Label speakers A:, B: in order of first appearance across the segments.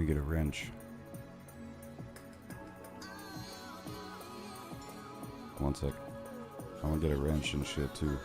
A: Maybe get a wrench. One sec. I want to get a wrench and shit too.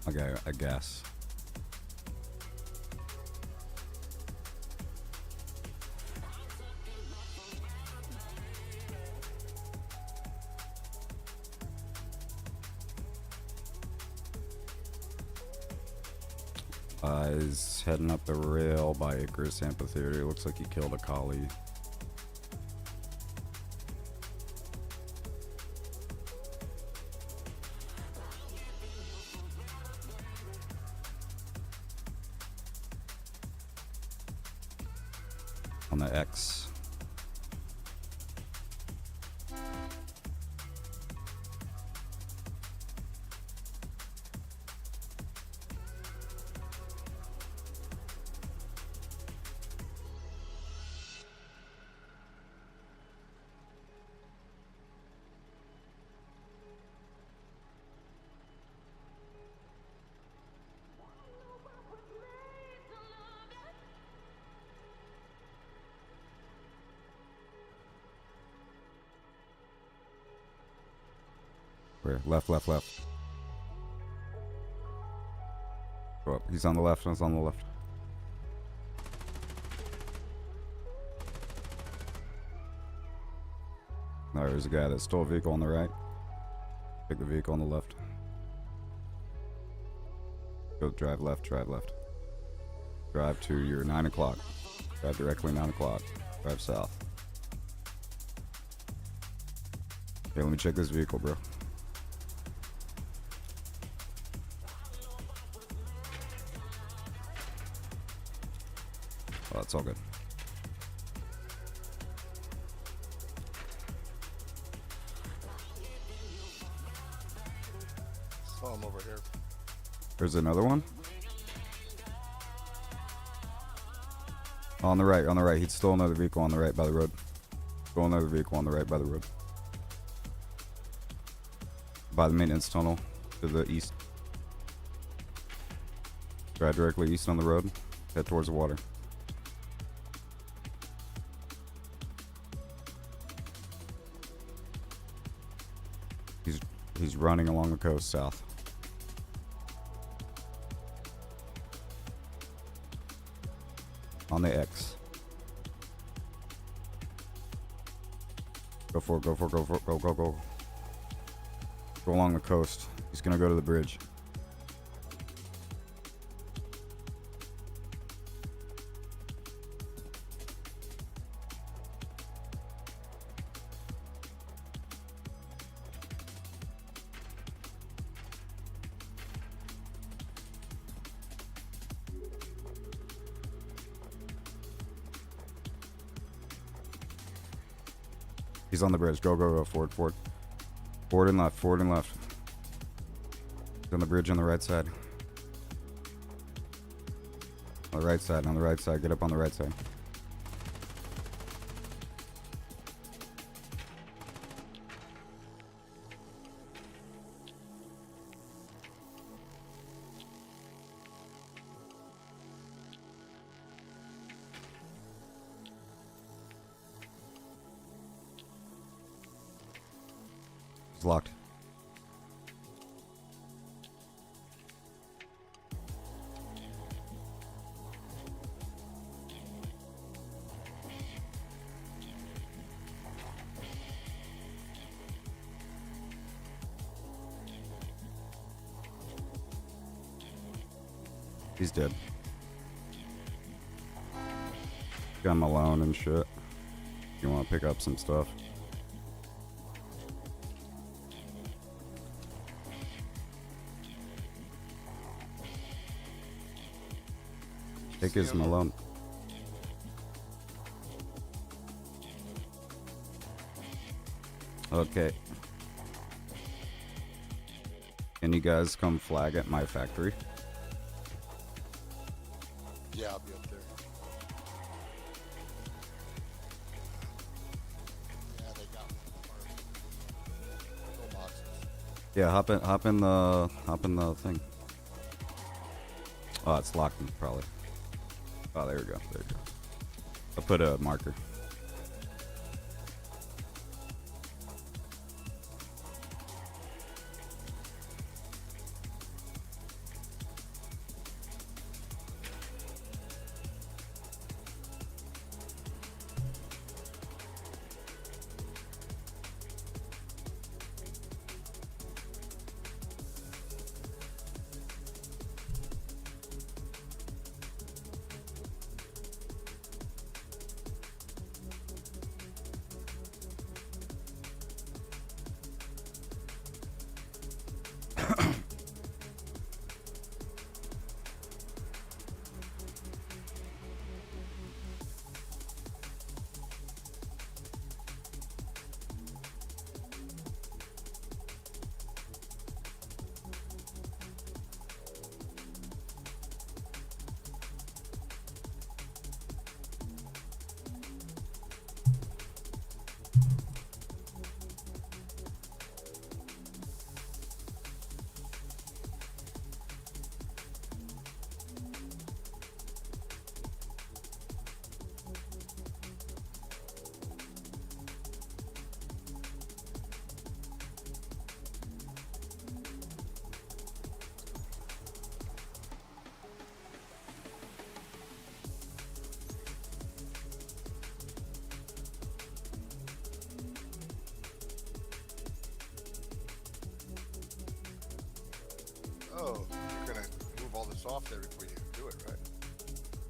A: Okay, I guess. He's heading up the rail by Icarus Amphitheater. Looks like he killed a collie. On the X. Where? Left. Oh, he's on the left. He's on the left. No, there's a guy that stole a vehicle on the right. Take the vehicle on the left. Go drive left. Drive to your 9 o'clock. Drive directly 9 o'clock. Drive south. Okay, let me check this vehicle, bro. Oh, it's all good.
B: Saw him over here.
A: There's another one. On the right. He'd stole another vehicle on the right by the road. Stole another vehicle on the right by the road. By the maintenance tunnel to the east. Drive directly east on the road. Head towards the water. He's running along the coast south. On the X. Go for it. Go. Go along the coast. He's gonna go to the bridge. He's on the bridge. Go. Forward. Forward and left. He's on the bridge on the right side. On the right side. Get up on the right side. It's locked. He's dead. Got him alone and shit. You want to pick up some stuff? Take his Malone. Okay. Can you guys come flag at my factory?
B: Yeah, I'll be up there. Yeah, they got one boxes.
A: Yeah, hop in the thing. Oh, it's locked probably. Oh, there we go. There we go. I'll put a marker.
B: Oh, you're gonna move all this off there before you do it, right?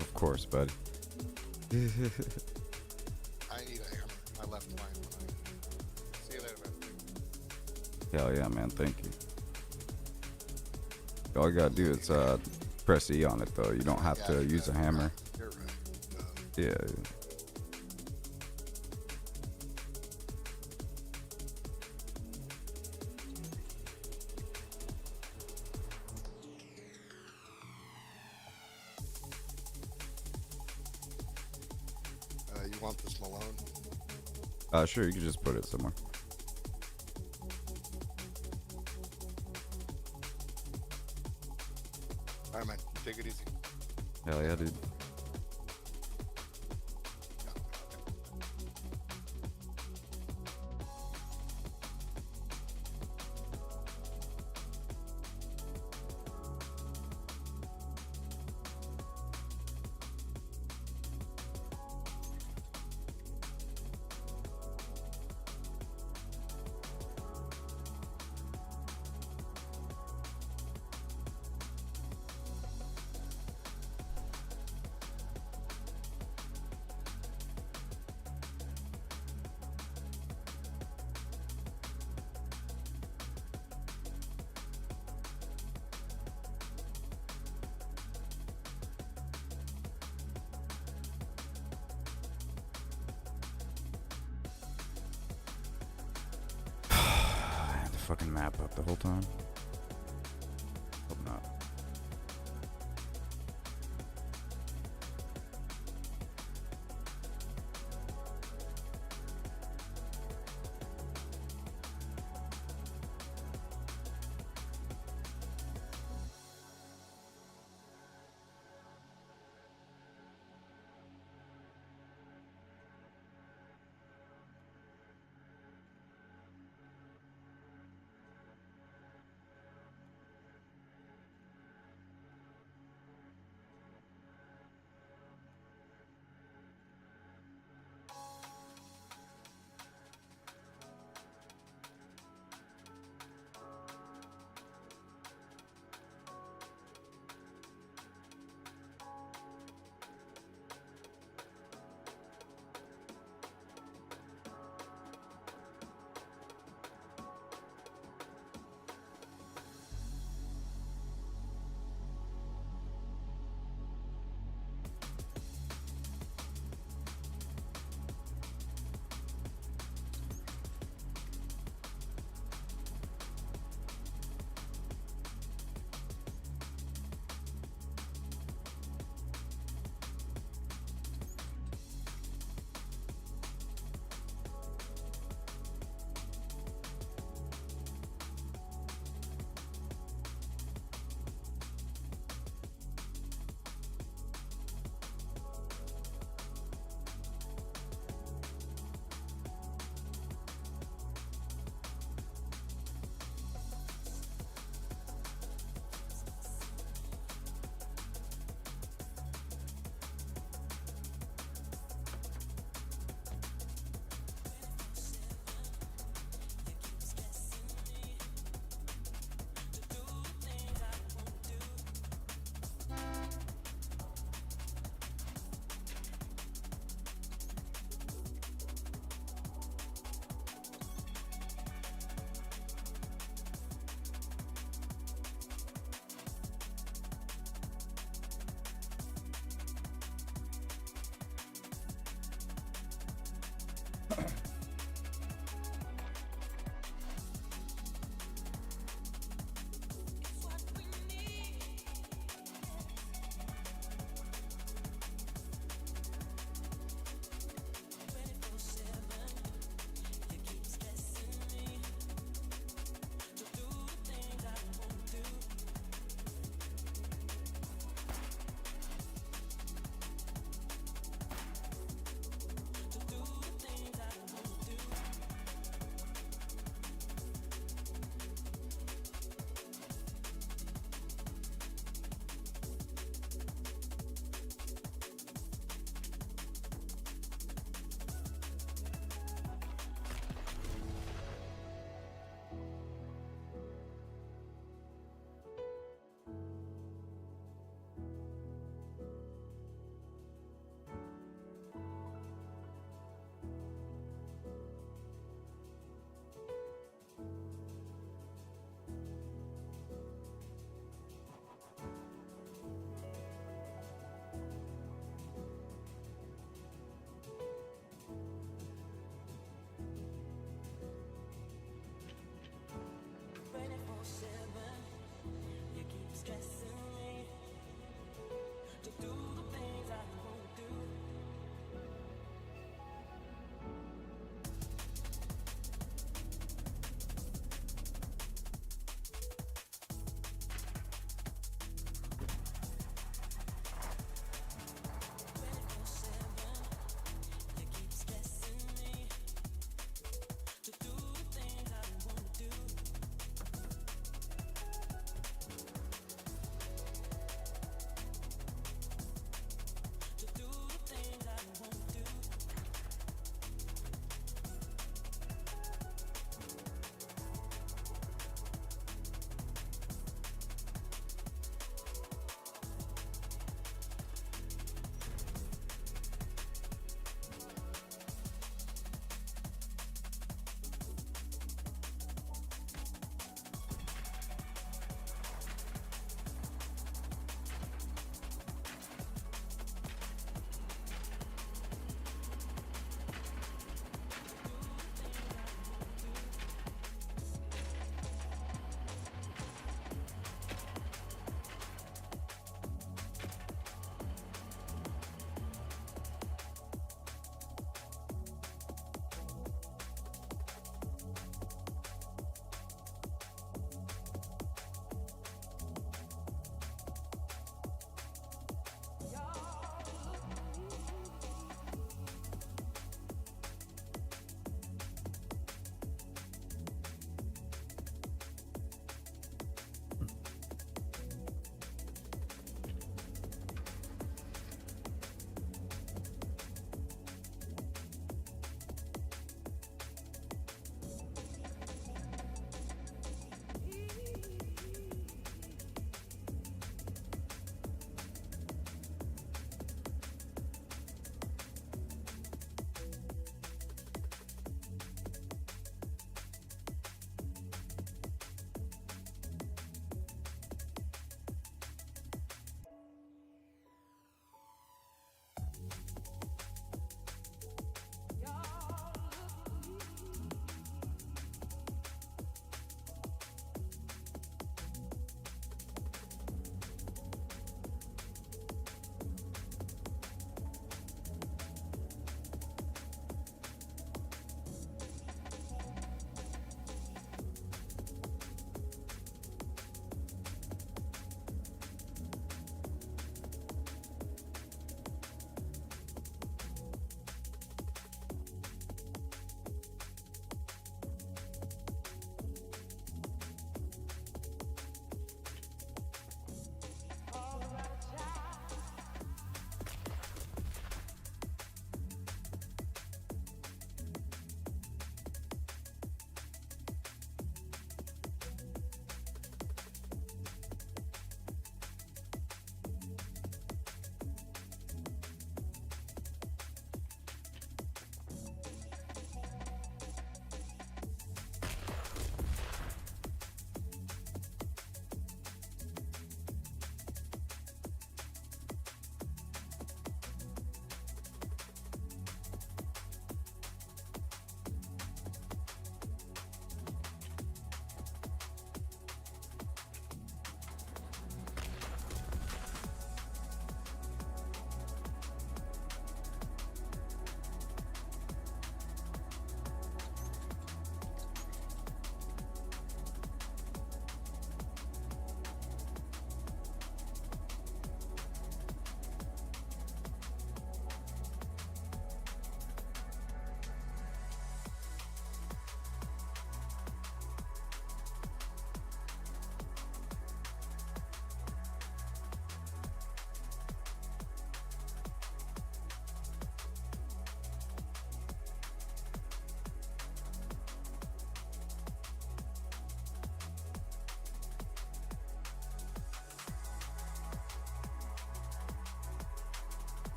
A: Of course, buddy.
B: I need a hammer. I left mine when I... See you later, man.
A: Hell yeah, man. Thank you. All you gotta do is press E on it, though. You don't have to use a hammer.
B: You're right.
A: Yeah.
B: You want this Malone?
A: Sure, you can just put it somewhere.
B: Alright, man. Take it easy.
A: Hell yeah, dude. Fucking map up the whole time. Hope not.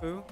A: Who?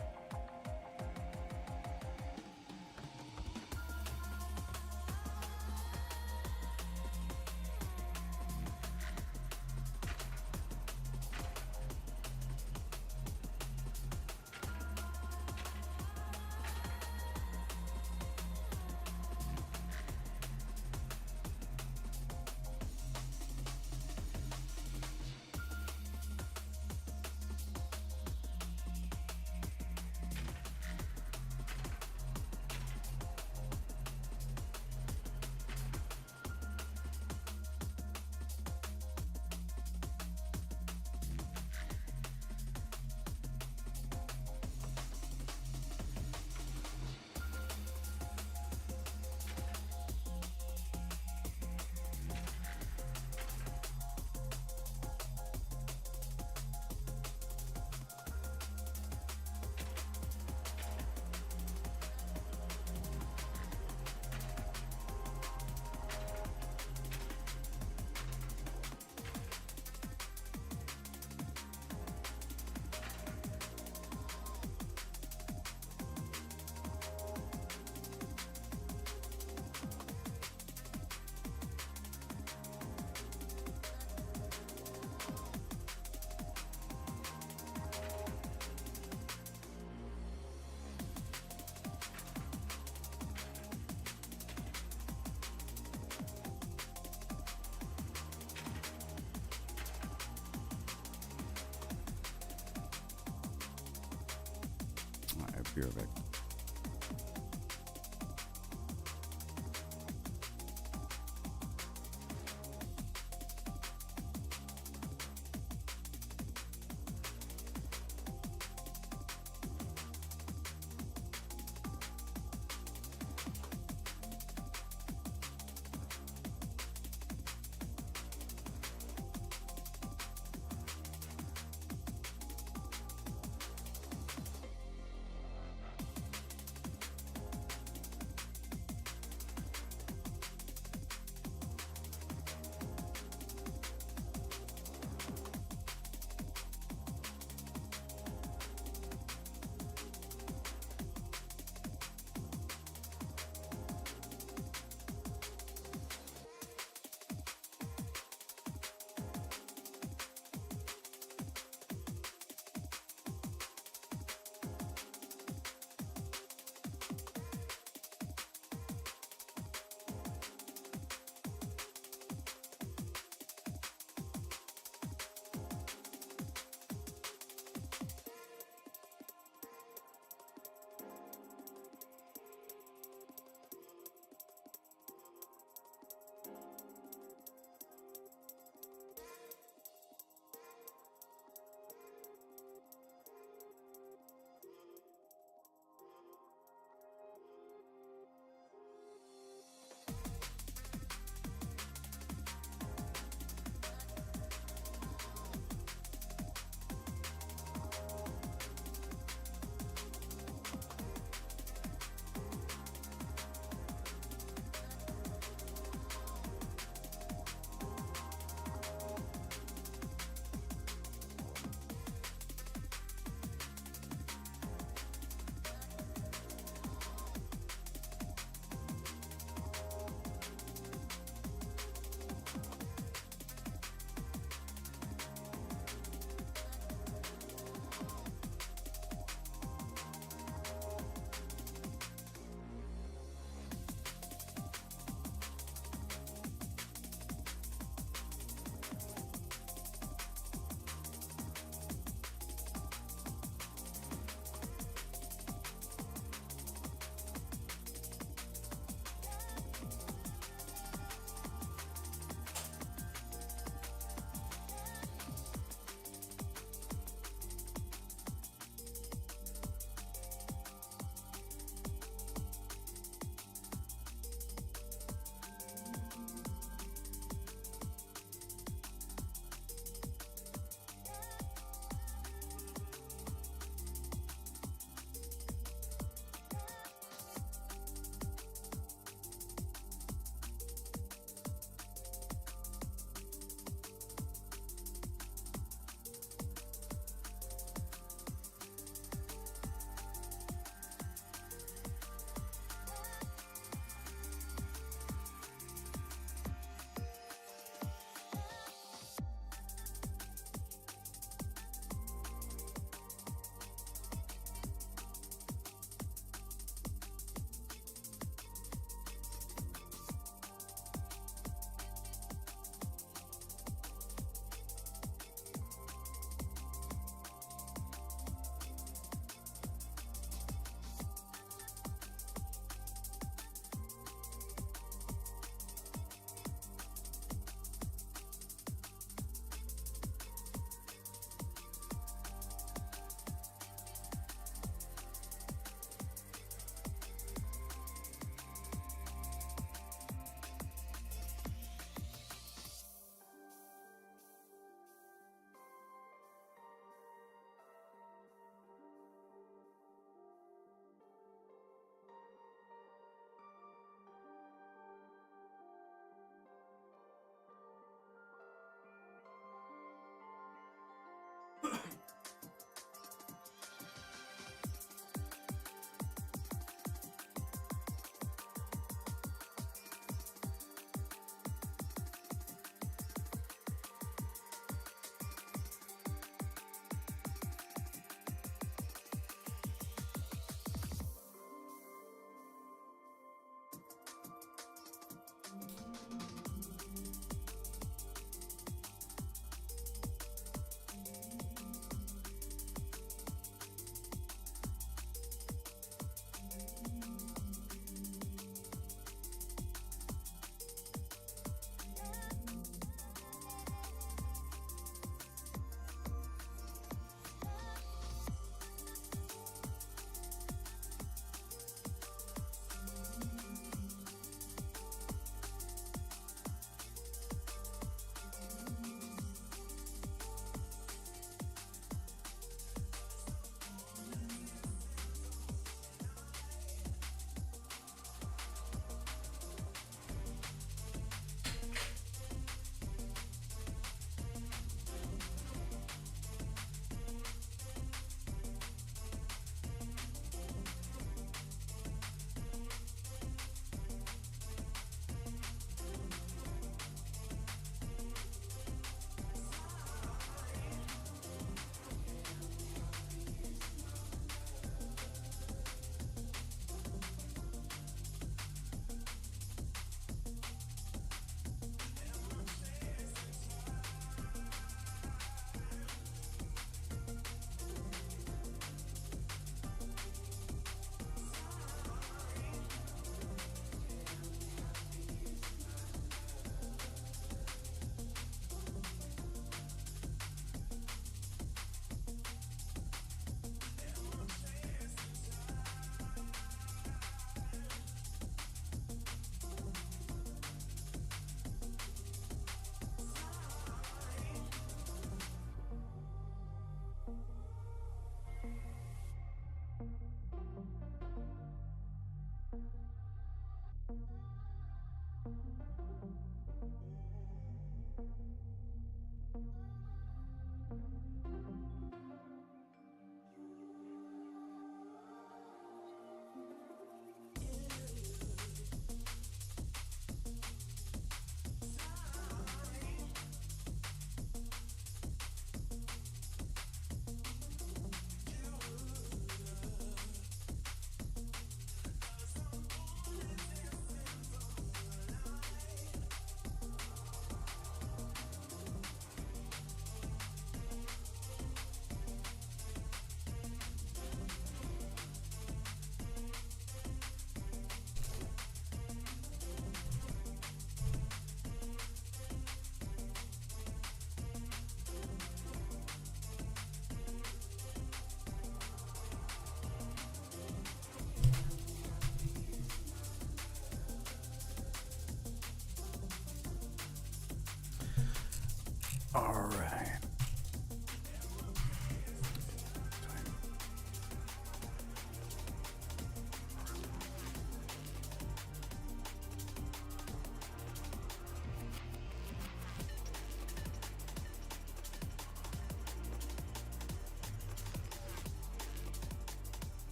A: Alright, be right back.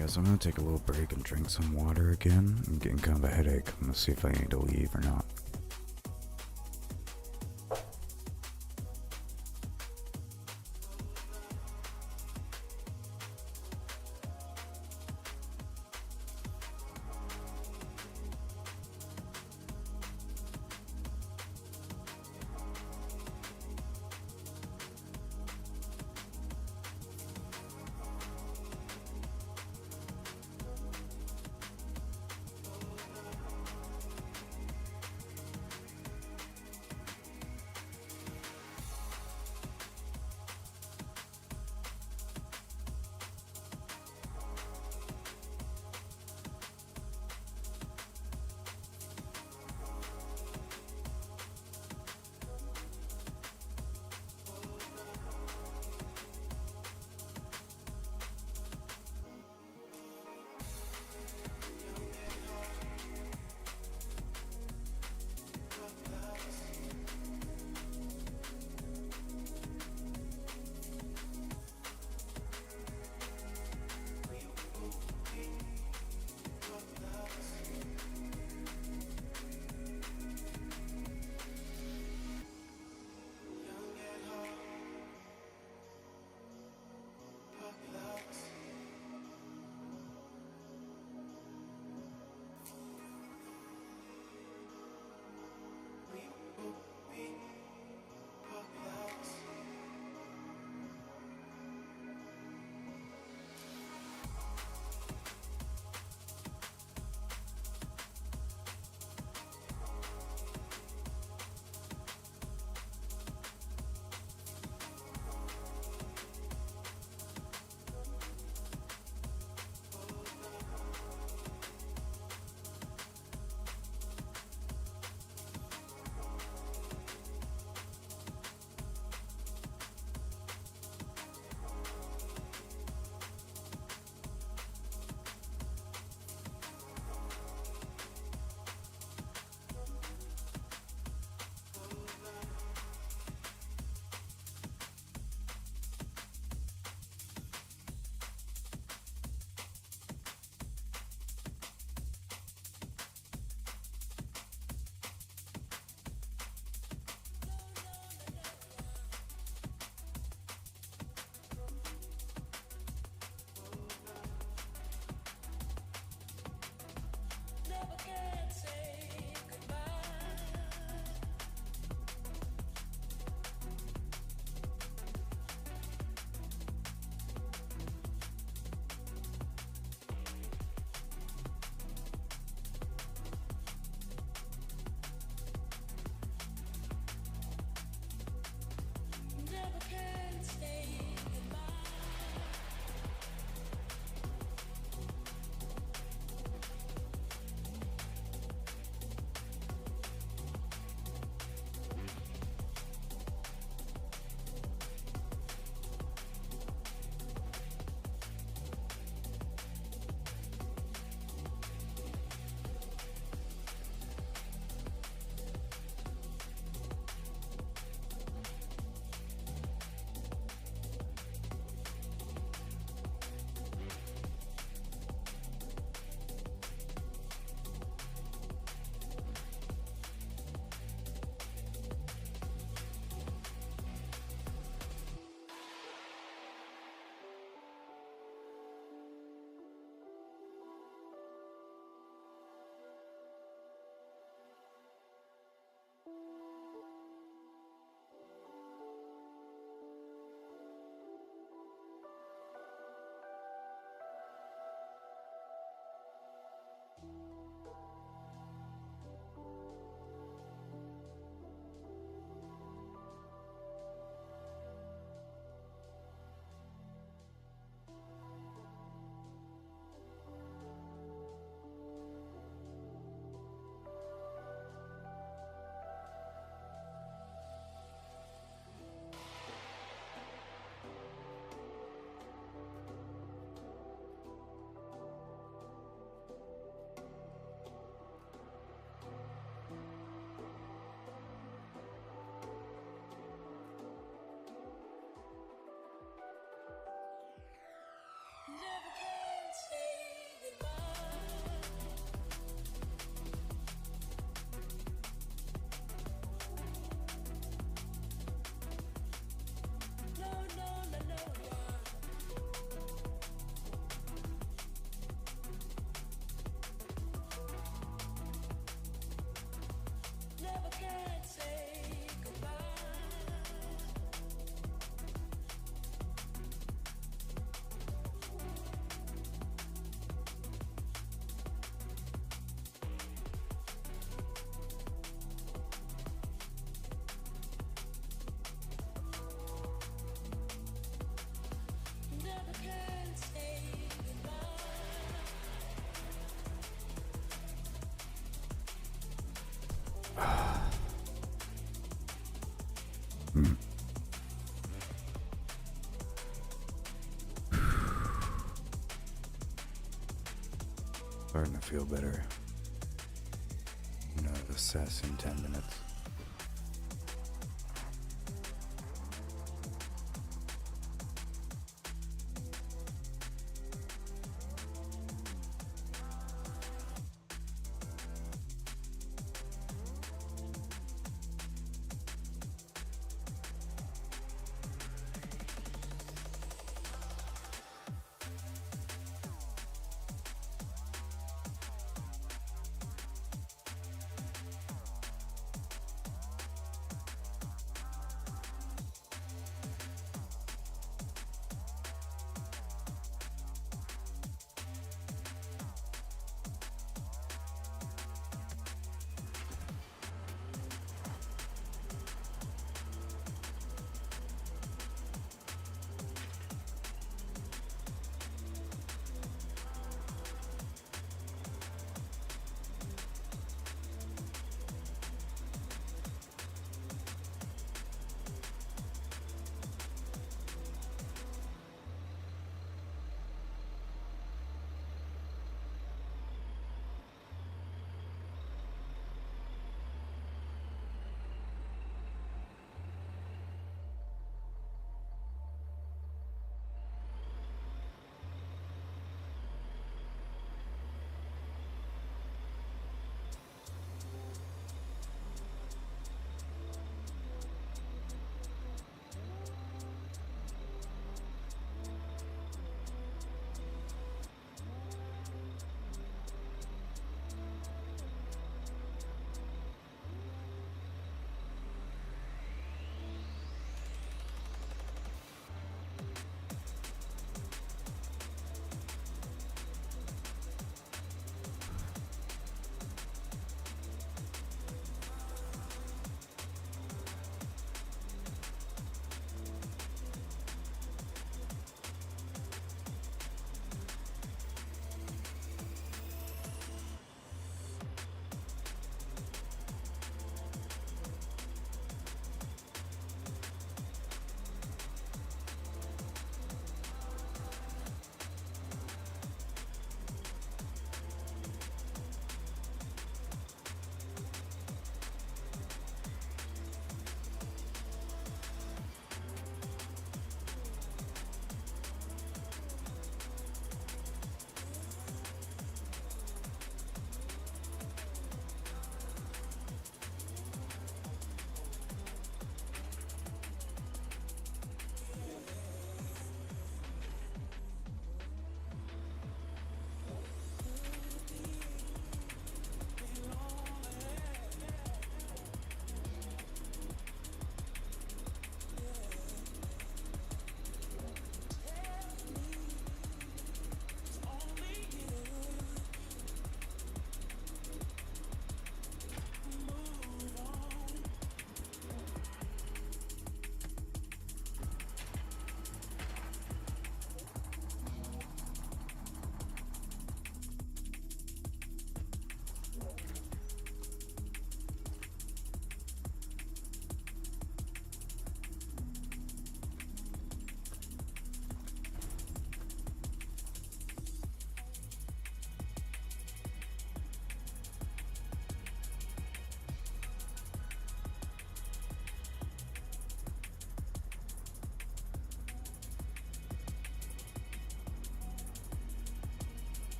A: guys, I'm gonna take a little break and drink some water again. I'm getting kind of a headache. I'm gonna see if I need to leave or not. Hmm. Starting to feel better. I'm gonna assess in 10 minutes.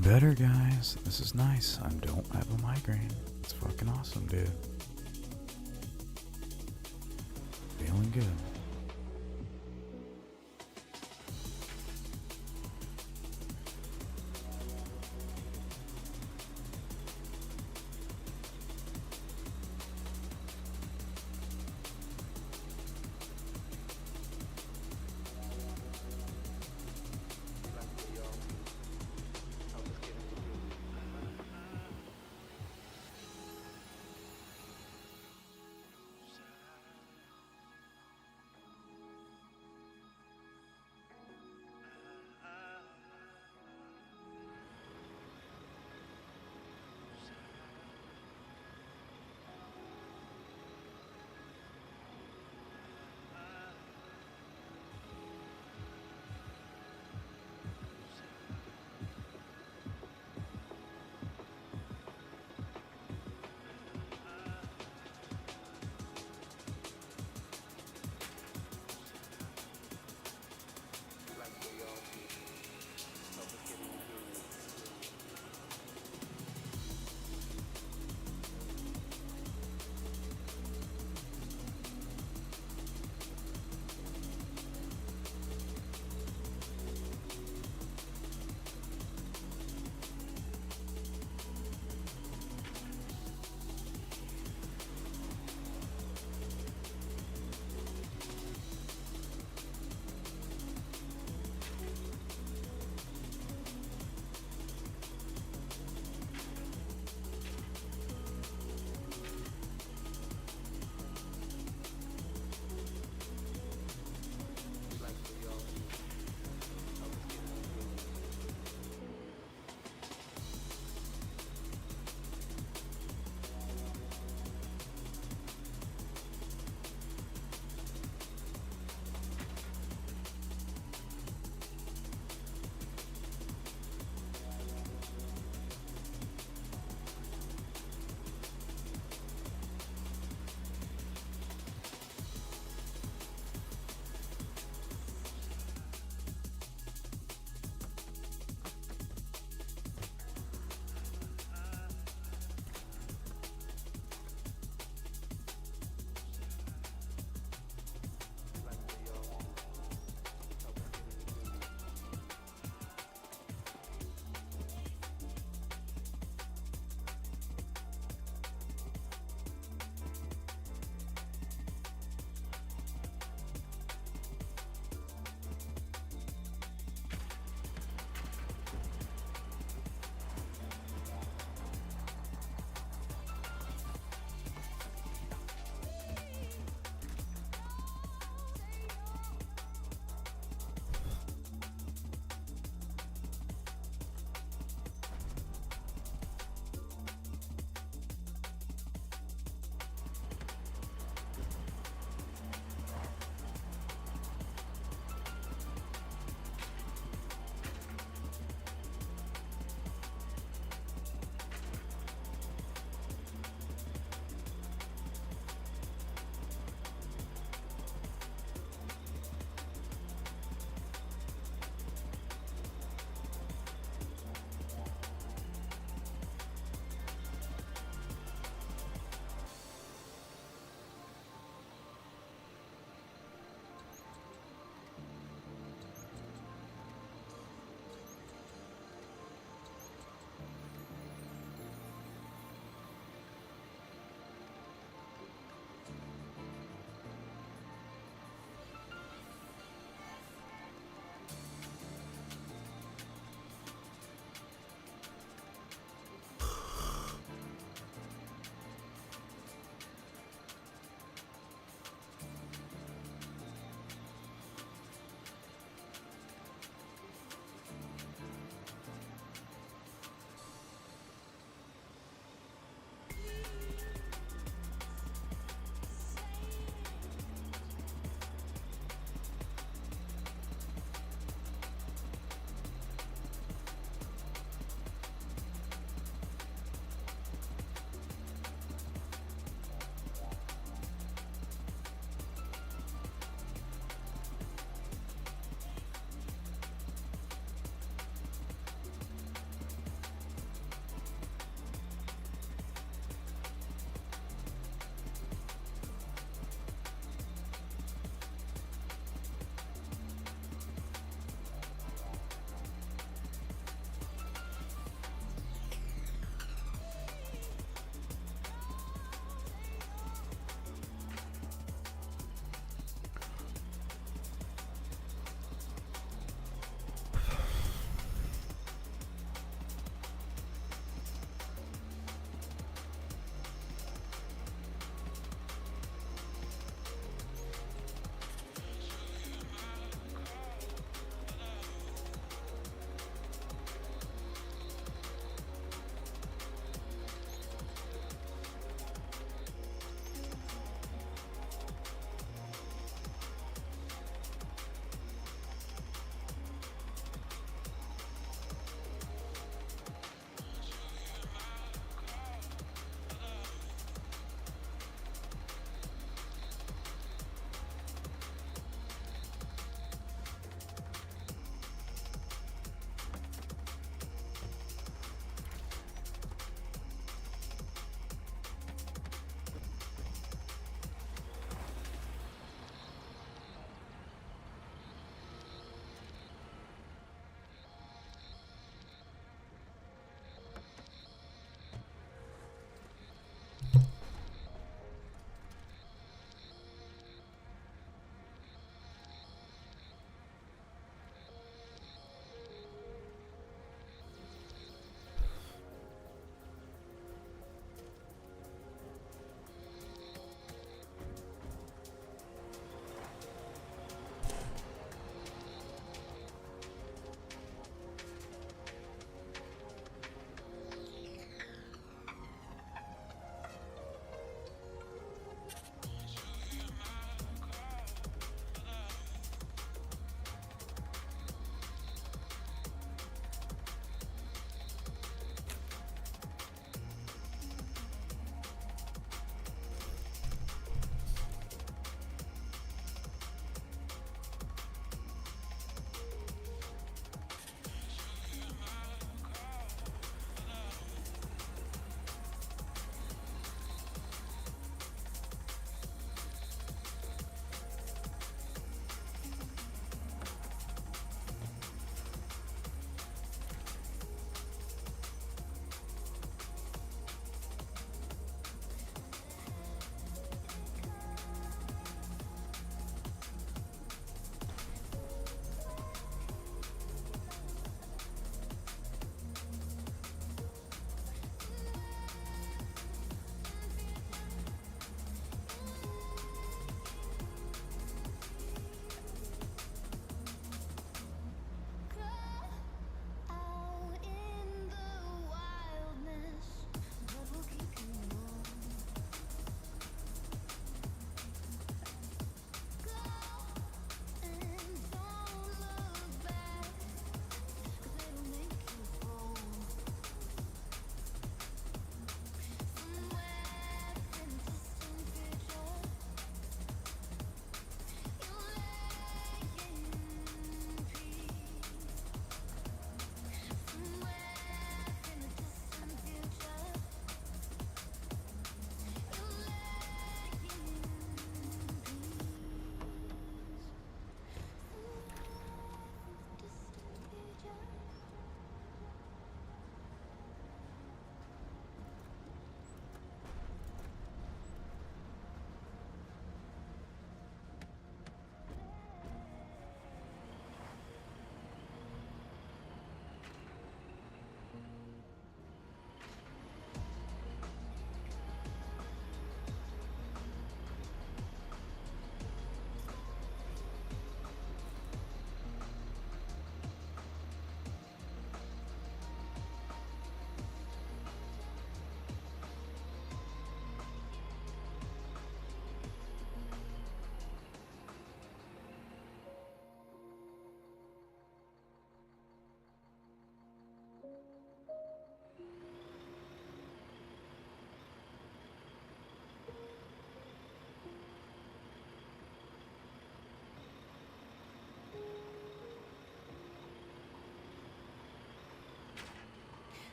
A: Feeling better, guys. This is nice. I don't have a migraine. It's fucking awesome, dude. Feeling good.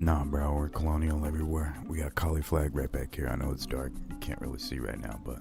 C: Nah, bro, we're colonial everywhere. We got Kali flag right back here. I know it's dark. You can't really see right now, but...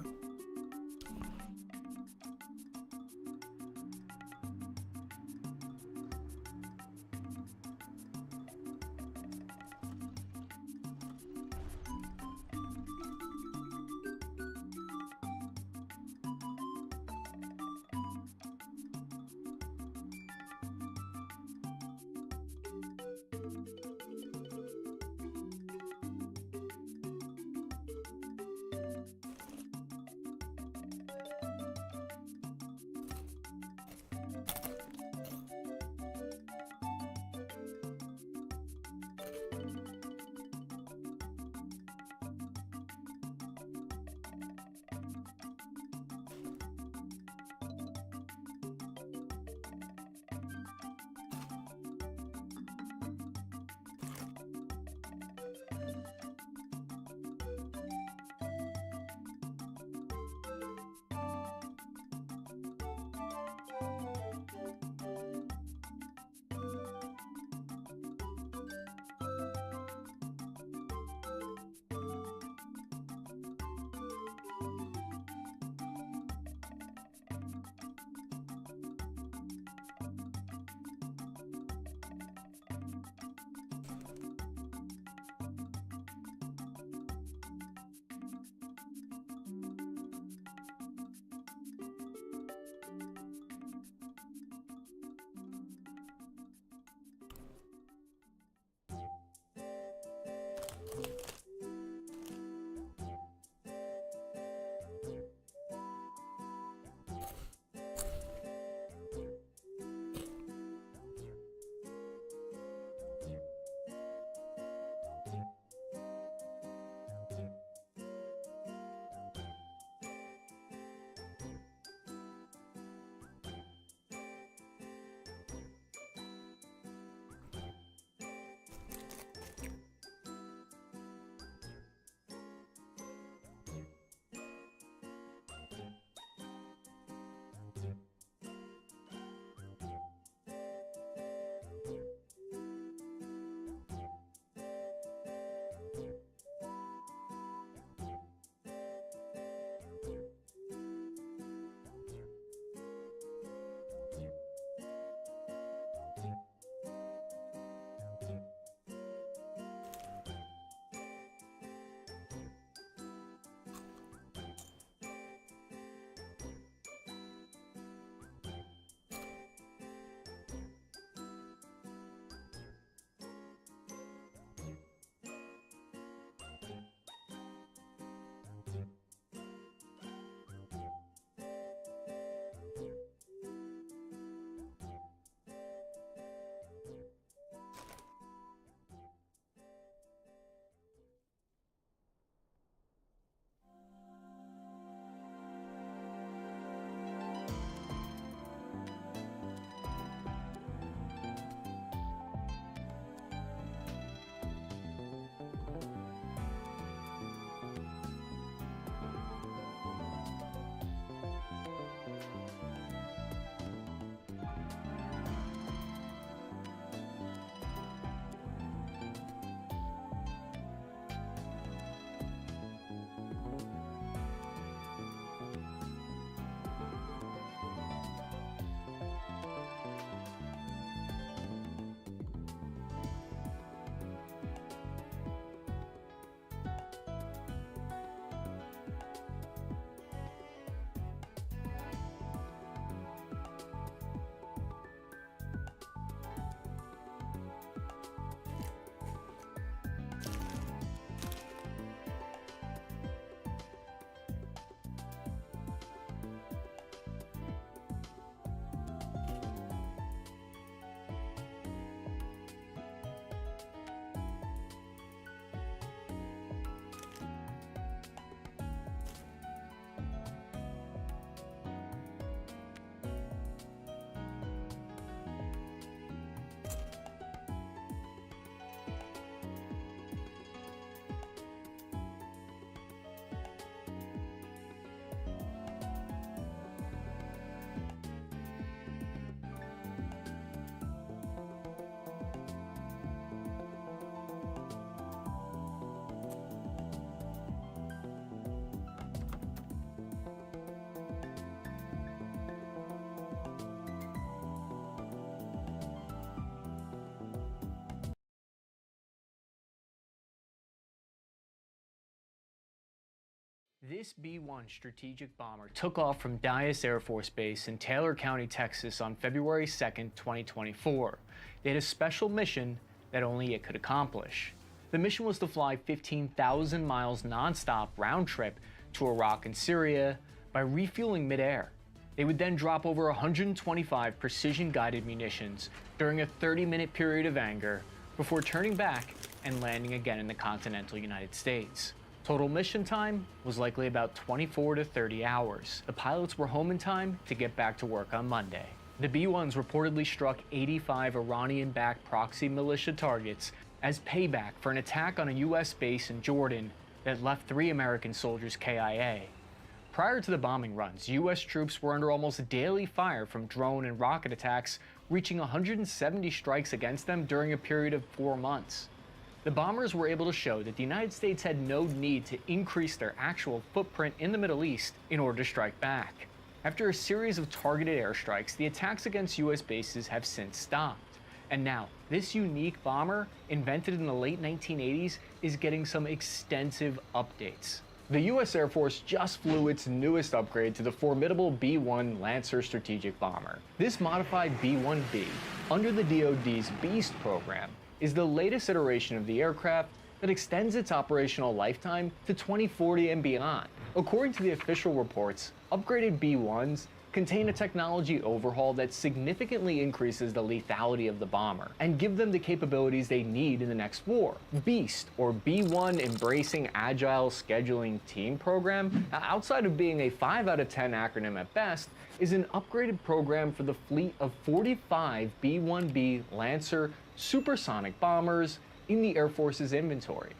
D: This B-1 strategic bomber took off from Dyess Air Force Base in Taylor County, Texas on February 2nd, 2024. They had a special mission that only it could accomplish. The mission was to fly 15,000 miles non-stop round trip to Iraq and Syria by refueling midair. They would then drop over 125 precision-guided munitions during a 30-minute period of anger before turning back and landing again in the continental United States. Total mission time was likely about 24 to 30 hours. The pilots were home in time to get back to work on Monday. The B-1s reportedly struck 85 Iranian-backed proxy militia targets as payback for an attack on a U.S. base in Jordan that left 3 American soldiers KIA. Prior to the bombing runs, U.S. troops were under almost daily fire from drone and rocket attacks, reaching 170 strikes against them during a period of 4 months. The bombers were able to show that the United States had no need to increase their actual footprint in the Middle East in order to strike back. After a series of targeted airstrikes, the attacks against U.S. bases have since stopped. And now, this unique bomber, invented in the late 1980s, is getting some extensive updates. The U.S. Air Force just flew its newest upgrade to the formidable B-1 Lancer strategic bomber. This modified B-1B, under the DoD's BEAST program, is the latest iteration of the aircraft that extends its operational lifetime to 2040 and beyond. According to the official reports, upgraded B-1s contain a technology overhaul that significantly increases the lethality of the bomber and give them the capabilities they need in the next war. BEAST, or B-1 Embracing Agile Scheduling Team Program, outside of being a 5 out of 10 acronym at best, is an upgraded program for the fleet of 45 B-1B Lancer supersonic bombers in the Air Force's inventory.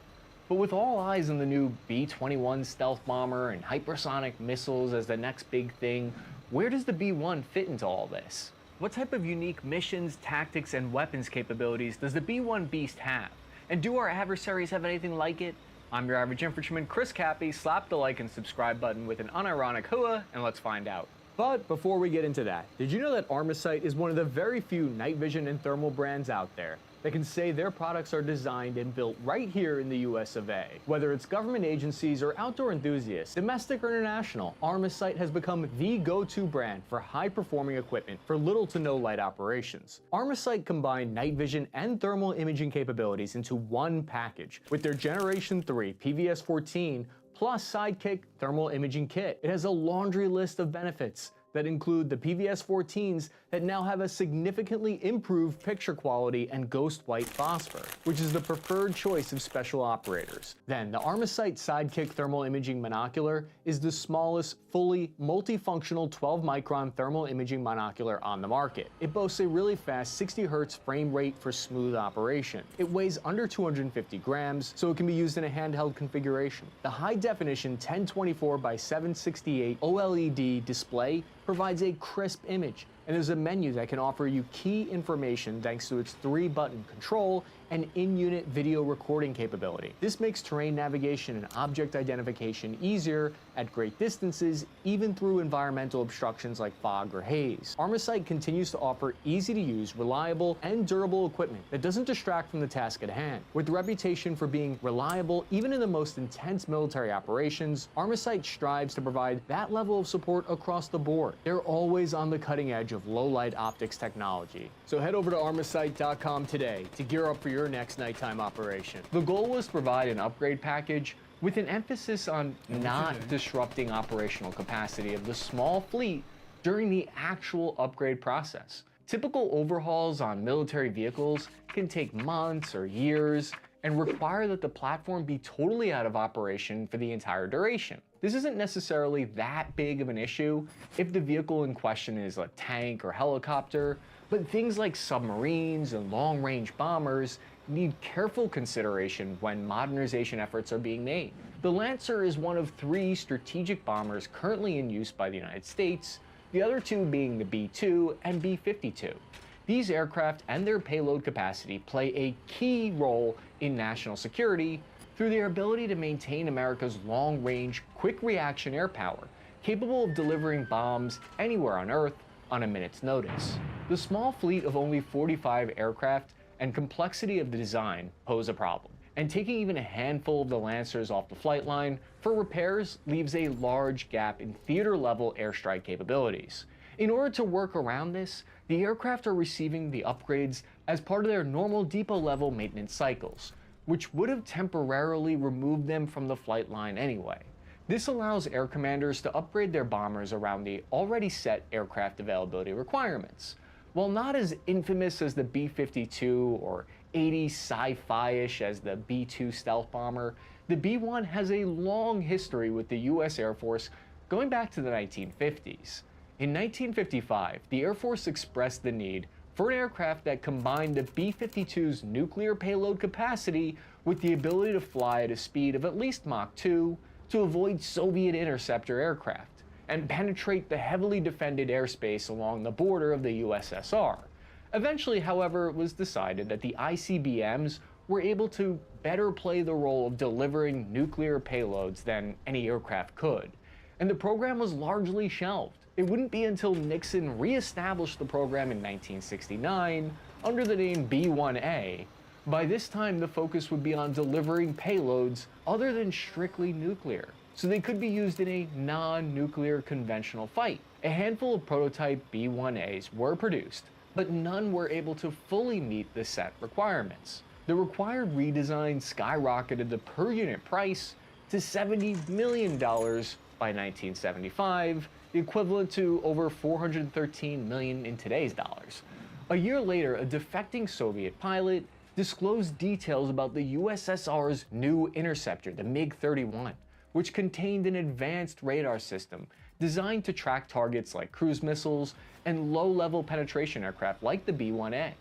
D: But with all eyes on the new B-21 stealth bomber and hypersonic missiles as the next big thing, where does the B-1 fit into all this? What type of unique missions, tactics, and weapons capabilities does the B-1 Beast have? And do our adversaries have anything like it? I'm your average infantryman, Chris Cappy. Slap the like and subscribe button with an unironic hooah, and let's find out. But before we get into that, did you know that Armasight is one of the very few night vision and thermal brands out there that can say their products are designed and built right here in the US of A? Whether it's government agencies or outdoor enthusiasts, domestic or international, Armasight has become the go-to brand for high-performing equipment for little to no light operations. Armasight combined night vision and thermal imaging capabilities into one package with their Generation 3 PVS-14 plus Sidekick thermal imaging kit. It has a laundry list of benefits that include the PVS-14s that now have a significantly improved picture quality and ghost white phosphor, which is the preferred choice of special operators. Then the Armasight Sidekick thermal imaging monocular is the smallest, fully multifunctional 12-micron thermal imaging monocular on the market. It boasts a really fast 60 Hz frame rate for smooth operation. It weighs under 250 grams, so it can be used in a handheld configuration. The high-definition 1024 by 768 OLED display provides a crisp image, and there's a menu that can offer you key information thanks to its 3-button control and in-unit video recording capability. This makes terrain navigation and object identification easier at great distances, even through environmental obstructions like fog or haze. Armasight continues to offer easy-to-use, reliable, and durable equipment that doesn't distract from the task at hand. With the reputation for being reliable even in the most intense military operations, Armasight strives to provide that level of support across the board. They're always on the cutting edge of low-light optics technology. So head over to armasight.com today to gear up for your next nighttime operation. The goal was to provide an upgrade package with an emphasis on not disrupting operational capacity of the small fleet during the actual upgrade process. Typical overhauls on military vehicles can take months or years and require that the platform be totally out of operation for the entire duration. This isn't necessarily that big of an issue if the vehicle in question is a tank or helicopter, but things like submarines and long-range bombers need careful consideration when modernization efforts are being made. The Lancer is one of 3 strategic bombers currently in use by the United States, the other 2 being the B-2 and B-52. These aircraft and their payload capacity play a key role in national security through their ability to maintain America's long-range, quick-reaction air power, capable of delivering bombs anywhere on Earth on a minute's notice. The small fleet of only 45 aircraft and complexity of the design pose a problem. and taking even a handful of the Lancers off the flight line for repairs leaves a large gap in theater-level airstrike capabilities. In order to work around this, the aircraft are receiving the upgrades as part of their normal depot-level maintenance cycles, which would have temporarily removed them from the flight line anyway. This allows air commanders to upgrade their bombers around the already set aircraft availability requirements. While not as infamous as the B-52 or 80s sci-fi-ish as the B-2 stealth bomber, the B-1 has a long history with the US Air Force going back to the 1950s. In 1955, the Air Force expressed the need for an aircraft that combined the B-52's nuclear payload capacity with the ability to fly at a speed of at least Mach 2 to avoid Soviet interceptor aircraft and penetrate the heavily defended airspace along the border of the USSR. Eventually, however, it was decided that the ICBMs were able to better play the role of delivering nuclear payloads than any aircraft could, and the program was largely shelved. It wouldn't be until Nixon re-established the program in 1969 under the name B-1A. By this time, the focus would be on delivering payloads other than strictly nuclear, so they could be used in a non-nuclear conventional fight. A handful of prototype B-1As were produced, but none were able to fully meet the set requirements. The required redesign skyrocketed the per unit price to $70 million by 1975, the equivalent to over $413 million in today's dollars. A year later, a defecting Soviet pilot disclosed details about the USSR's new interceptor, the MiG-31, which contained an advanced radar system designed to track targets like cruise missiles and low-level penetration aircraft like the B-1A.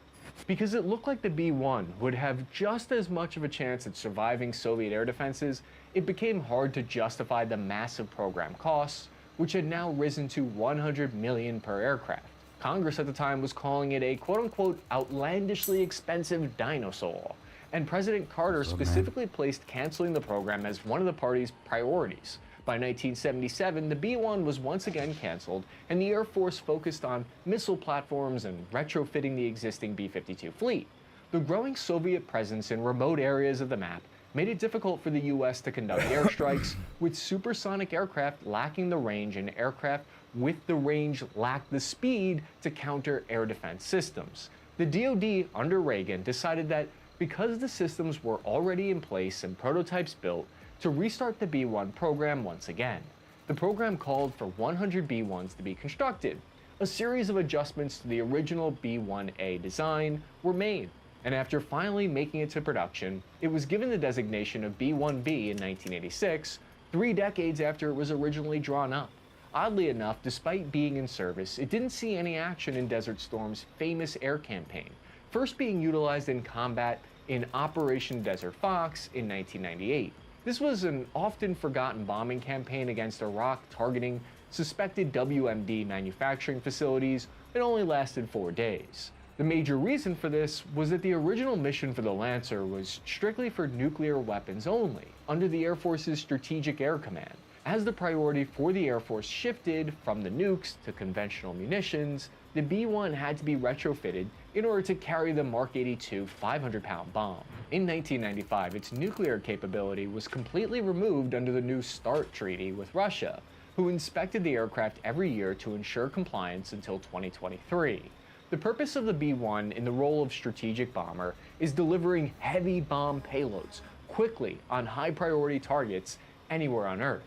D: Because it looked like the B-1 would have just as much of a chance at surviving Soviet air defenses, it became hard to justify the massive program costs, which had now risen to $100 million per aircraft. Congress at the time was calling it a quote-unquote outlandishly expensive dinosaur, and President Carter specifically placed canceling the program as one of the party's priorities. By 1977, the B-1 was once again canceled, and the Air Force focused on missile platforms and retrofitting the existing B-52 fleet. The growing Soviet presence in remote areas of the map made it difficult for the US to conduct airstrikes, with supersonic aircraft lacking the range and aircraft with the range lacked the speed to counter air defense systems. The DoD under Reagan decided that because the systems were already in place and prototypes built, to restart the B-1 program once again. The program called for 100 B-1s to be constructed. A series of adjustments to the original B-1A design were made, and after finally making it to production, it was given the designation of B-1B in 1986, 3 decades after it was originally drawn up. Oddly enough, despite being in service, it didn't see any action in Desert Storm's famous air campaign, first being utilized in combat in Operation Desert Fox in 1998. This was an often forgotten bombing campaign against Iraq targeting suspected WMD manufacturing facilities. It only lasted 4 days. The major reason for this was that the original mission for the Lancer was strictly for nuclear weapons only, under the Air Force's Strategic Air Command. As the priority for the Air Force shifted from the nukes to conventional munitions, the B-1 had to be retrofitted in order to carry the Mark 82 500-pound bomb. In 1995, its nuclear capability was completely removed under the new START treaty with Russia, who inspected the aircraft every year to ensure compliance until 2023. The purpose of the B-1 in the role of strategic bomber is delivering heavy bomb payloads quickly on high-priority targets anywhere on Earth.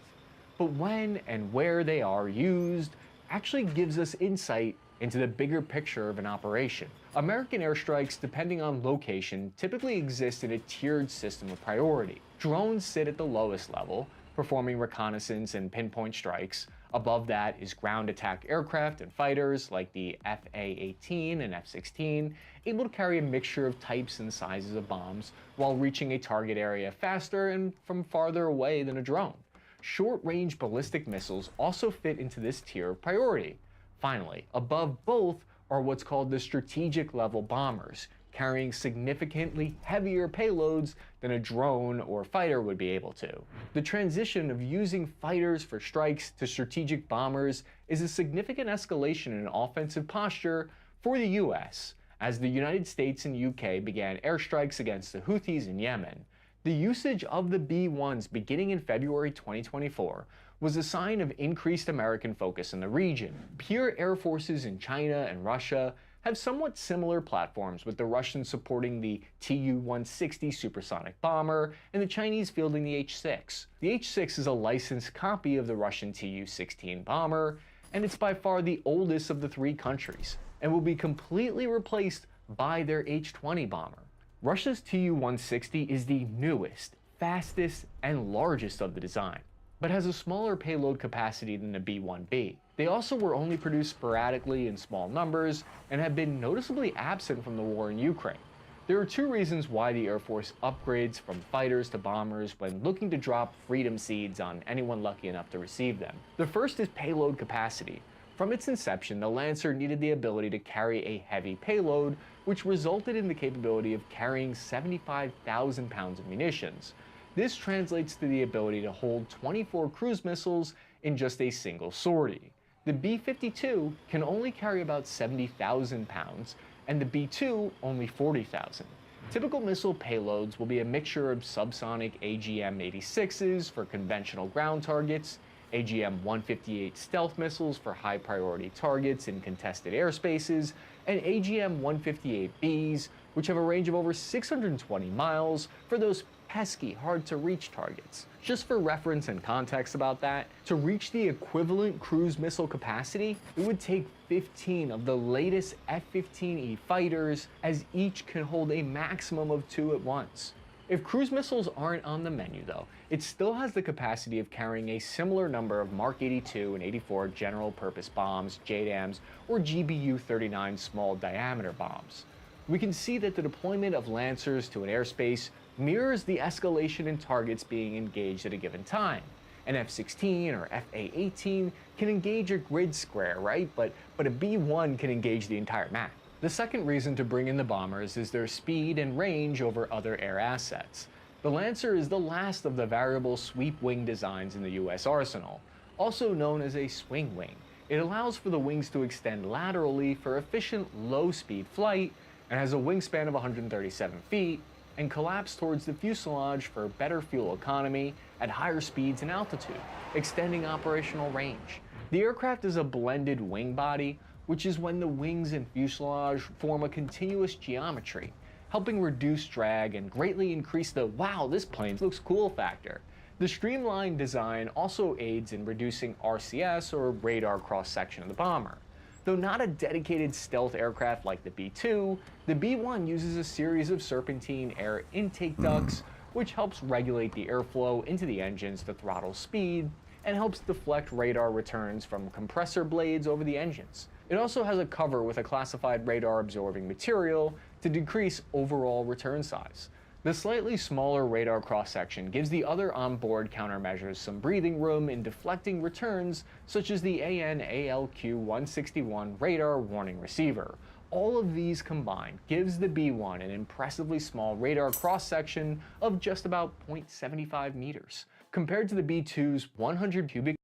D: But when and where they are used actually gives us insight into the bigger picture of an operation. American airstrikes, depending on location, typically exist in a tiered system of priority. Drones sit at the lowest level, performing reconnaissance and pinpoint strikes. Above that is ground attack aircraft and fighters like the FA-18 and F-16, able to carry a mixture of types and sizes of bombs while reaching a target area faster and from farther away than a drone. Short-range ballistic missiles also fit into this tier of priority. Finally, above both are what's called the strategic level bombers, carrying significantly heavier payloads than a drone or fighter would be able to. The transition of using fighters for strikes to strategic bombers is a significant escalation in offensive posture for the US, as the United States and UK began airstrikes against the Houthis in Yemen. The usage of the B-1s beginning in February 2024 was a sign of increased American focus in the region. Peer air forces in China and Russia have somewhat similar platforms, with the Russians supporting the Tu-160 supersonic bomber and the Chinese fielding the H-6. The H-6 is a licensed copy of the Russian Tu-16 bomber, and it's by far the oldest of the three countries, and will be completely replaced by their H-20 bomber. Russia's Tu-160 is the newest, fastest, and largest of the design, but has a smaller payload capacity than the B-1B. They also were only produced sporadically in small numbers and have been noticeably absent from the war in Ukraine. There are two reasons why the Air Force upgrades from fighters to bombers when looking to drop freedom seeds on anyone lucky enough to receive them. The first is payload capacity. From its inception, the Lancer needed the ability to carry a heavy payload, which resulted in the capability of carrying 75,000 pounds of munitions. This translates to the ability to hold 24 cruise missiles in just a single sortie. The B-52 can only carry about 70,000 pounds, and the B-2 only 40,000. Typical missile payloads will be a mixture of subsonic AGM-86s for conventional ground targets, AGM-158 stealth missiles for high-priority targets in contested airspaces, and AGM-158Bs, which have a range of over 620 miles for those pesky, hard-to-reach targets. Just for reference and context about that, to reach the equivalent cruise missile capacity, it would take 15 of the latest F-15E fighters, as each can hold a maximum of 2 at once. If cruise missiles aren't on the menu though, it still has the capacity of carrying a similar number of Mark 82 and 84 general purpose bombs, JDAMs, or GBU-39 small diameter bombs. We can see that the deployment of Lancers to an airspace mirrors the escalation in targets being engaged at a given time. An F-16 or FA-18 can engage a grid square, right? But a B-1 can engage the entire map. The second reason to bring in the bombers is their speed and range over other air assets. The Lancer is the last of the variable sweep wing designs in the US arsenal, also known as a swing wing. It allows for the wings to extend laterally for efficient low-speed flight, and has a wingspan of 137 feet, and collapse towards the fuselage for better fuel economy at higher speeds and altitude, extending operational range. The aircraft is a blended wing body, which is when the wings and fuselage form a continuous geometry, helping reduce drag and greatly increase the "wow, this plane looks cool" factor. The streamlined design also aids in reducing RCS, or radar cross-section, of the bomber. Though not a dedicated stealth aircraft like the B-2, the B-1 uses a series of serpentine air intake ducts, which helps regulate the airflow into the engines to throttle speed, and helps deflect radar returns from compressor blades over the engines. It also has a cover with a classified radar-absorbing material to decrease overall return size. The slightly smaller radar cross-section gives the other onboard countermeasures some breathing room in deflecting returns, such as the AN/ALQ-161 radar warning receiver. All of these combined gives the B-1 an impressively small radar cross-section of just about 0.75 meters. Compared to the B-2's 100 cubic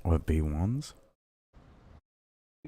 C: What, B1s?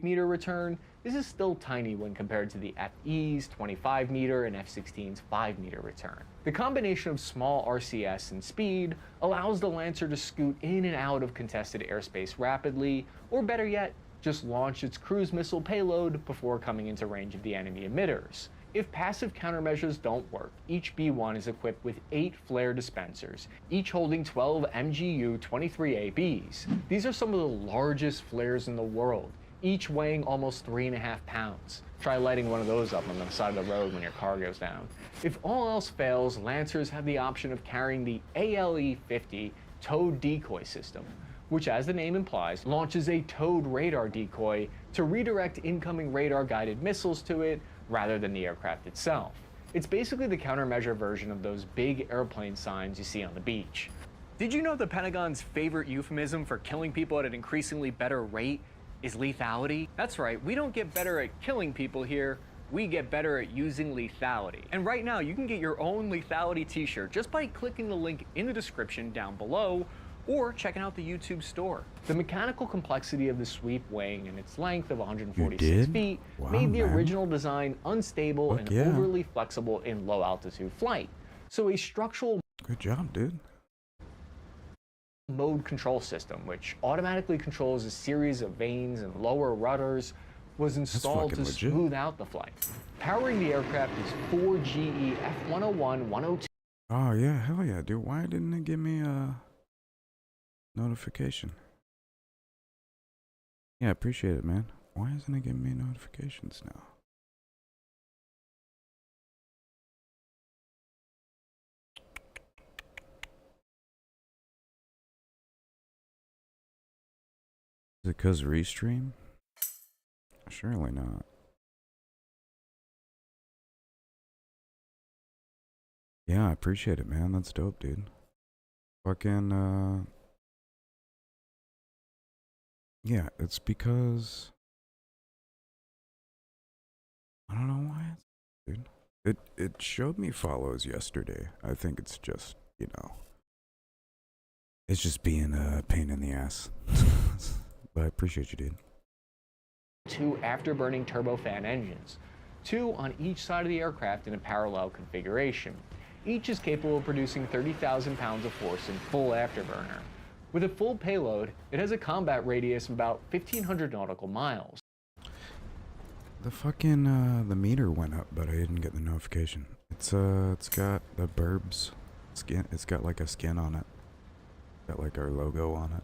D: meter return, this is still tiny when compared to the FE's 25 meter and F-16's 5 meter return. The combination of small RCS and speed allows the Lancer to scoot in and out of contested airspace rapidly, or better yet, just launch its cruise missile payload before coming into range of the enemy emitters. If passive countermeasures don't work, each B-1 is equipped with 8 flare dispensers, each holding 12 MGU-23ABs. These are some of the largest flares in the world, each weighing almost 3.5 pounds. Try lighting one of those up on the side of the road when your car goes down. If all else fails, Lancers have the option of carrying the ALE-50 towed decoy system, which, as the name implies, launches a towed radar decoy to redirect incoming radar-guided missiles to it rather than the aircraft itself. It's basically the countermeasure version of those big airplane signs you see on the beach. Did you know the Pentagon's favorite euphemism for killing people at an increasingly better rate is lethality? That's right, we don't get better at killing people here, we get better at using lethality. And right now, you can get your own lethality t-shirt just by clicking the link in the description down below, or checking out the YouTube store. The mechanical complexity of the sweep wing and its length of 146 feet made the original design unstable and overly flexible in low altitude flight. So a structural
C: Good job, dude.
D: Mode control system, which automatically controls a series of vanes and lower rudders, was installed to
C: fucking legit.
D: smooth out the flight. Powering the aircraft is 4 GE F-101-102.
C: Oh yeah, hell yeah, dude. Why didn't it give me a notification? Yeah, appreciate it, man. Why isn't it giving me notifications now? Is it because restream? Surely not. Yeah, I appreciate it, man. That's dope, dude. Fucking, yeah, it's because... I don't know why it's... Dude. It showed me follows yesterday. I think it's just, you know... It's just being a pain in the ass. But I appreciate you, dude.
D: 2 afterburning turbofan engines, 2 on each side of the aircraft in a parallel configuration. Each is capable of producing 30,000 pounds of force in full afterburner. With a full payload, it has a combat radius of about 1,500 nautical miles.
C: The fucking, the meter went up, but I didn't get the notification. It's got the BIRB's skin. It's got like a skin on it. Got like our logo on it.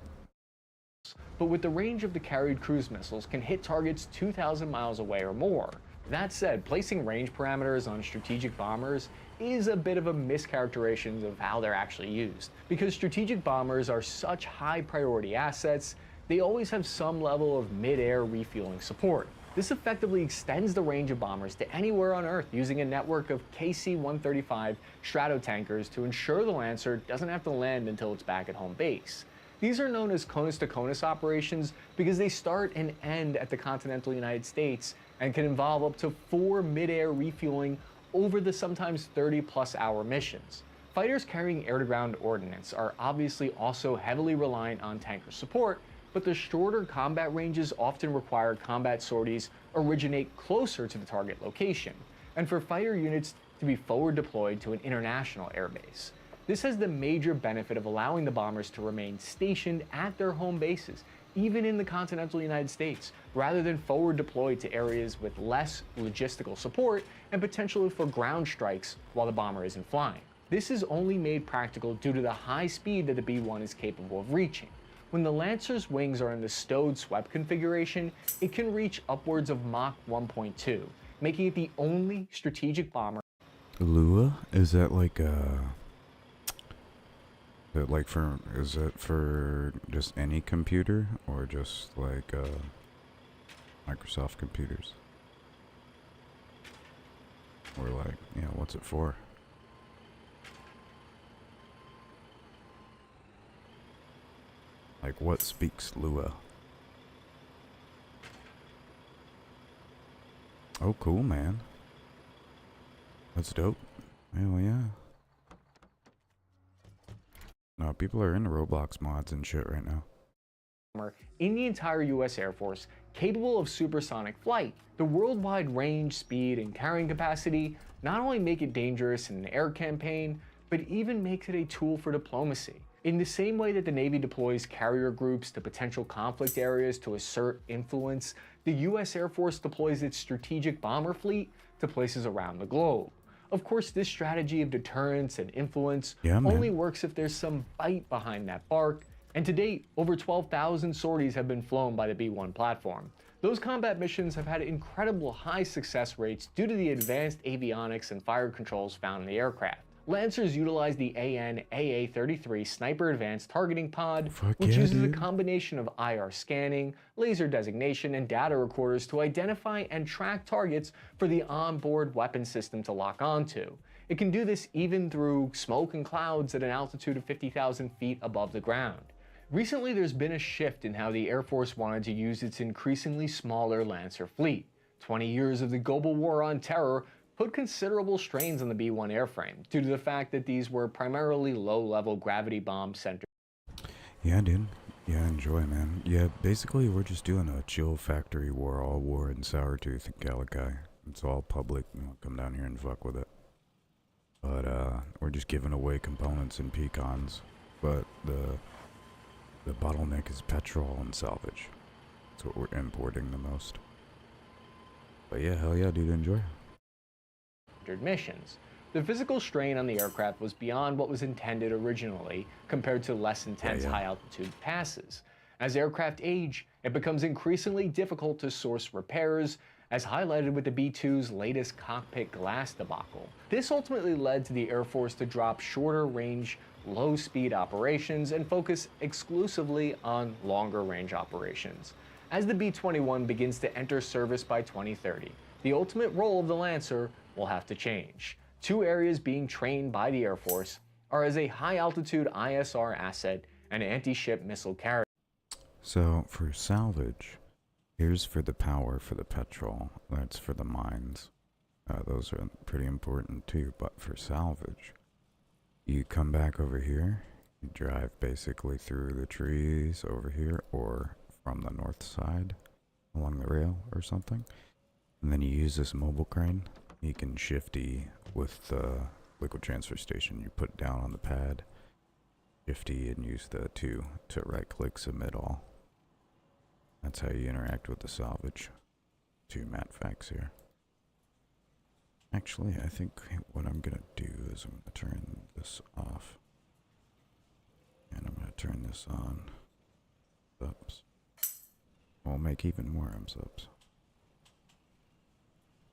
D: But with the range of the carried cruise missiles can hit targets 2,000 miles away or more. That said, placing range parameters on strategic bombers is a bit of a mischaracterization of how they're actually used. Because strategic bombers are such high priority assets, they always have some level of mid-air refueling support. This effectively extends the range of bombers to anywhere on Earth using a network of KC-135 stratotankers to ensure the Lancer doesn't have to land until it's back at home base. These are known as conus-to-conus operations because they start and end at the continental United States and can involve up to 4 mid-air refueling over the sometimes 30-plus hour missions. Fighters carrying air-to-ground ordnance are obviously also heavily reliant on tanker support, but the shorter combat ranges often require combat sorties originate closer to the target location, and for fighter units to be forward deployed to an international airbase. This has the major benefit of allowing the bombers to remain stationed at their home bases, even in the continental United States, rather than forward deployed to areas with less logistical support and potentially for ground strikes while the bomber isn't flying. This is only made practical due to the high speed that the B-1 is capable of reaching. When the Lancer's wings are in the stowed swept configuration, it can reach upwards of Mach 1.2, making it the only strategic bomber.
C: Lua? Is that like is it for just any computer or just like Microsoft computers? Or like, you know, what's it for? Like, what speaks Lua? Oh, cool, man. That's dope. Hell yeah. No, people are into Roblox mods and shit right now.
D: In the entire US Air Force, capable of supersonic flight. The worldwide range, speed, and carrying capacity not only make it dangerous in an air campaign, but even makes it a tool for diplomacy. In the same way that the Navy deploys carrier groups to potential conflict areas to assert influence, the US Air Force deploys its strategic bomber fleet to places around the globe. Of course, this strategy of deterrence and influence only works if there's some bite behind that bark, and to date, over 12,000 sorties have been flown by the B-1 platform. Those combat missions have had incredible high success rates due to the advanced avionics and fire controls found in the aircraft. Lancers utilize the AN/AA-33 Sniper Advanced Targeting Pod, which uses a combination of IR scanning, laser designation, and data recorders to identify and track targets for the onboard weapon system to lock onto. It can do this even through smoke and clouds at an altitude of 50,000 feet above the ground. Recently, there's been a shift in how the Air Force wanted to use its increasingly smaller Lancer fleet. 20 years of the global war on terror put considerable strains on the B-1 airframe due to the fact that these were primarily low-level gravity bomb centers.
C: Yeah, dude. Yeah, enjoy, man. Yeah, basically we're just doing a chill factory war, all war in Sourtooth and Calici. It's all public. You know, come down here and fuck with it. But we're just giving away components and pecans. But the bottleneck is petrol and salvage. That's what we're importing the most. But yeah, hell yeah, dude, enjoy.
D: Missions. The physical strain on the aircraft was beyond what was intended originally compared to less intense high-altitude passes. As aircraft age, it becomes increasingly difficult to source repairs, as highlighted with the B-2's latest cockpit glass debacle. This ultimately led to the Air Force to drop shorter-range, low-speed operations and focus exclusively on longer-range operations. As the B-21 begins to enter service by 2030, the ultimate role of the Lancer will have to change. Two areas being trained by the Air Force are as a high-altitude ISR asset and anti-ship missile carrier.
C: So for salvage, here's for the power for the petrol. That's for the mines. Those are pretty important too. But for salvage, you come back over here, you drive basically through the trees over here or from the north side along the rail or something. And then you use this mobile crane. You can shifty with the liquid transfer station. You put it down on the pad, shifty, and use the 2 to right click submit all. That's how you interact with the salvage. 2 matte facts here. Actually, I think what I'm gonna do is I'm gonna turn this off. And I'm gonna turn this on. Ups. We'll make even more ups.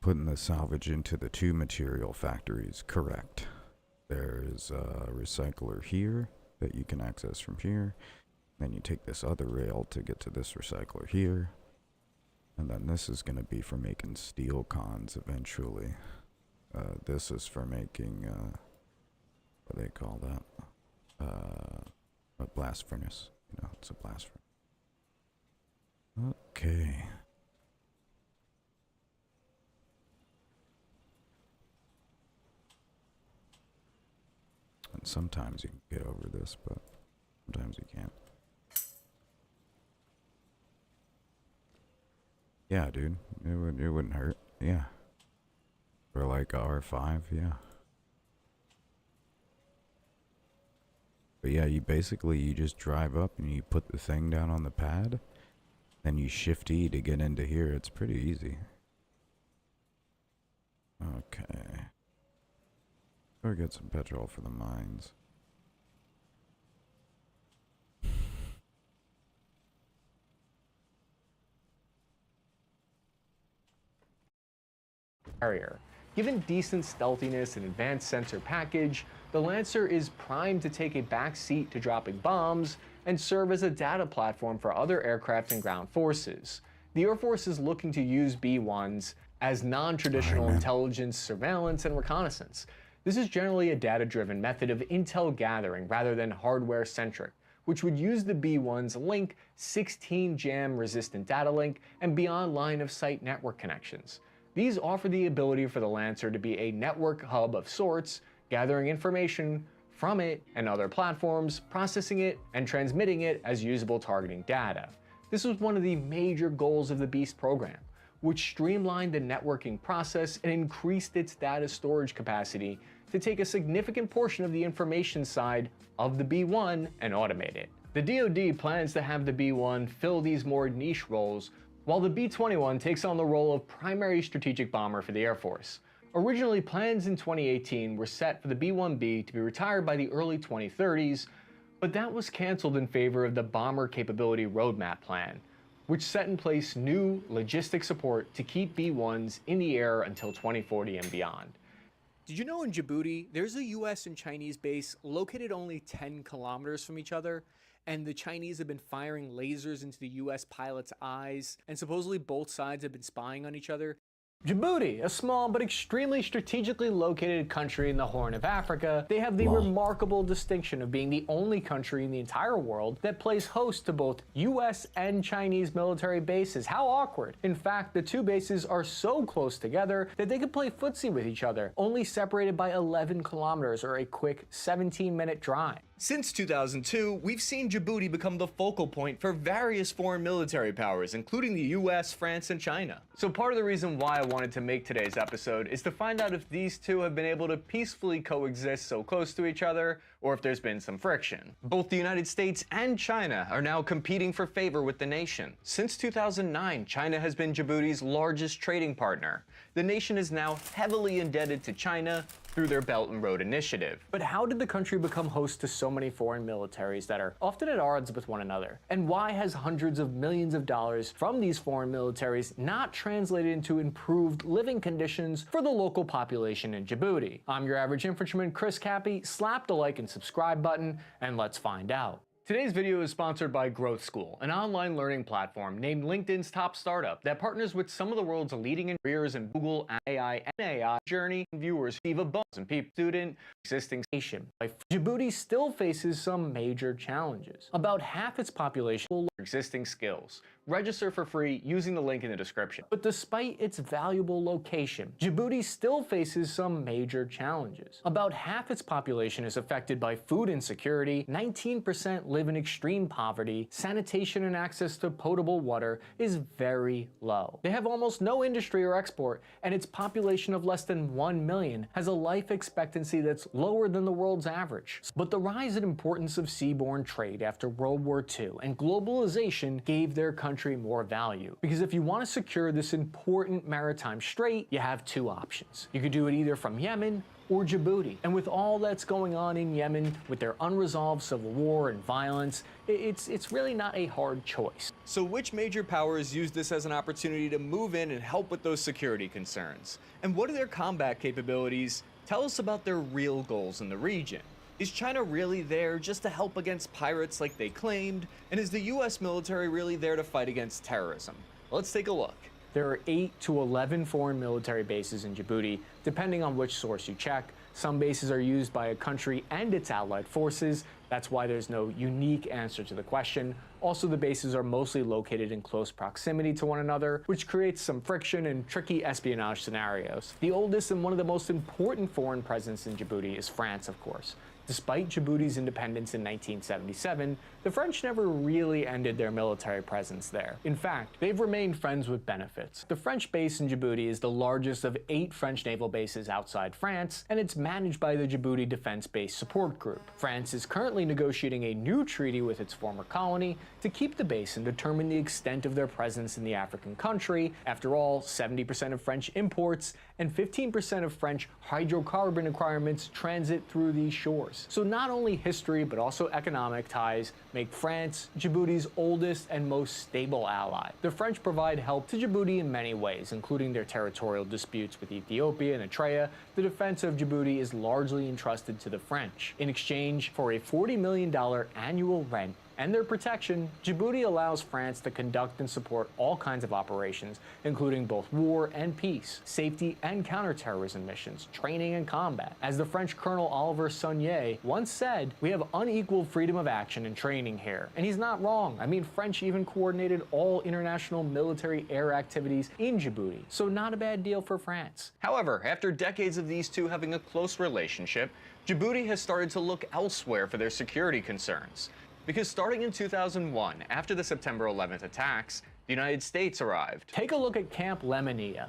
C: Putting the salvage into the 2 material factories, correct. There's a recycler here that you can access from here. Then you take this other rail to get to this recycler here. And then this is going to be for making steel cons eventually. This is for making, what do they call that? A blast furnace. You know, it's a blast furnace. Okay. And sometimes you can get over this, but sometimes you can't. Yeah, dude. It wouldn't hurt. Yeah. For like a R5, yeah. But yeah, you just drive up and you put the thing down on the pad. Then you shift E to get into here. It's pretty easy. Okay. Or get some petrol for the mines.
D: Carrier. Given decent stealthiness and advanced sensor package, the Lancer is primed to take a back seat to dropping bombs and serve as a data platform for other aircraft and ground forces. The Air Force is looking to use B-1s as non-traditional intelligence, surveillance, and reconnaissance. This is generally a data-driven method of intel gathering rather than hardware-centric, which would use the B-1's link 16 jam-resistant data link and beyond line-of-sight network connections. These offer the ability for the Lancer to be a network hub of sorts, gathering information from it and other platforms, processing it, and transmitting it as usable targeting data. This was one of the major goals of the Beast program, which streamlined the networking process and increased its data storage capacity to take a significant portion of the information side of the B-1 and automate it. The DoD plans to have the B-1 fill these more niche roles, while the B-21 takes on the role of primary strategic bomber for the Air Force. Originally, plans in 2018 were set for the B-1B to be retired by the early 2030s, but that was canceled in favor of the Bomber Capability Roadmap Plan, which set in place new logistic support to keep B-1s in the air until 2040 and beyond. Did you know in Djibouti, there's a US and Chinese base located only 10 kilometers from each other? And the Chinese have been firing lasers into the US pilots' eyes, and supposedly both sides have been spying on each other. Djibouti, a small but extremely strategically located country in the Horn of Africa, they have the remarkable distinction of being the only country in the entire world that plays host to both US and Chinese military bases. How awkward. In fact, the two bases are so close together that they could play footsie with each other, only separated by 11 kilometers or a quick 17-minute drive.
E: Since 2002, we've seen Djibouti become the focal point for various foreign military powers, including the US, France, and China. So part of the reason why I wanted to make today's episode is to find out if these two have been able to peacefully coexist so close to each other, or if there's been some friction. Both the United States and China are now competing for favor with the nation. Since 2009, China has been Djibouti's largest trading partner. The nation is now heavily indebted to China through their Belt and Road Initiative. But how did the country become host to so many foreign militaries that are often at odds with one another? And why has hundreds of millions of dollars from these foreign militaries not translated into improved living conditions for the local population in Djibouti? I'm your average infantryman, Chris Cappy. Slap the like and subscribe button, and let's find out. Today's video is sponsored by Growth School, an online learning platform named LinkedIn's top startup that partners with some of the world's leading careers in Google, AI journey. Viewers receive a bonus and people student existing station. Djibouti still faces some major challenges. About half its population will learn existing skills. Register for free using the link in the description. But despite its valuable location, Djibouti still faces some major challenges. About half its population is affected by food insecurity, 19% live in extreme poverty, sanitation and access to potable water is very low. They have almost no industry or export, and its population of less than 1 million has a life expectancy that's lower than the world's average. But the rise in importance of seaborne trade after World War II and globalization gave their country more value. Because if you want to secure this important maritime strait, you have two options. You could do it either from Yemen or Djibouti. And with all that's going on in Yemen, with their unresolved civil war and violence, it's really not a hard choice. So which major powers use this as an opportunity to move in and help with those security concerns? And what are their combat capabilities? Tell us about their real goals in the region. Is China really there just to help against pirates like they claimed? And is the US military really there to fight against terrorism? Let's take a look. There are 8 to 11 foreign military bases in Djibouti, depending on which source you check. Some bases are used by a country and its allied forces. That's why there's no unique answer to the question. Also, the bases are mostly located in close proximity to one another, which creates some friction and tricky espionage scenarios. The oldest and one of the most important foreign presence in Djibouti is France, of course. Despite Djibouti's independence in 1977, the French never really ended their military presence there. In fact, they've remained friends with benefits. The French base in Djibouti is the largest of 8 French naval bases outside France, and it's managed by the Djibouti Defense Base Support Group. France is currently negotiating a new treaty with its former colony to keep the base and determine the extent of their presence in the African country. After all, 70% of French imports and 15% of French hydrocarbon requirements transit through these shores. So not only history, but also economic ties make France Djibouti's oldest and most stable ally. The French provide help to Djibouti in many ways, including their territorial disputes with Ethiopia and Eritrea. The defense of Djibouti is largely entrusted to the French. In exchange for a $40 million annual rent and their protection, Djibouti allows France to conduct and support all kinds of operations, including both war and peace, safety and counterterrorism missions, training and combat. As the French Colonel Oliver Saunier once said, "We have unequal freedom of action and training here." And he's not wrong. I mean, French even coordinated all international military air activities in Djibouti, so not a bad deal for France. However, after decades of these two having a close relationship, Djibouti has started to look elsewhere for their security concerns. Because starting in 2001, after the September 11th attacks, the United States arrived. Take a look at Camp Lemonnier.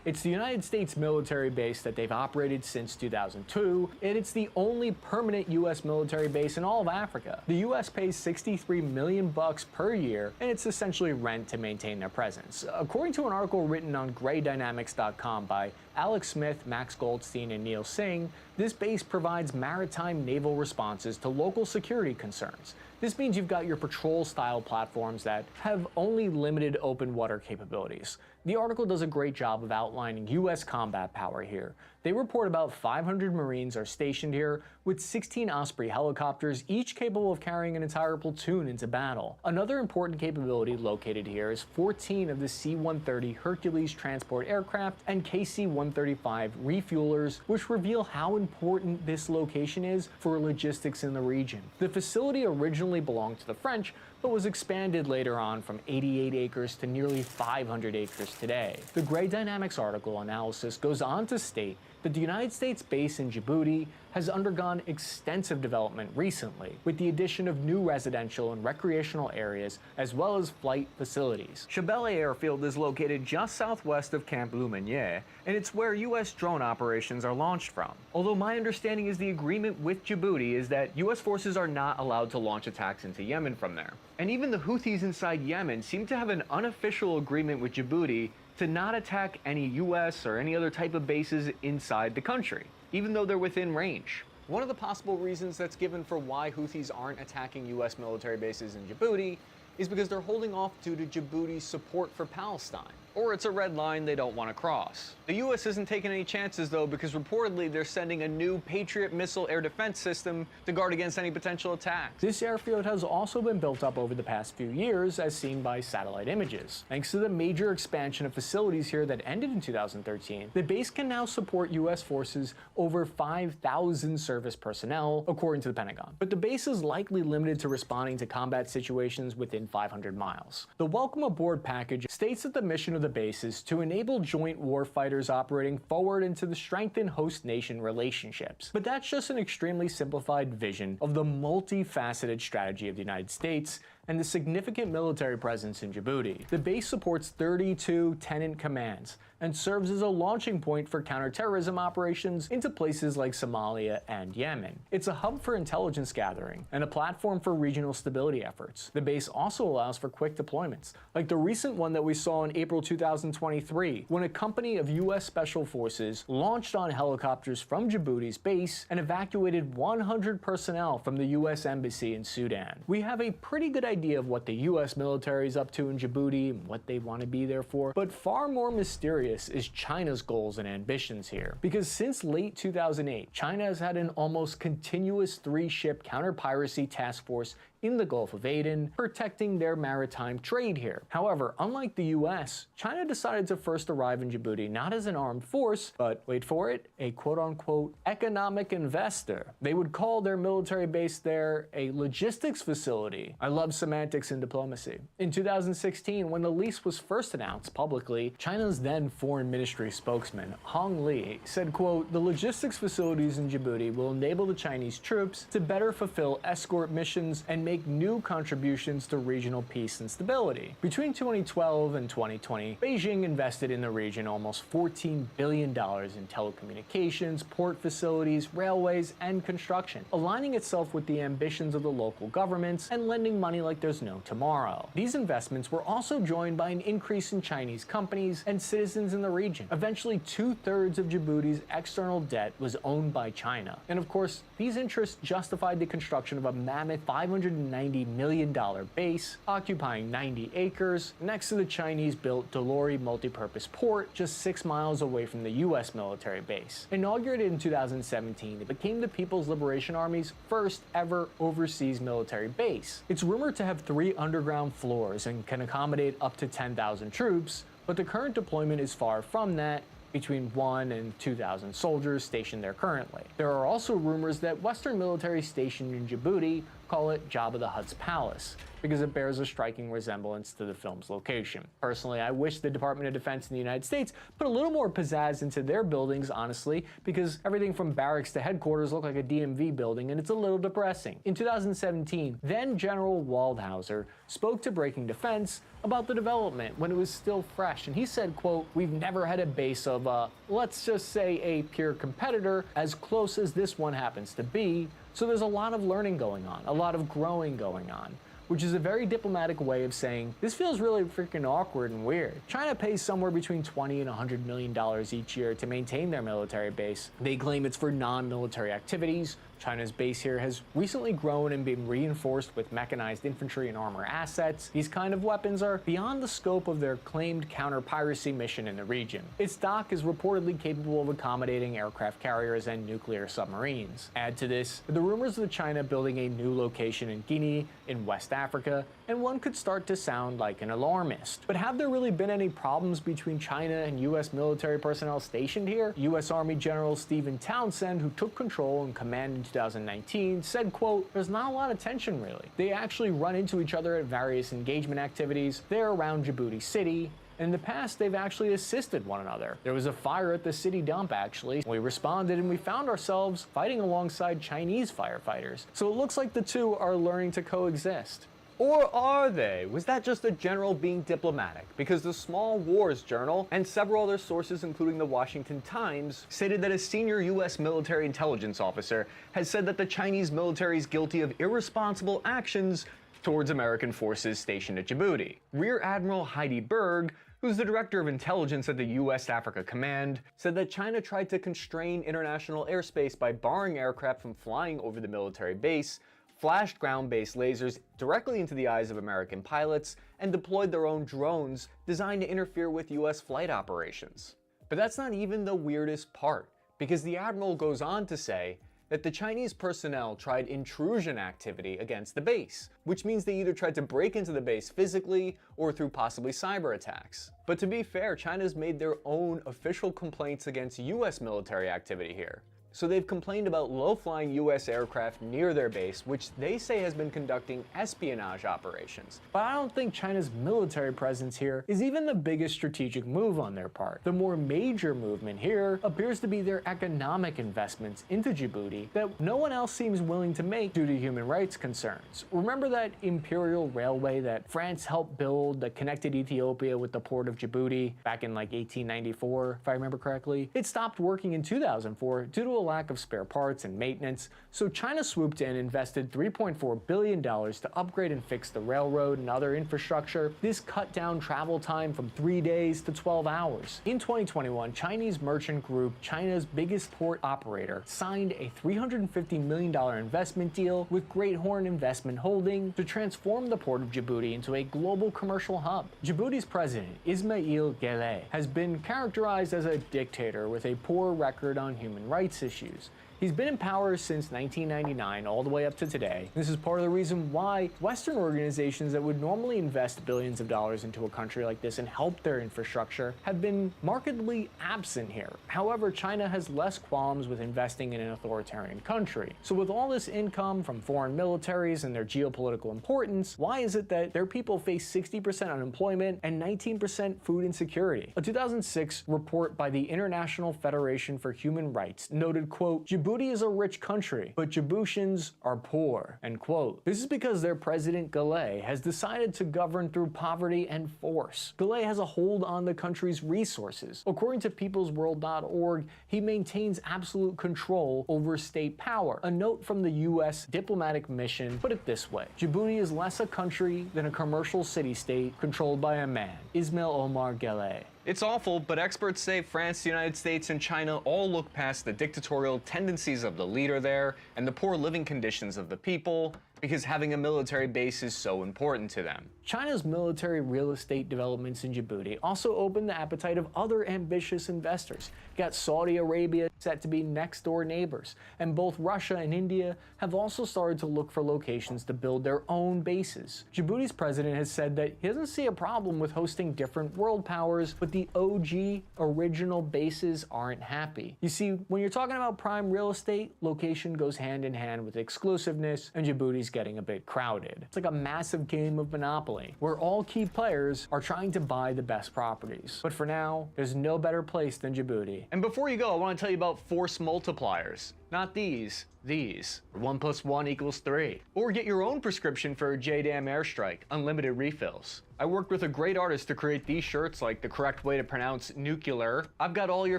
E: It's the United States military base that they've operated since 2002, and it's the only permanent U.S. military base in all of Africa. The U.S. pays $63 million per year, and it's essentially rent to maintain their presence. According to an article written on GrayDynamics.com by Alex Smith, Max Goldstein, and Neil Singh, this base provides maritime naval responses to local security concerns. This means you've got your patrol-style platforms that have only limited open water capabilities. The article does a great job of outlining U.S. combat power here. They report about 500 Marines are stationed here, with 16 Osprey helicopters, each capable of carrying an entire platoon into battle. Another important capability located here is 14 of the C-130 Hercules transport aircraft and KC-135 refuelers, which reveal how important this location is for logistics in the region. The facility originally belonged to the French,
D: but was expanded later on from 88 acres to nearly 500 acres today. The Gray Dynamics article analysis goes on to state that the United States base in Djibouti has undergone extensive development recently, with the addition of new residential and recreational areas as well as flight facilities. Shabelle Airfield is located just southwest of Camp Lumenier, and it's where U.S. drone operations are launched from. Although my understanding is the agreement with Djibouti is that U.S. forces are not allowed to launch attacks into Yemen from there. And even the Houthis inside Yemen seem to have an unofficial agreement with Djibouti to not attack any US or any other type of bases inside the country, even though they're within range. One of the possible reasons that's given for why Houthis aren't attacking US military bases in Djibouti is because they're holding off due to Djibouti's support for Palestine, or it's a red line they don't want to cross. The US isn't taking any chances though, because reportedly they're sending a new Patriot missile air defense system to guard against any potential attacks. This airfield has also been built up over the past few years, as seen by satellite images. Thanks to the major expansion of facilities here that ended in 2013, the base can now support US forces over 5,000 service personnel, according to the Pentagon. But the base is likely limited to responding to combat situations within 500 miles. The Welcome Aboard package states that the mission of the base is to enable joint warfighters operating forward into the strengthened host nation relationships. But that's just an extremely simplified vision of the multifaceted strategy of the United States and the significant military presence in Djibouti. The base supports 32 tenant commands and serves as a launching point for counterterrorism operations into places like Somalia and Yemen. It's a hub for intelligence gathering and a platform for regional stability efforts. The base also allows for quick deployments, like the recent one that we saw in April 2023, when a company of US Special Forces launched on helicopters from Djibouti's base and evacuated 100 personnel from the US Embassy in Sudan. We have a pretty good idea of what the US military is up to in Djibouti and what they want to be there for, but far more mysterious is China's goals and ambitions here. Because since late 2008, China has had an almost continuous 3-ship counter-piracy task force in the Gulf of Aden, protecting their maritime trade here. However, unlike the US, China decided to first arrive in Djibouti not as an armed force, but, wait for it, a quote-unquote economic investor. They would call their military base there a logistics facility. I love semantics in diplomacy. In 2016, when the lease was first announced publicly, China's then foreign ministry spokesman, Hong Li, said, quote, "The logistics facilities in Djibouti will enable the Chinese troops to better fulfill escort missions and make new contributions to regional peace and stability." Between 2012 and 2020, Beijing invested in the region almost $14 billion in telecommunications, port facilities, railways, and construction, aligning itself with the ambitions of the local governments and lending money like there's no tomorrow. These investments were also joined by an increase in Chinese companies and citizens in the region. Eventually, 2/3 of Djibouti's external debt was owned by China. And of course, these interests justified the construction of a mammoth $590 million base, occupying 90 acres, next to the Chinese-built Delori multipurpose port, just 6 miles away from the US military base. Inaugurated in 2017, it became the People's Liberation Army's first ever overseas military base. It's rumored to have 3 underground floors and can accommodate up to 10,000 troops, but the current deployment is far from that, between 1,000 and 2,000 soldiers stationed there currently. There are also rumors that Western military stationed in Djibouti call it Jabba the Hutt's palace, because it bears a striking resemblance to the film's location. Personally, I wish the Department of Defense in the United States put a little more pizzazz into their buildings, honestly, because everything from barracks to headquarters look like a DMV building, and it's a little depressing. In 2017, then General Waldhauser spoke to Breaking Defense about the development when it was still fresh, and he said, quote, "We've never had a base of, let's just say a peer competitor as close as this one happens to be, so there's a lot of learning going on, a lot of growing going on." Which is a very diplomatic way of saying, this feels really freaking awkward and weird. China pays somewhere between $20 and $100 million each year to maintain their military base. They claim it's for non-military activities. China's base here has recently grown and been reinforced with mechanized infantry and armor assets. These kind of weapons are beyond the scope of their claimed counter-piracy mission in the region. Its dock is reportedly capable of accommodating aircraft carriers and nuclear submarines. Add to this the rumors of China building a new location in Guinea in West Africa, and one could start to sound like an alarmist. But have there really been any problems between China and US military personnel stationed here? US Army General Stephen Townsend, who took control and command in 2019, said, quote, "There's not a lot of tension really. They actually run into each other at various engagement activities. They're around Djibouti City. In the past, they've actually assisted one another. There was a fire at the city dump, actually. We responded and we found ourselves fighting alongside Chinese firefighters. So it looks like the two are learning to coexist."
E: Or are they? Was that just a general being diplomatic? Because the Small Wars Journal and several other sources, including the Washington Times, stated that a senior U.S. military intelligence officer has said that the Chinese military is guilty of irresponsible actions towards American forces stationed at Djibouti. Rear Admiral Heidi Berg, who's the director of intelligence at the U.S. Africa Command, said that China tried to constrain international airspace by barring aircraft from flying over the military base, flashed ground-based lasers directly into the eyes of American pilots, and deployed their own drones designed to interfere with U.S. flight operations. But that's not even the weirdest part, because the admiral goes on to say that the Chinese personnel tried intrusion activity against the base, which means they either tried to break into the base physically or through possibly cyber attacks. But to be fair, China's made their own official complaints against US military activity here. So they've complained about low-flying US aircraft near their base, which they say has been conducting espionage operations.
D: But I don't think China's military presence here is even the biggest strategic move on their part. The more major movement here appears to be their economic investments into Djibouti that no one else seems willing to make due to human rights concerns. Remember that imperial railway that France helped build that connected Ethiopia with the port of Djibouti back in like 1894, if I remember correctly? It stopped working in 2004 due to a lack of spare parts and maintenance, so China swooped in and invested $3.4 billion to upgrade and fix the railroad and other infrastructure. This cut down travel time from 3 days to 12 hours. In 2021, Chinese merchant group, China's biggest port operator, signed a $350 million investment deal with Great Horn Investment Holding to transform the port of Djibouti into a global commercial hub. Djibouti's president, Ismail Guelleh, has been characterized as a dictator with a poor record on human rights issues. He's been in power since 1999 all the way up to today. This is part of the reason why Western organizations that would normally invest billions of dollars into a country like this and help their infrastructure have been markedly absent here. However, China has less qualms with investing in an authoritarian country. So with all this income from foreign militaries and their geopolitical importance, why is it that their people face 60% unemployment and 19% food insecurity? A 2006 report by the International Federation for Human Rights noted, quote, "Djibouti is a rich country, but Djiboutians are poor," end quote. This is because their president Guelleh has decided to govern through poverty and force. Guelleh has a hold on the country's resources. According to peoplesworld.org, he maintains absolute control over state power. A note from the US diplomatic mission put it this way: Djibouti is less a country than a commercial city-state controlled by a man, Ismail Omar Guelleh.
E: It's awful, but experts say France, the United States, and China all look past the dictatorial tendencies of the leader there and the poor living conditions of the people because having a military base is so important to them.
D: China's military real estate developments in Djibouti also opened the appetite of other ambitious investors. You got Saudi Arabia set to be next door neighbors, and both Russia and India have also started to look for locations to build their own bases. Djibouti's president has said that he doesn't see a problem with hosting different world powers, but the OG original bases aren't happy. You see, when you're talking about prime real estate, location goes hand in hand with exclusiveness, and Djibouti's getting a bit crowded. It's like a massive game of Monopoly, where all key players are trying to buy the best properties. But for now, there's no better place than Djibouti.
E: And before you go, I want to tell you about force multipliers. Not these. 1 + 1 = 3. Or get your own prescription for a JDAM airstrike, unlimited refills. I worked with a great artist to create these shirts, like the correct way to pronounce nuclear. I've got all your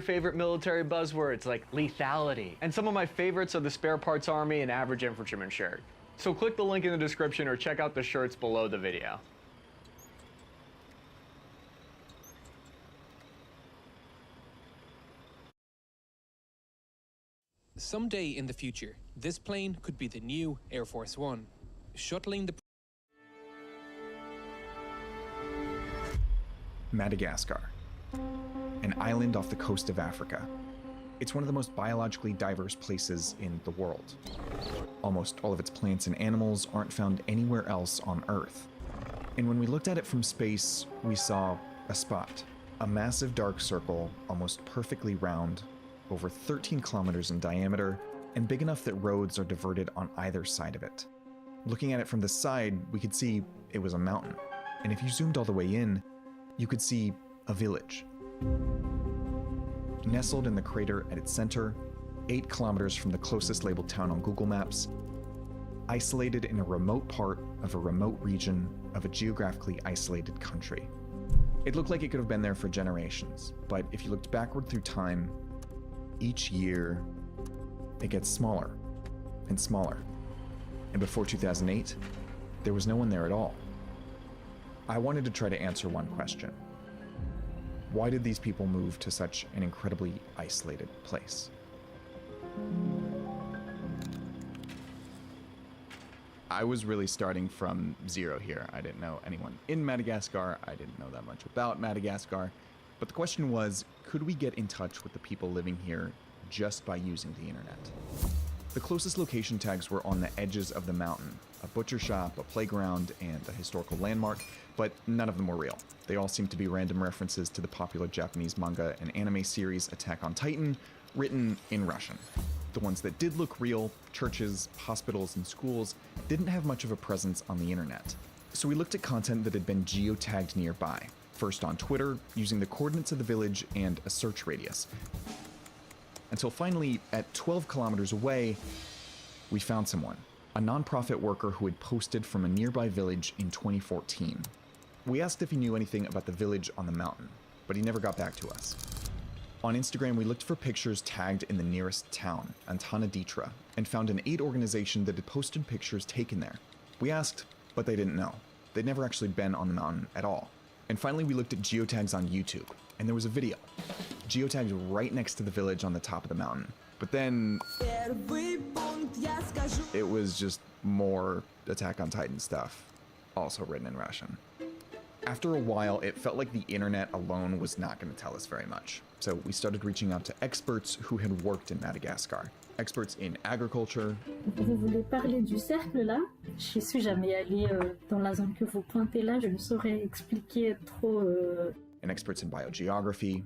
E: favorite military buzzwords like lethality. And some of my favorites are the Spare Parts Army and Average Infantryman shirt. So click the link in the description or check out the shirts below the video.
F: Someday in the future, this plane could be the new Air Force One, shuttling the
G: Madagascar, an island off the coast of Africa. It's one of the most biologically diverse places in the world. Almost all of its plants and animals aren't found anywhere else on Earth. And when we looked at it from space, we saw a spot, a massive dark circle, almost perfectly round, over 13 kilometers in diameter, and big enough that roads are diverted on either side of it. Looking at it from the side, we could see it was a mountain. And if you zoomed all the way in, you could see a village. Nestled in the crater at its center, 8 kilometers from the closest labeled town on Google Maps, isolated in a remote part of a remote region of a geographically isolated country. It looked like it could have been there for generations, but if you looked backward through time, each year it gets smaller and smaller. And before 2008, there was no one there at all. I wanted to try to answer one question. Why did these people move to such an incredibly isolated place? I was really starting from zero here. I didn't know anyone in Madagascar. I didn't know that much about Madagascar. But the question was, could we get in touch with the people living here just by using the internet? The closest location tags were on the edges of the mountain, a butcher shop, a playground, and a historical landmark, but none of them were real. They all seemed to be random references to the popular Japanese manga and anime series Attack on Titan, written in Russian. The ones that did look real, churches, hospitals, and schools, didn't have much of a presence on the internet. So we looked at content that had been geotagged nearby, first on Twitter, using the coordinates of the village and a search radius. Until finally, at 12 kilometers away, we found someone, a nonprofit worker who had posted from a nearby village in 2014. We asked if he knew anything about the village on the mountain, but he never got back to us. On Instagram, we looked for pictures tagged in the nearest town, Antanaditra, and found an aid organization that had posted pictures taken there. We asked, but they didn't know. They'd never actually been on the mountain at all. And finally, we looked at geotags on YouTube, and there was a video. Geotagged right next to the village on the top of the mountain. But then it was just more Attack on Titan stuff, also written in Russian. After a while, it felt like the internet alone was not going to tell us very much. So we started reaching out to experts who had worked in Madagascar. Experts in agriculture.
H: Vous voulez parler du cercle là? Je suis jamais allée dans la zone que vous pointez là, je ne saurais expliquer trop.
G: And experts in biogeography.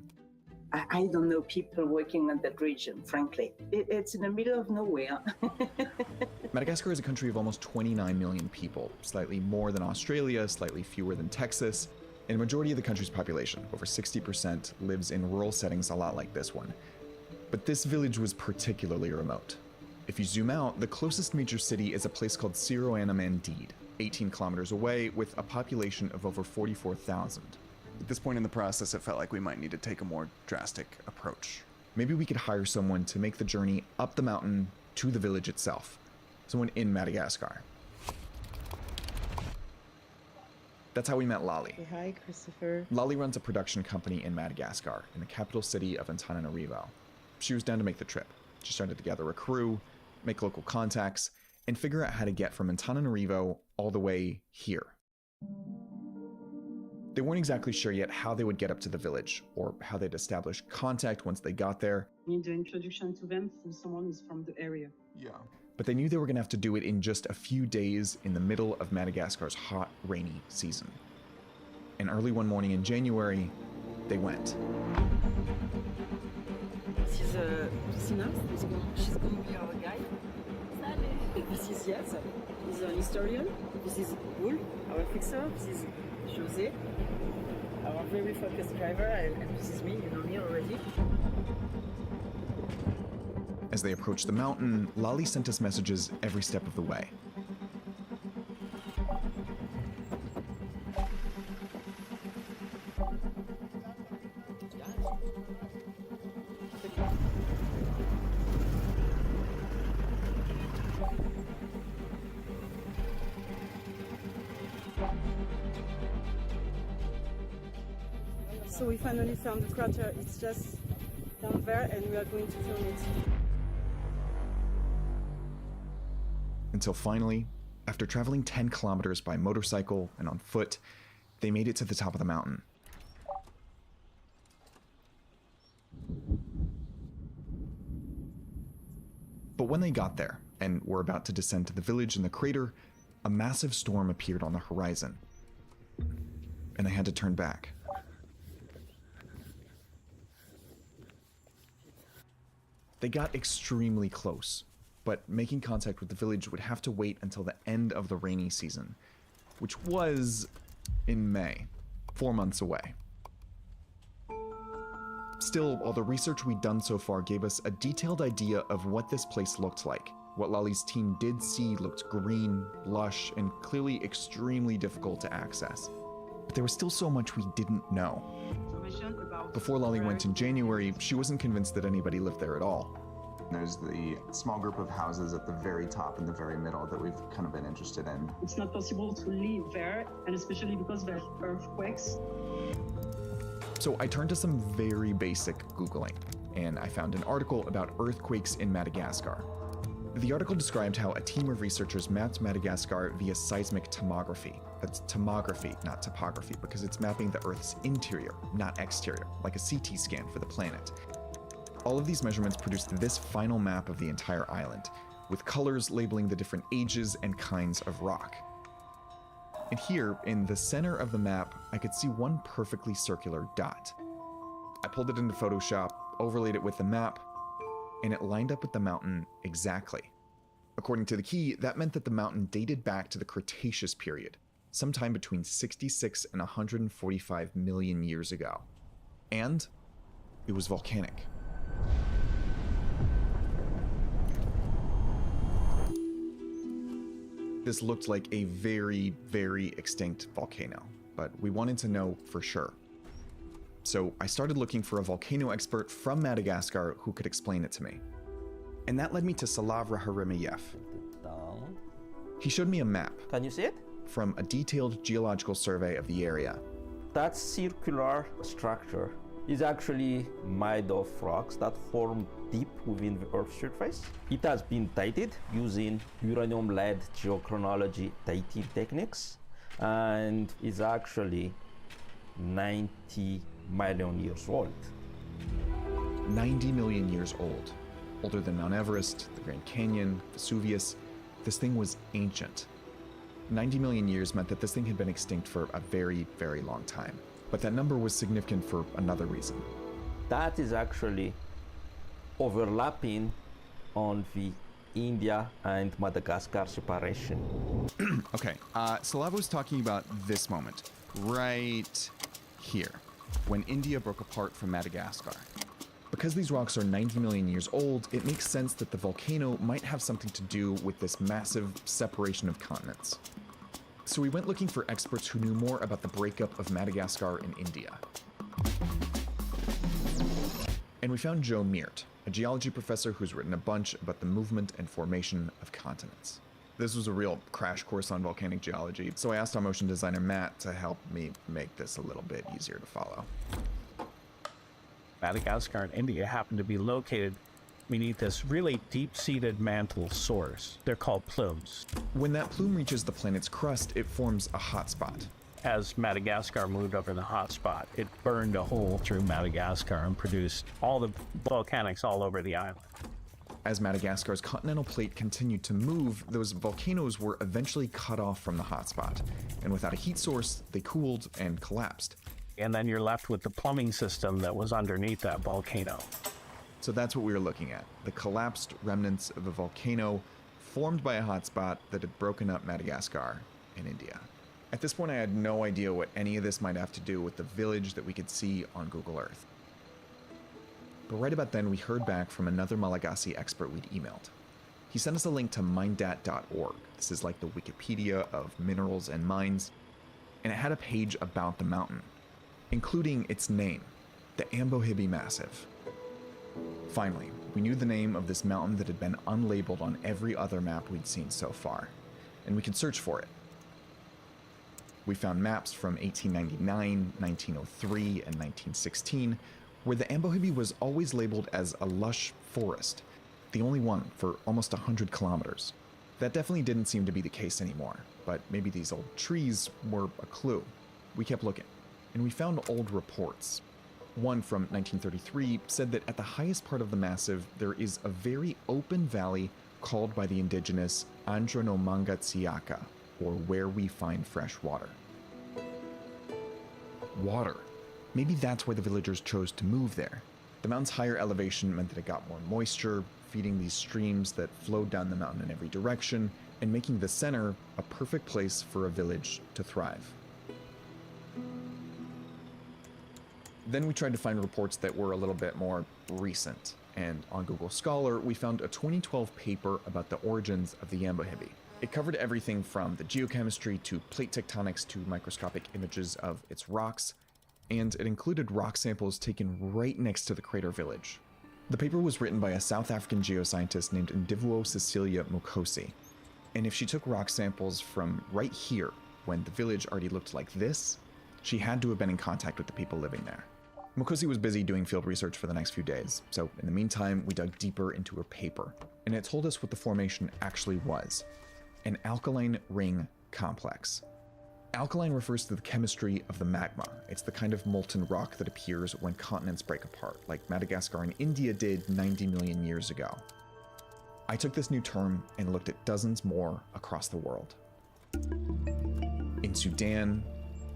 I: I don't know people working in that region, frankly. It's in the middle of nowhere.
G: Madagascar is a country of almost 29 million people, slightly more than Australia, slightly fewer than Texas. And a majority of the country's population, over 60%, lives in rural settings a lot like this one. But this village was particularly remote. If you zoom out, the closest major city is a place called Siroanamandid, 18 kilometers away, with a population of over 44,000. At this point in the process, it felt like we might need to take a more drastic approach. Maybe we could hire someone to make the journey up the mountain to the village itself. Someone in Madagascar. That's how we met Lali.
J: Hey, hi, Christopher.
G: Lali runs a production company in Madagascar, in the capital city of Antananarivo. She was down to make the trip. She started to gather a crew, make local contacts, and figure out how to get from Antananarivo all the way here. They weren't exactly sure yet how they would get up to the village, or how they'd establish contact once they got there.
J: Need the introduction to them from someone who's from the area.
G: Yeah. But they knew they were going to have to do it in just a few days in the middle of Madagascar's hot, rainy season. And early one morning in January, they went.
J: This is Sina. She's going to be our guide. This is Yaz. He's an historian. This is Bull, our fixer. This is José, our very focused driver, and this is me, you know me already.
G: As they approached the mountain, Lali sent us messages every step of the way.
J: So we finally found the crater. It's just down there, and we are going to film it.
G: Until finally, after traveling 10 kilometers by motorcycle and on foot, they made it to the top of the mountain. But when they got there, and were about to descend to the village in the crater, a massive storm appeared on the horizon. And they had to turn back. They got extremely close, but making contact with the village would have to wait until the end of the rainy season, which was in May, 4 months away. Still, all the research we'd done so far gave us a detailed idea of what this place looked like. What Lali's team did see looked green, lush, and clearly extremely difficult to access. But there was still so much we didn't know. Before Lali went in January, she wasn't convinced that anybody lived there at all.
K: There's the small group of houses at the very top and the very middle that we've kind of been interested in.
J: It's not possible to live there, and especially because there's earthquakes.
G: So I turned to some very basic Googling, and I found an article about earthquakes in Madagascar. The article described how a team of researchers mapped Madagascar via seismic tomography. That's tomography, not topography, because it's mapping the Earth's interior, not exterior, like a CT scan for the planet. All of these measurements produced this final map of the entire island, with colors labeling the different ages and kinds of rock. And here, in the center of the map, I could see one perfectly circular dot. I pulled it into Photoshop, overlaid it with the map, and it lined up with the mountain exactly. According to the key, that meant that the mountain dated back to the Cretaceous period, sometime between 66 and 145 million years ago. And it was volcanic. This looked like a very, very extinct volcano, but we wanted to know for sure. So I started looking for a volcano expert from Madagascar who could explain it to me. And that led me to Salavra Harimayev. He showed me a map.
L: Can you see it?
G: From a detailed geological survey of the area.
L: That circular structure is actually made of rocks that form deep within the Earth's surface. It has been dated using uranium-lead geochronology dating techniques and is actually 90 million years old.
G: 90 million years old. Older than Mount Everest, the Grand Canyon, Vesuvius. This thing was ancient. 90 million years meant that this thing had been extinct for a very, very long time. But that number was significant for another reason.
L: That is actually overlapping on the India and Madagascar separation.
G: Okay, Salav was talking about this moment, right here, when India broke apart from Madagascar. Because these rocks are 90 million years old, it makes sense that the volcano might have something to do with this massive separation of continents. So we went looking for experts who knew more about the breakup of Madagascar and India. And we found Joe Meert, a geology professor who's written a bunch about the movement and formation of continents. This was a real crash course on volcanic geology, so I asked our motion designer Matt to help me make this a little bit easier to follow.
M: Madagascar and India happen to be located beneath this really deep-seated mantle source. They're called plumes.
G: When that plume reaches the planet's crust, it forms a hotspot.
M: As Madagascar moved over the hotspot, it burned a hole through Madagascar and produced all the volcanics all over the island.
G: As Madagascar's continental plate continued to move, those volcanoes were eventually cut off from the hotspot, and without a heat source, they cooled and collapsed.
M: And then you're left with the plumbing system that was underneath that volcano.
G: So that's what we were looking at, the collapsed remnants of a volcano formed by a hotspot that had broken up Madagascar and India. At this point, I had no idea what any of this might have to do with the village that we could see on Google Earth. But right about then, we heard back from another Malagasy expert we'd emailed. He sent us a link to mindat.org. This is like the Wikipedia of minerals and mines, and it had a page about the mountain, including its name, the Ambohibi Massif. Finally, we knew the name of this mountain that had been unlabeled on every other map we'd seen so far, and we could search for it. We found maps from 1899, 1903, and 1916, where the Ambohibi was always labeled as a lush forest, the only one for almost 100 kilometers. That definitely didn't seem to be the case anymore, but maybe these old trees were a clue. We kept looking, and we found old reports. One from 1933 said that at the highest part of the massive, there is a very open valley called by the indigenous Andronomangatsiaka, or where we find fresh water. Water. Maybe that's why the villagers chose to move there. The mountain's higher elevation meant that it got more moisture, feeding these streams that flowed down the mountain in every direction, and making the center a perfect place for a village to thrive. Then we tried to find reports that were a little bit more recent, and on Google Scholar, we found a 2012 paper about the origins of the Yambohibi. It covered everything from the geochemistry to plate tectonics to microscopic images of its rocks, and it included rock samples taken right next to the crater village. The paper was written by a South African geoscientist named Ndivuo Cecilia Mukosi, and if she took rock samples from right here, when the village already looked like this, she had to have been in contact with the people living there. Mukosi was busy doing field research for the next few days, so in the meantime, we dug deeper into her paper, and it told us what the formation actually was: an alkaline ring complex. Alkaline refers to the chemistry of the magma. It's the kind of molten rock that appears when continents break apart, like Madagascar and India did 90 million years ago. I took this new term and looked at dozens more across the world. In Sudan,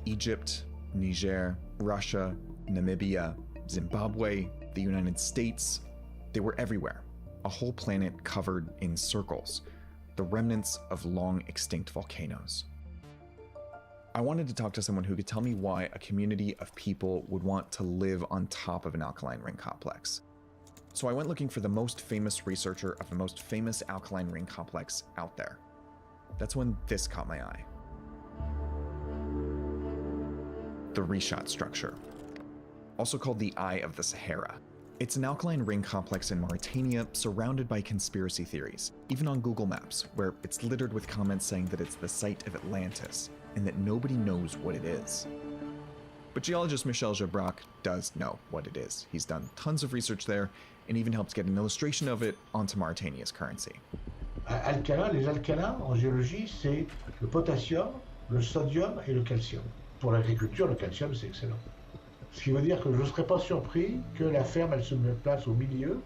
G: Egypt, Niger, Russia, Namibia, Zimbabwe, the United States, they were everywhere. A whole planet covered in circles, the remnants of long extinct volcanoes. I wanted to talk to someone who could tell me why a community of people would want to live on top of an alkaline ring complex. So I went looking for the most famous researcher of the most famous alkaline ring complex out there. That's when this caught my eye. The Richat structure, also called the Eye of the Sahara. It's an alkaline ring complex in Mauritania surrounded by conspiracy theories, even on Google Maps, where it's littered with comments saying that it's the site of Atlantis and that nobody knows what it is. But geologist Michel Jabrac does know what it is. He's done tons of research there and even helped get an illustration of it onto Mauritania's currency.
N: Alcalin, les alcalins en géologie, c'est le potassium, le sodium et le calcium. Pour l'agriculture, le calcium, c'est excellent. Ce qui veut dire que je ne serais pas surpris que la ferme elle se place au milieu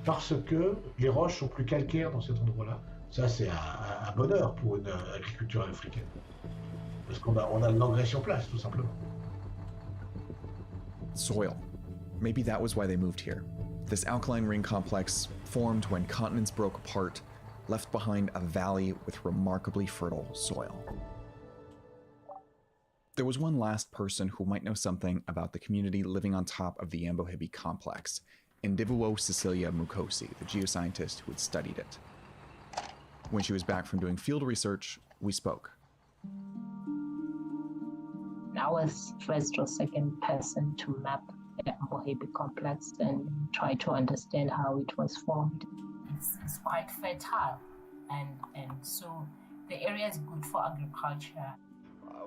N: parce que les roches sont plus calcaires dans cet endroit-là. Ça, c'est un bonheur pour une agriculture africaine. Parce qu'on a de l'engrais sur place, tout simplement.
G: Soil. Maybe that was why they moved here. This alkaline ring complex formed when continents broke apart, left behind a valley with remarkably fertile soil. There was one last person who might know something about the community living on top of the Yambohibi complex, Ndivuo Cecilia Mukosi, the geoscientist who had studied it. When she was back from doing field research, we spoke.
O: I was first or second person to map the Yambohibi complex and try to understand how it was formed. It's quite fertile, and so the area is good for agriculture.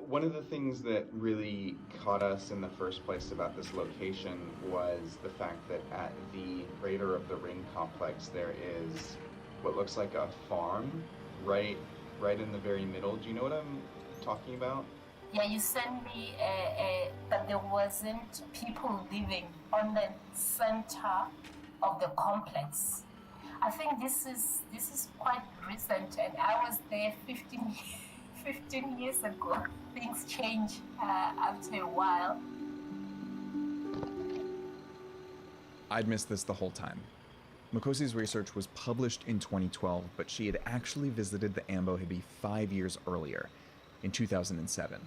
P: One of the things that really caught us in the first place about this location was the fact that at the crater of the ring complex there is what looks like a farm right in the very middle. Do you know what I'm talking about?
O: Yeah, you sent me that there wasn't people living on the center of the complex. I think this is quite recent, and I was there 15 years ago. Things change after a while.
G: I'd missed this the whole time. Mukosi's research was published in 2012, but she had actually visited the Yambohibi 5 years earlier, in 2007,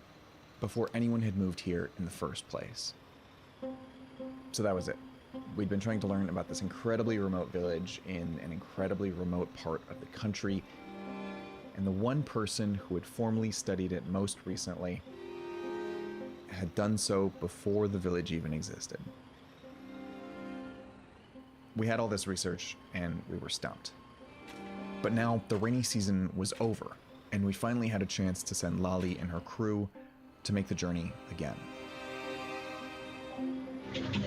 G: before anyone had moved here in the first place. So that was it. We'd been trying to learn about this incredibly remote village in an incredibly remote part of the country, and the one person who had formally studied it most recently had done so before the village even existed. We had all this research, and we were stumped. But now the rainy season was over, and we finally had a chance to send Lali and her crew to make the journey again.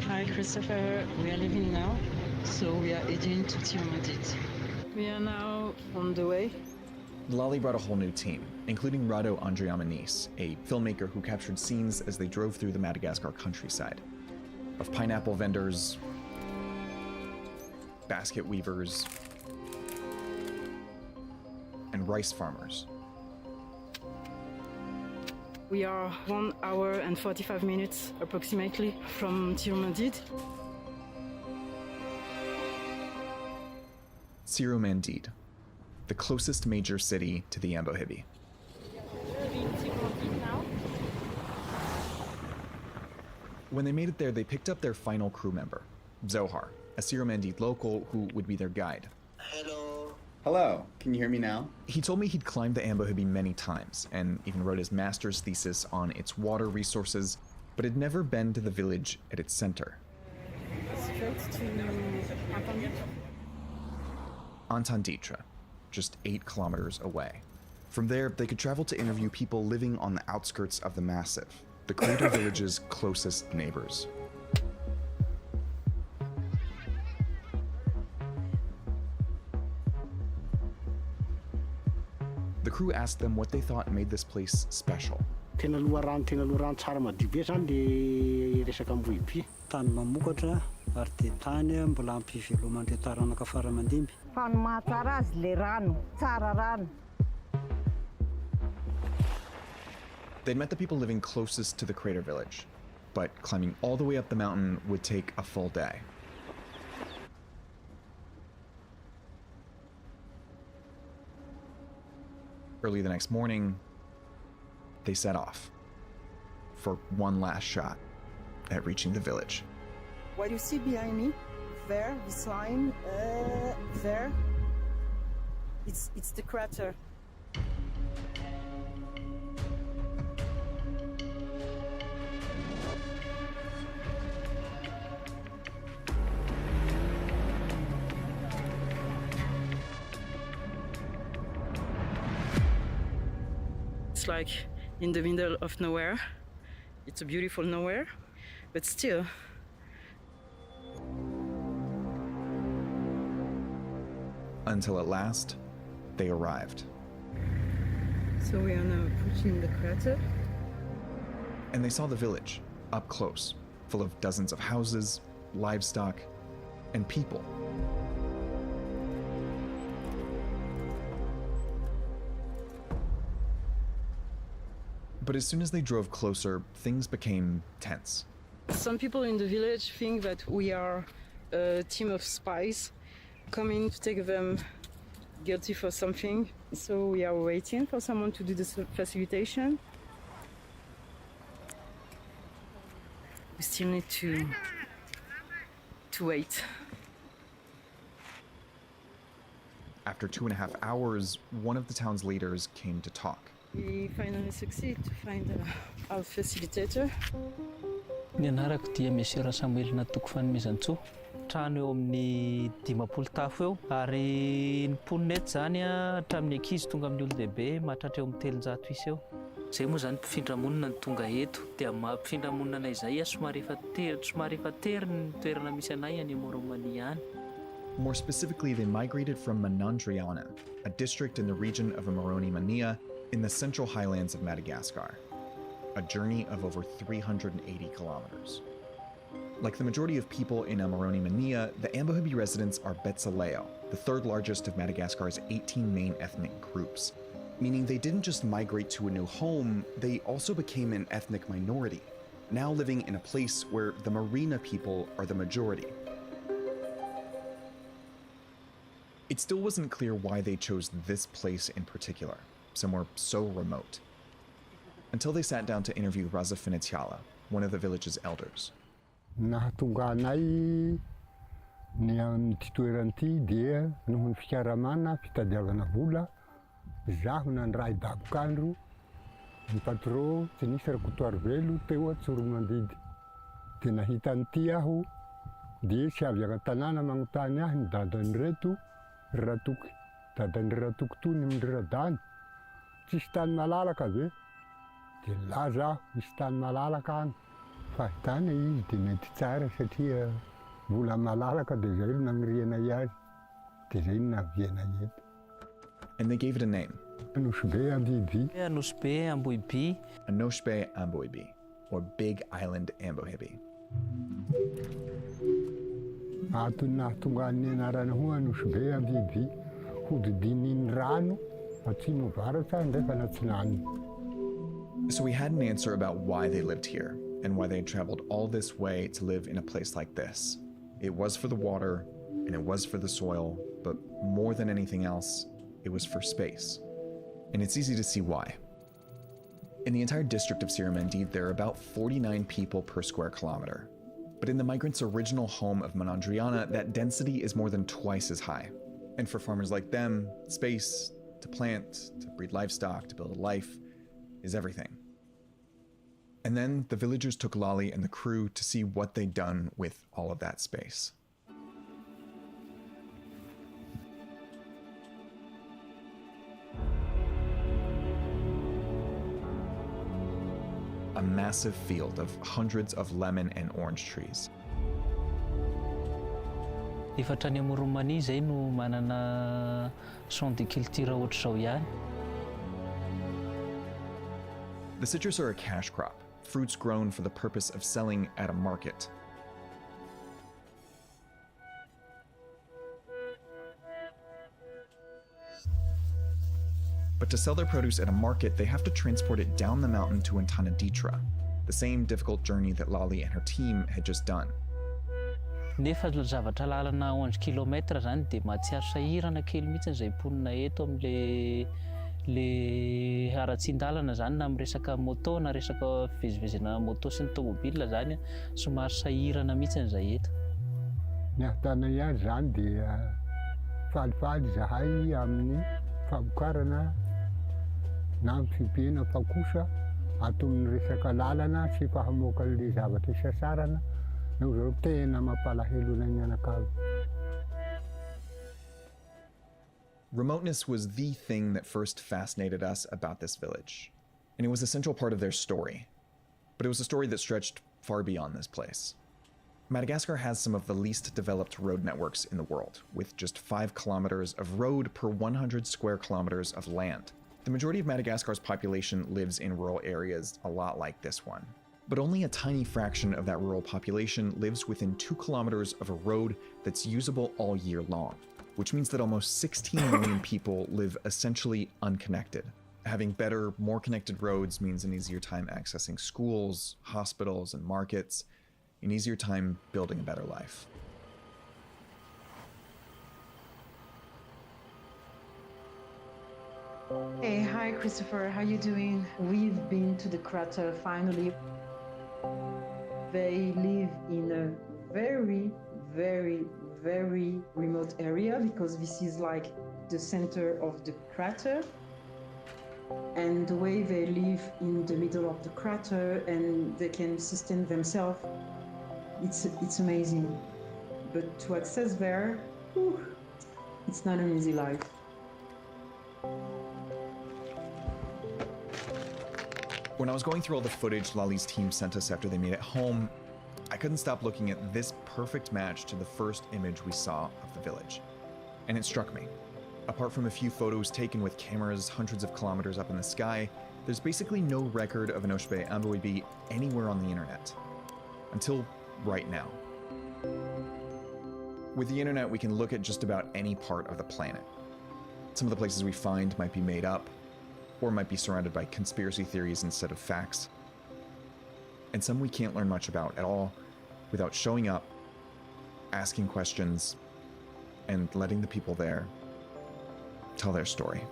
J: Hi, Christopher. We are leaving now, so we are heading to Tiomandit. We are now on the way.
G: Lali brought a whole new team, including Rado Andriamanis, a filmmaker who captured scenes as they drove through the Madagascar countryside, of pineapple vendors, basket weavers, and rice farmers.
J: We are 1 hour and 45 minutes approximately from Tiomandit.
G: Siromandid, the closest major city to the Ambohibi. When they made it there, they picked up their final crew member, Zohar, a Siromandid local who would be their guide.
Q: Hello, can you hear me now?
G: He told me he'd climbed the Ambohibi many times and even wrote his master's thesis on its water resources, but had never been to the village at its center.
J: Straight to
G: Antanditra, just 8 kilometers away. From there, they could travel to interview people living on the outskirts of the massif, the crater village's closest neighbors. The crew asked them what they thought made this place special.
R: Tena loha rano tsara madio be zany le resaka Ambohiby. Tany mamokatra ary dia tany mbola ampiveloman'ireo taranaka faramandimby.
S: Tany mahatsara azy le rano, tsara rano.
G: They'd met the people living closest to the crater village, but climbing all the way up the mountain would take a full day. Early the next morning, they set off for one last shot at reaching the village.
J: What you see behind me, there, this line, there, it's the crater. It's like in the middle of nowhere. It's a beautiful nowhere, but still.
G: Until at last, they arrived.
J: So we are now approaching the crater.
G: And they saw the village, up close, full of dozens of houses, livestock, and people. But as soon as they drove closer, things became tense.
J: Some people in the village think that we are a team of spies coming to take them guilty for something. So we are waiting for someone to do the facilitation. We still need to wait.
G: After 2.5 hours, one of the town's leaders came to talk.
J: We finally succeed to find our facilitator.
T: Ny anarako dia Mesera Samuel natoko fanomezantsoa. Trano eo amin'ny 10 tafo eo ary ny mponinety zany hatramin'ny ankizy tonga amin'ny olon-dehibe mahatratra eo amin'ny 300 isa eo. Zay moa zany mpifindra-monina ny tonga eto dia mampifindra-monina anay izay somary efa tery ny toerana misy anay any Romania any.
G: More specifically, they migrated from Manandriana, a district in the region of Moroni Mania in the central highlands of Madagascar, a journey of over 380 kilometers. Like the majority of people in Moroni Mania, the Ambohibi residents are Betsaleo, the third largest of Madagascar's 18 main ethnic groups, meaning they didn't just migrate to a new home, they also became an ethnic minority, now living in a place where the Marina people are the majority. It still wasn't clear why they chose this place in particular, somewhere so remote, until they sat down to interview Raza Finitiala, one of the village's elders.
U: Nahatonga anay ny amin'ity toerana ity dia noho ny fikaramana fitadiavana vola zaho nandray dabokandro ny patron tsy nisy rakotoary velo teo Tsoronandidy dia nahita an'ity aho dia sy avy an-tanàna magnotany ahy ny dadan'ny reto ratoky dadan'ny ratoky toy ny radany tsisy tany malalaka ve dia la zaho misy tany malalaka any fahitana izy dia mety tsara satria vola malalaka dia zay no nagnirianay azy dia zay no navianay eto.
G: And they gave it a name.
U: Anoshbe Ambohibi.
T: Anoshbe Ambohibi.
G: Anoshbe Ambohibi, or Big Island Ambohibi.
U: Atony nahatonga ny anarana ho Anoshbe Ambohibi hodidininy rano atsimo varatra ndefa natsinany.
G: So we had an answer about why they lived here and why they had traveled all this way to live in a place like this. It was for the water and it was for the soil, but more than anything else, it was for space. And it's easy to see why. In the entire district of Siramendi, there are about 49 people per square kilometer. But in the migrants' original home of Manandriana, that density is more than twice as high. And for farmers like them, space to plant, to breed livestock, to build a life, is everything. And then the villagers took Lali and the crew to see what they'd done with all of that space. A massive field of hundreds of lemon and orange trees.
T: Efa trany Amoromani zay no manana champ de culture ohatr'izao ihany.
G: The citrus are a cash crop, fruits grown for the purpose of selling at a market. But to sell their produce at a market, they have to transport it down the mountain to Antanaditra, the same difficult journey that Lali and her team had just done.
T: Nefa zavatra lalana 11 kilometra zany dia mahatsiaro sahirana kely mihitsy izay ponina eto amin'le aratsindalana zany na amin'ny resaka moto na resaka fivezivezena moto sy ny tomobile zany somary sahirana mihitsy izay eto.
U: Ny ahtana ihany zany dia falifaly zahay amin'ny famokarana na amin'ny fiompiana fa kosa aton'ny resaka lalana sy fahamoaka le zavatra isasarana no zao tena mampalahelo ny mianakavy.
G: Remoteness was the thing that first fascinated us about this village, and it was a central part of their story. But it was a story that stretched far beyond this place. Madagascar has some of the least developed road networks in the world, with just 5 kilometers of road per 100 square kilometers of land. The majority of Madagascar's population lives in rural areas a lot like this one. But only a tiny fraction of that rural population lives within 2 kilometers of a road that's usable all year long, which means that almost 16 million people live essentially unconnected. Having better, more connected roads means an easier time accessing schools, hospitals, and markets, an easier time building a better life.
J: Hey, hi Christopher, how you doing? We've been to the crater finally. They live in a very, very, very remote area because this is like the center of the crater. And the way they live in the middle of the crater and they can sustain themselves, it's amazing. But to access there, it's not an easy life.
G: When I was going through all the footage Lali's team sent us after they made it home, I couldn't stop looking at this perfect match to the first image we saw of the village. And it struck me. Apart from a few photos taken with cameras hundreds of kilometers up in the sky, there's basically no record of Enoshbe Amboibi anywhere on the internet. Until right now. With the internet, we can look at just about any part of the planet. Some of the places we find might be made up, or might be surrounded by conspiracy theories instead of facts. And some we can't learn much about at all without showing up, asking questions, and letting the people there tell their story.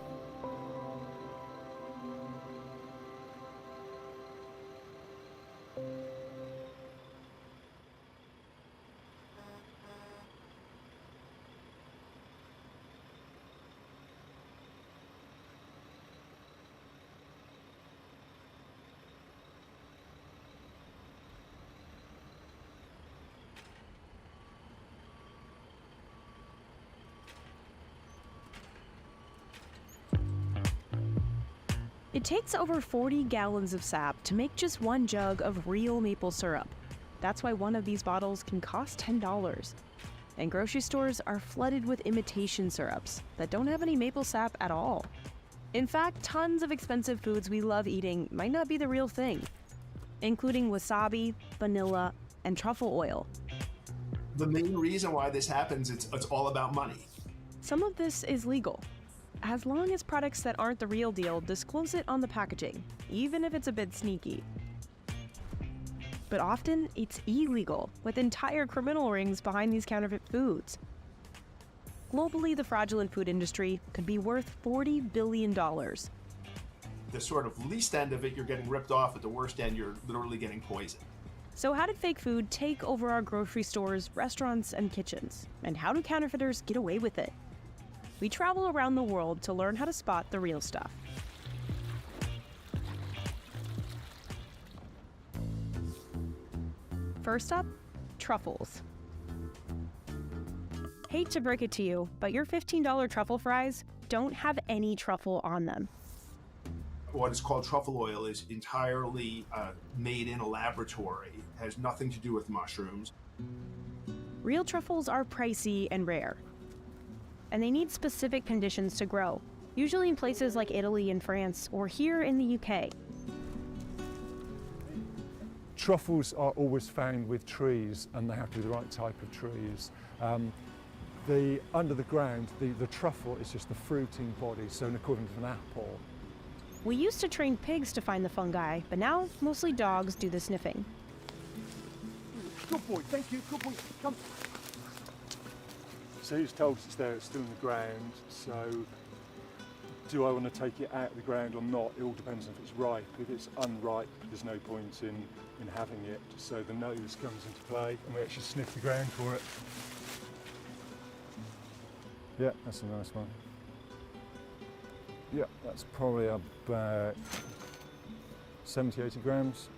B: It takes over 40 gallons of sap to make just one jug of real maple syrup. That's why one of these bottles can cost $10. And grocery stores are flooded with imitation syrups that don't have any maple sap at all. In fact, tons of expensive foods we love eating might not be the real thing, including wasabi, vanilla, and truffle oil.
V: The main reason why this happens, it's all about money.
B: Some of this is legal, as long as products that aren't the real deal disclose it on the packaging, even if it's a bit sneaky. But often, it's illegal, with entire criminal rings behind these counterfeit foods. Globally, the fraudulent food industry could be worth $40 billion.
V: The sort of least end of it, you're getting ripped off. At the worst end, you're literally getting poisoned.
B: So how did fake food take over our grocery stores, restaurants, and kitchens? And how do counterfeiters get away with it? We travel around the world to learn how to spot the real stuff. First up, truffles. Hate to break it to you, but your $15 truffle fries don't have any truffle on them.
V: What is called truffle oil is entirely made in a laboratory. It has nothing to do with mushrooms.
B: Real truffles are pricey and rare, and they need specific conditions to grow, usually in places like Italy and France, or here in the UK.
A: Truffles are always found with trees, and they have to be the right type of trees. Under the ground, the truffle is just the fruiting body, so an equivalent of an apple.
B: We used to train pigs to find the fungi, but now mostly dogs do the sniffing.
A: Good boy, thank you, good boy, come. So he's told us it's there, it's still in the ground, so do I want to take it out of the ground or not? It all depends on if it's ripe. If it's unripe, there's no point in having it. So the nose comes into play and we actually sniff the ground for it. Yeah, that's a nice one. Yeah, that's probably about 70, 80 grams.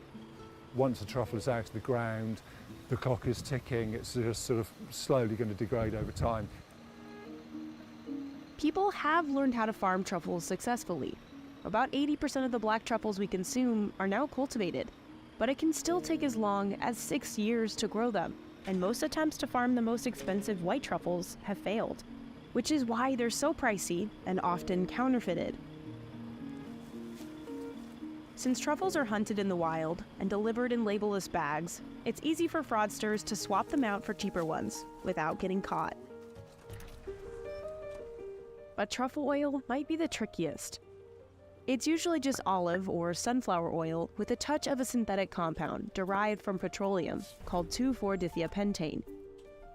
A: Once a truffle is out of the ground, the clock is ticking. It's just sort of slowly going to degrade over time.
B: People have learned how to farm truffles successfully. About 80% of the black truffles we consume are now cultivated, but it can still take as long as 6 years to grow them, and most attempts to farm the most expensive white truffles have failed, which is why they're so pricey and often counterfeited. Since truffles are hunted in the wild and delivered in labelless bags, it's easy for fraudsters to swap them out for cheaper ones without getting caught. But truffle oil might be the trickiest. It's usually just olive or sunflower oil with a touch of a synthetic compound derived from petroleum called 2,4-dithiapentane.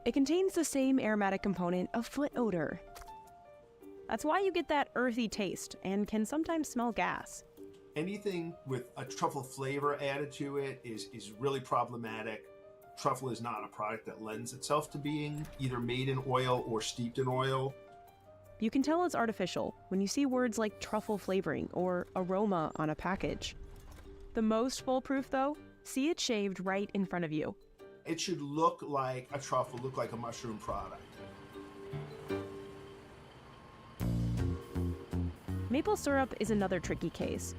B: It contains the same aromatic component of foot odor. That's why you get that earthy taste and can sometimes smell gas.
V: Anything with a truffle flavor added to it is really problematic. Truffle is not a product that lends itself to being either made in oil or steeped in oil.
B: You can tell it's artificial when you see words like truffle flavoring or aroma on a package. The most foolproof, though, see it shaved right in front of you.
V: It should look like a truffle, look like a mushroom product.
B: Maple syrup is another tricky case.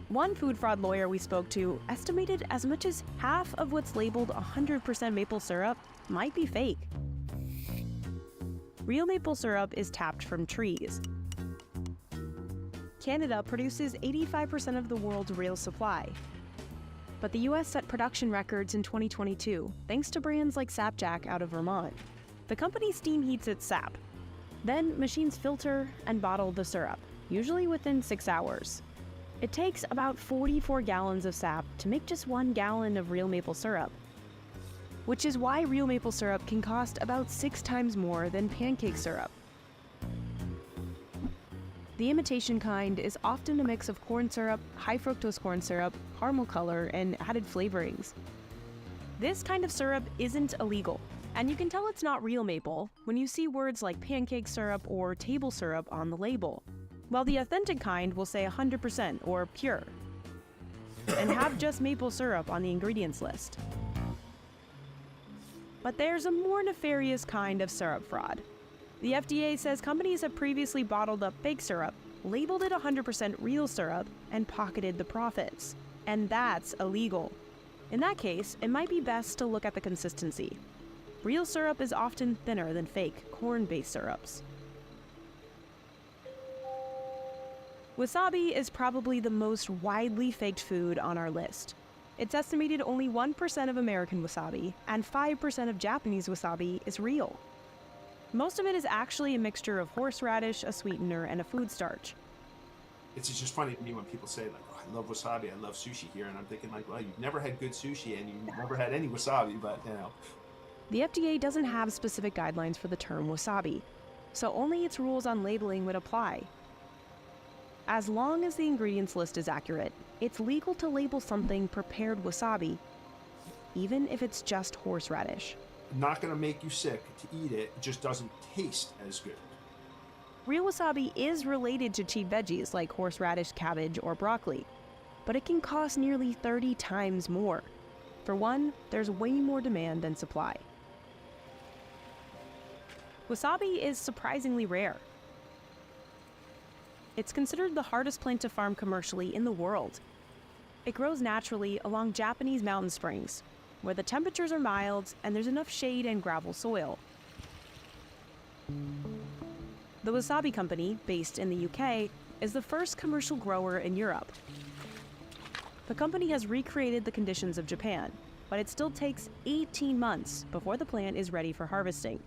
B: One food fraud lawyer we spoke to estimated as much as half of what's labeled 100% maple syrup might be fake. Real maple syrup is tapped from trees. Canada produces 85% of the world's real supply. But the US set production records in 2022 thanks to brands like Sapjack out of Vermont. The company steam heats its sap. Then machines filter and bottle the syrup, usually within 6 hours. It takes about 44 gallons of sap to make just 1 gallon of real maple syrup, which is why real maple syrup can cost about 6 times more than pancake syrup. The imitation kind is often a mix of corn syrup, high fructose corn syrup, caramel color, and added flavorings. This kind of syrup isn't illegal, and you can tell it's not real maple when you see words like pancake syrup or table syrup on the label, while the authentic kind will say 100% or pure, and have just maple syrup on the ingredients list. But there's a more nefarious kind of syrup fraud. The FDA says companies have previously bottled up fake syrup, labeled it 100% real syrup, and pocketed the profits. And that's illegal. In that case, it might be best to look at the consistency. Real syrup is often thinner than fake, corn-based syrups. Wasabi is probably the most widely faked food on our list. It's estimated only 1% of American wasabi and 5% of Japanese wasabi is real. Most of it is actually a mixture of horseradish, a sweetener, and a food starch.
V: It's just funny to me when people say, like, oh, I love wasabi, I love sushi here, and I'm thinking, like, well, you've never had good sushi and you've never had any wasabi, but, you know.
B: The FDA doesn't have specific guidelines for the term wasabi, so only its rules on labeling would apply. As long as the ingredients list is accurate, it's legal to label something prepared wasabi, even if it's just horseradish.
V: Not going to make you sick to eat it, it just doesn't taste as good.
B: Real wasabi is related to cheap veggies like horseradish, cabbage, or broccoli, but it can cost nearly 30 times more. For one, there's way more demand than supply. Wasabi is surprisingly rare. It's considered the hardest plant to farm commercially in the world. It grows naturally along Japanese mountain springs, where the temperatures are mild and there's enough shade and gravel soil. The Wasabi Company, based in the UK, is the first commercial grower in Europe. The company has recreated the conditions of Japan, but it still takes 18 months before the plant is ready for harvesting.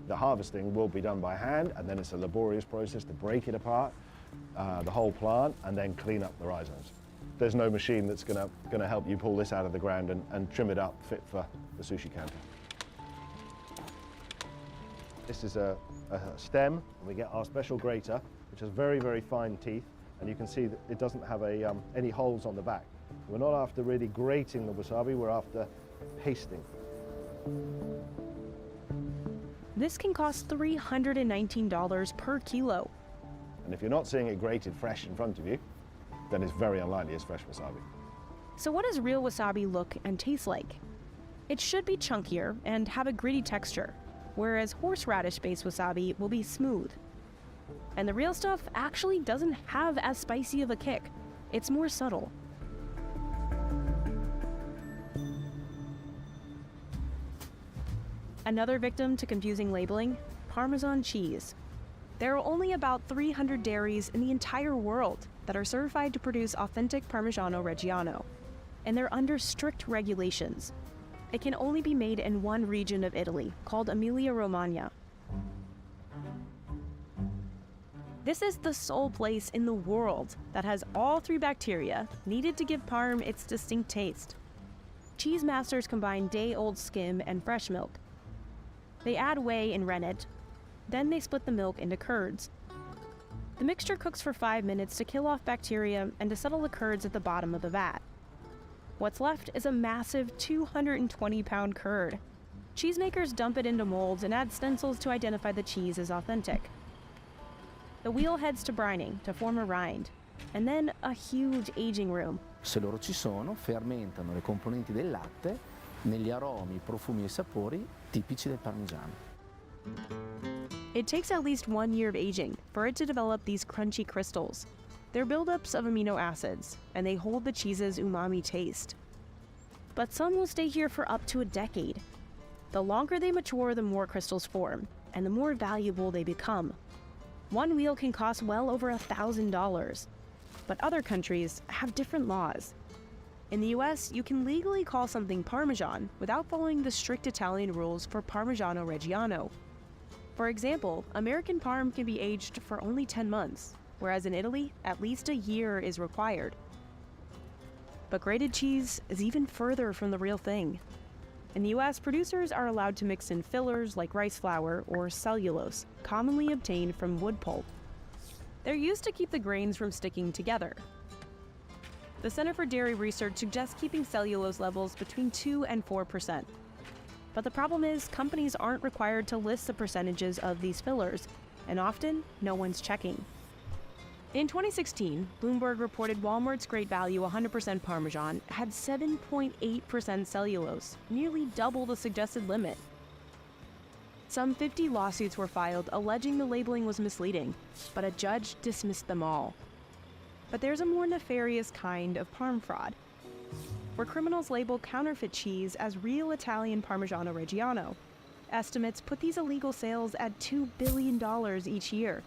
C: The harvesting will be done by hand, and then it's a laborious process to break it apart, the whole plant, and then clean up the rhizomes. There's no machine that's going to help you pull this out of the ground and trim it up fit for the sushi counter. This is a stem, and we get our special grater, which has very, very fine teeth, and you can see that it doesn't have any holes on the back. We're not after really grating the wasabi, we're after pasting.
B: This can cost $319 per kilo.
C: And if you're not seeing it grated fresh in front of you, then it's very unlikely it's fresh wasabi.
B: So what does real wasabi look and taste like? It should be chunkier and have a gritty texture, whereas horseradish-based wasabi will be smooth. And the real stuff actually doesn't have as spicy of a kick. It's more subtle. Another victim to confusing labeling, Parmesan cheese. There are only about 300 dairies in the entire world that are certified to produce authentic Parmigiano Reggiano, and they're under strict regulations. It can only be made in one region of Italy, called Emilia-Romagna. This is the sole place in the world that has all three bacteria needed to give Parm its distinct taste. Cheese masters combine day-old skim and fresh milk. They add whey and rennet, then they split the milk into curds. The mixture cooks for 5 minutes to kill off bacteria and to settle the curds at the bottom of the vat. What's left is a massive 220-pound curd. Cheesemakers dump it into molds and add stencils to identify the cheese as authentic. The wheel heads to brining to form a rind, and then a huge aging room.
D: Se loro ci sono, fermentano le componenti del latte negli aromi, profumi e sapori tipici del parmigiano.
B: It takes at least 1 year of aging for it to develop these crunchy crystals. They're buildups of amino acids, and they hold the cheese's umami taste. But some will stay here for up to a decade. The longer they mature, the more crystals form, and the more valuable they become. One wheel can cost well over $1,000, but other countries have different laws. In the US, you can legally call something Parmesan without following the strict Italian rules for Parmigiano Reggiano. For example, American Parm can be aged for only 10 months, whereas in Italy, at least a year is required. But grated cheese is even further from the real thing. In the US, producers are allowed to mix in fillers like rice flour or cellulose, commonly obtained from wood pulp. They're used to keep the grains from sticking together. The Center for Dairy Research suggests keeping cellulose levels between 2 and 4%. But the problem is, companies aren't required to list the percentages of these fillers, and often, no one's checking. In 2016, Bloomberg reported Walmart's Great Value 100% Parmesan had 7.8% cellulose, nearly double the suggested limit. Some 50 lawsuits were filed alleging the labeling was misleading, but a judge dismissed them all. But there's a more nefarious kind of parm fraud, where criminals label counterfeit cheese as real Italian Parmigiano Reggiano. Estimates put these illegal sales at $2 billion each year.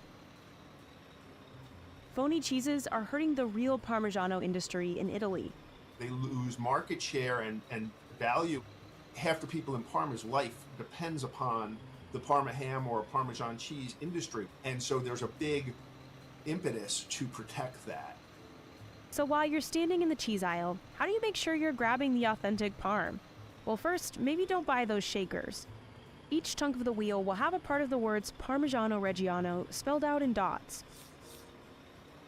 B: Phony cheeses are hurting the real Parmigiano industry in Italy.
V: They lose market share and value. Half the people in Parma's life depends upon the Parma ham or Parmesan cheese industry. And so there's a big impetus to protect that.
B: So while you're standing in the cheese aisle, how do you make sure you're grabbing the authentic parm? Well, first, maybe don't buy those shakers. Each chunk of the wheel will have a part of the words Parmigiano Reggiano spelled out in dots.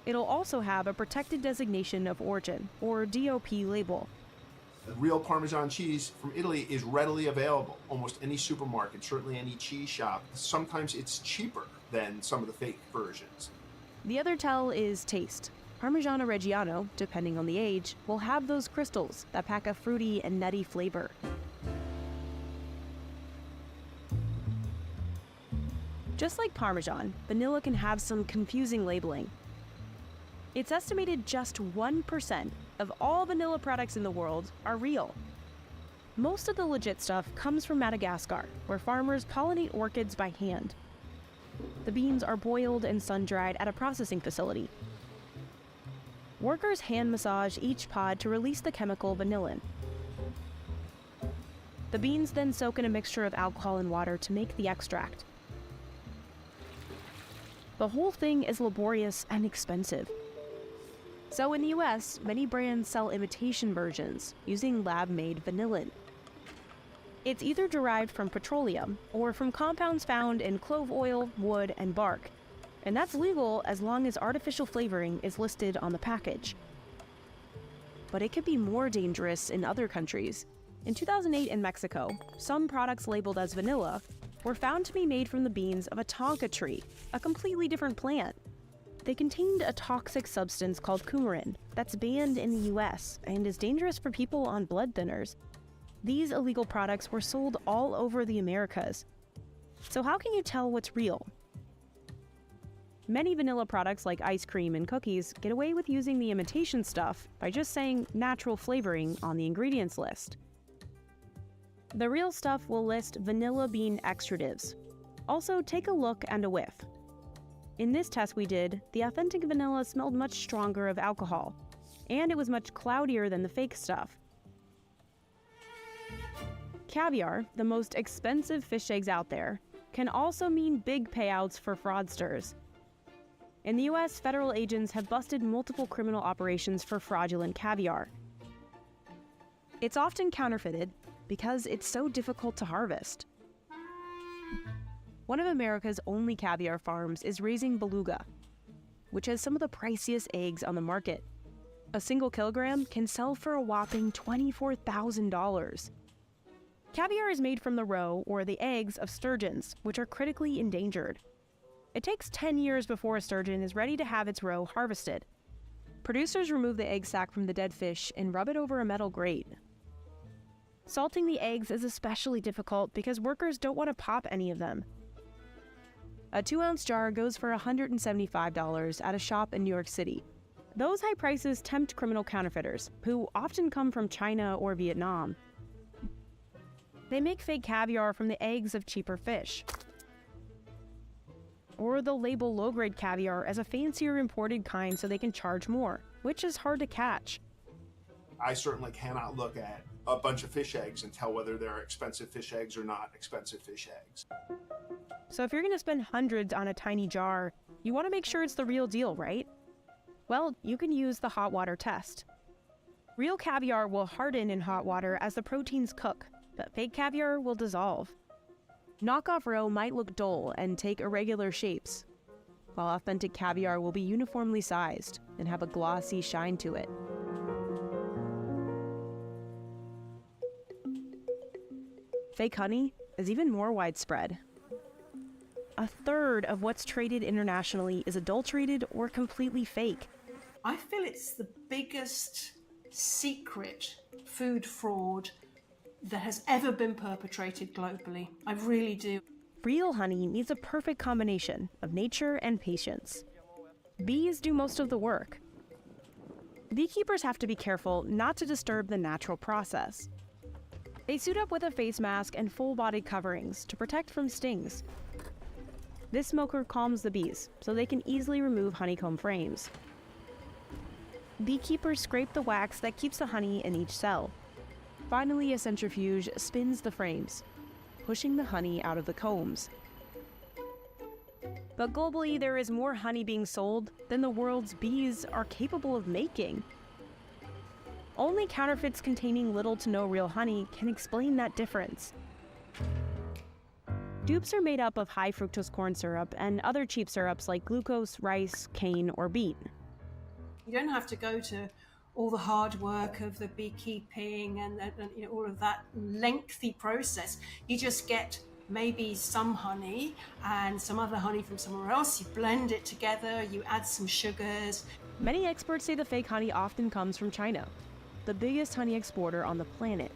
B: It'll also have a protected designation of origin, or DOP label.
V: The real Parmesan cheese from Italy is readily available. Almost any supermarket, certainly any cheese shop. Sometimes it's cheaper than some of the fake versions.
B: The other tell is taste. Parmigiano Reggiano, depending on the age, will have those crystals that pack a fruity and nutty flavor. Just like Parmesan, vanilla can have some confusing labeling. It's estimated just 1% of all vanilla products in the world are real. Most of the legit stuff comes from Madagascar, where farmers pollinate orchids by hand. The beans are boiled and sun-dried at a processing facility. Workers hand massage each pod to release the chemical vanillin. The beans then soak in a mixture of alcohol and water to make the extract. The whole thing is laborious and expensive. So in the US, many brands sell imitation versions using lab-made vanillin. It's either derived from petroleum or from compounds found in clove oil, wood, and bark. And that's legal as long as artificial flavoring is listed on the package. But it could be more dangerous in other countries. In 2008 in Mexico, some products labeled as vanilla were found to be made from the beans of a tonka tree, a completely different plant. They contained a toxic substance called coumarin that's banned in the US and is dangerous for people on blood thinners. These illegal products were sold all over the Americas. So how can you tell what's real? Many vanilla products like ice cream and cookies get away with using the imitation stuff by just saying natural flavoring on the ingredients list. The real stuff will list vanilla bean extractives. Also, take a look and a whiff. In this test we did, the authentic vanilla smelled much stronger of alcohol, and it was much cloudier than the fake stuff. Caviar, the most expensive fish eggs out there, can also mean big payouts for fraudsters. In the US, federal agents have busted multiple criminal operations for fraudulent caviar. It's often counterfeited because it's so difficult to harvest. One of America's only caviar farms is raising beluga, which has some of the priciest eggs on the market. A single kilogram can sell for a whopping $24,000. Caviar is made from the roe, or the eggs, of sturgeons, which are critically endangered. It takes 10 years before a sturgeon is ready to have its roe harvested. Producers remove the egg sac from the dead fish and rub it over a metal grate. Salting the eggs is especially difficult because workers don't want to pop any of them. A 2-ounce jar goes for $175 at a shop in New York City. Those high prices tempt criminal counterfeiters, who often come from China or Vietnam. They make fake caviar from the eggs of cheaper fish. Or they'll label low-grade caviar as a fancier imported kind so they can charge more, which is hard to catch.
V: I certainly cannot look at a bunch of fish eggs and tell whether they're expensive fish eggs or not expensive fish eggs.
B: So if you're going to spend hundreds on a tiny jar, you want to make sure it's the real deal, right? Well, you can use the hot water test. Real caviar will harden in hot water as the proteins cook, but fake caviar will dissolve. Knockoff roe might look dull and take irregular shapes, while authentic caviar will be uniformly sized and have a glossy shine to it. Fake honey is even more widespread. A third of what's traded internationally is adulterated or completely fake.
E: I feel it's the biggest secret food fraud that has ever been perpetrated globally. I really do.
B: Real honey needs a perfect combination of nature and patience. Bees do most of the work. Beekeepers have to be careful not to disturb the natural process. They suit up with a face mask and full-body coverings to protect from stings. This smoker calms the bees, so they can easily remove honeycomb frames. Beekeepers scrape the wax that keeps the honey in each cell. Finally, a centrifuge spins the frames, pushing the honey out of the combs. But globally, there is more honey being sold than the world's bees are capable of making. Only counterfeits containing little to no real honey can explain that difference. Dupes are made up of high fructose corn syrup and other cheap syrups like glucose, rice, cane, or beet.
E: You don't have to go to all the hard work of the beekeeping and all of that lengthy process. You just get maybe some honey and some other honey from somewhere else. You blend it together, you add some sugars.
B: Many experts say the fake honey often comes from China, the biggest honey exporter on the planet.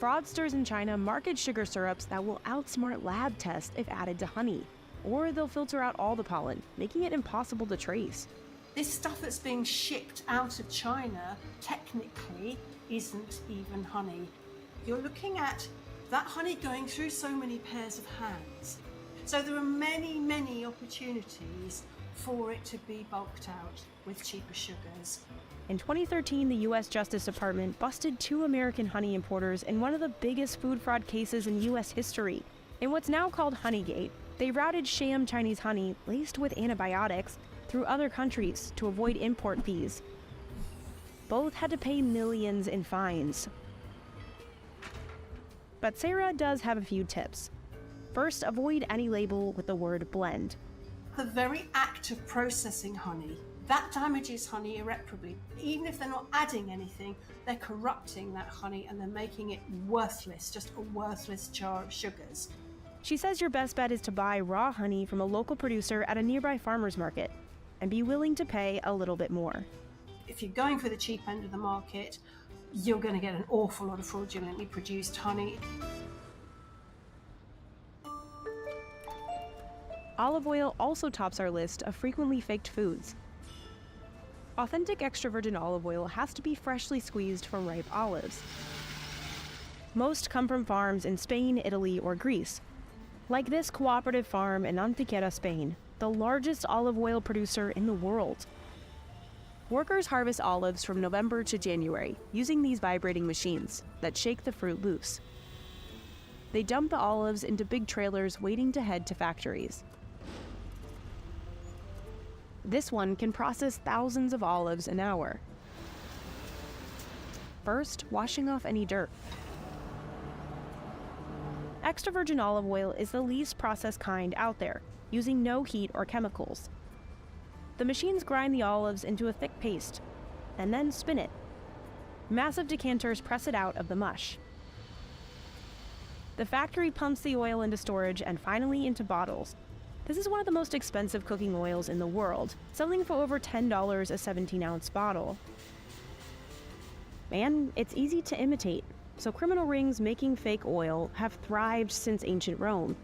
B: Fraudsters in China market sugar syrups that will outsmart lab tests if added to honey, or they'll filter out all the pollen, making it impossible to trace.
E: This stuff that's being shipped out of China technically isn't even honey. You're looking at that honey going through so many pairs of hands. So there are many, many opportunities for it to be bulked out with cheaper sugars.
B: In 2013, the U.S. Justice Department busted 2 American honey importers in one of the biggest food fraud cases in U.S. history. In what's now called Honeygate, they routed sham Chinese honey laced with antibiotics through other countries to avoid import fees. Both had to pay millions in fines. But Sarah does have a few tips. First, avoid any label with the word blend.
E: The very act of processing honey, that damages honey irreparably. Even if they're not adding anything, they're corrupting that honey and they're making it worthless, just a worthless jar of sugars.
B: She says your best bet is to buy raw honey from a local producer at a nearby farmer's market and be willing to pay a little bit more.
E: If you're going for the cheap end of the market, you're going to get an awful lot of fraudulently produced honey.
B: Olive oil also tops our list of frequently faked foods. Authentic extra virgin olive oil has to be freshly squeezed from ripe olives. Most come from farms in Spain, Italy, or Greece. Like this cooperative farm in Antequera, Spain, the largest olive oil producer in the world. Workers harvest olives from November to January using these vibrating machines that shake the fruit loose. They dump the olives into big trailers waiting to head to factories. This one can process thousands of olives an hour. First, washing off any dirt. Extra virgin olive oil is the least processed kind out there, using no heat or chemicals. The machines grind the olives into a thick paste, and then spin it. Massive decanters press it out of the mush. The factory pumps the oil into storage and finally into bottles. This is one of the most expensive cooking oils in the world, selling for over $10 a 17-ounce bottle. And it's easy to imitate, so criminal rings making fake oil have thrived since ancient Rome.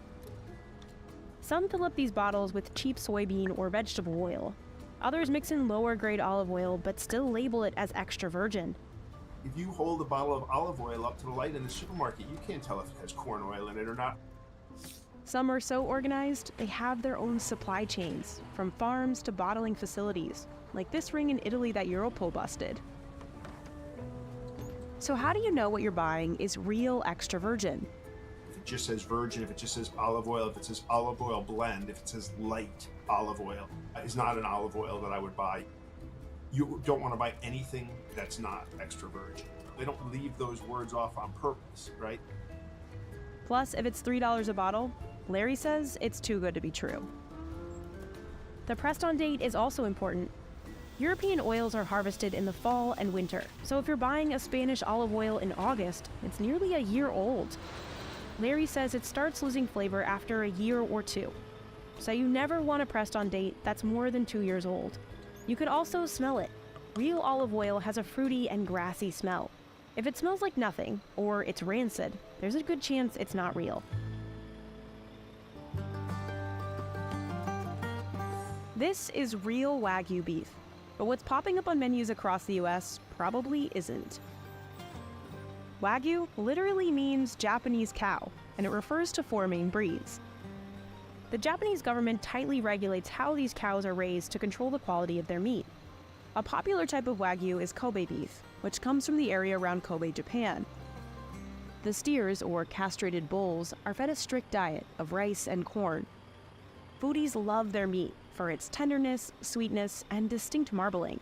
B: Some fill up these bottles with cheap soybean or vegetable oil. Others mix in lower-grade olive oil but still label it as extra virgin.
V: If you hold a bottle of olive oil up to the light in the supermarket, you can't tell if it has corn oil in it or not.
B: Some are so organized, they have their own supply chains, from farms to bottling facilities, like this ring in Italy that Europol busted. So how do you know what you're buying is real extra virgin?
V: If it just says virgin, if it just says olive oil, if it says olive oil blend, if it says light olive oil, it's not an olive oil that I would buy. You don't want to buy anything that's not extra virgin. They don't leave those words off on purpose, right?
B: Plus, if it's $3 a bottle, Larry says it's too good to be true. The pressed on date is also important. European oils are harvested in the fall and winter, so if you're buying a Spanish olive oil in August, it's nearly a year old. Larry says it starts losing flavor after a year or two, so you never want a pressed on date that's more than 2 years old. You could also smell it. Real olive oil has a fruity and grassy smell. If it smells like nothing, or it's rancid, there's a good chance it's not real. This is real Wagyu beef, but what's popping up on menus across the US probably isn't. Wagyu literally means Japanese cow, and it refers to 4 main breeds. The Japanese government tightly regulates how these cows are raised to control the quality of their meat. A popular type of Wagyu is Kobe beef, which comes from the area around Kobe, Japan. The steers, or castrated bulls, are fed a strict diet of rice and corn. Foodies love their meat for its tenderness, sweetness, and distinct marbling.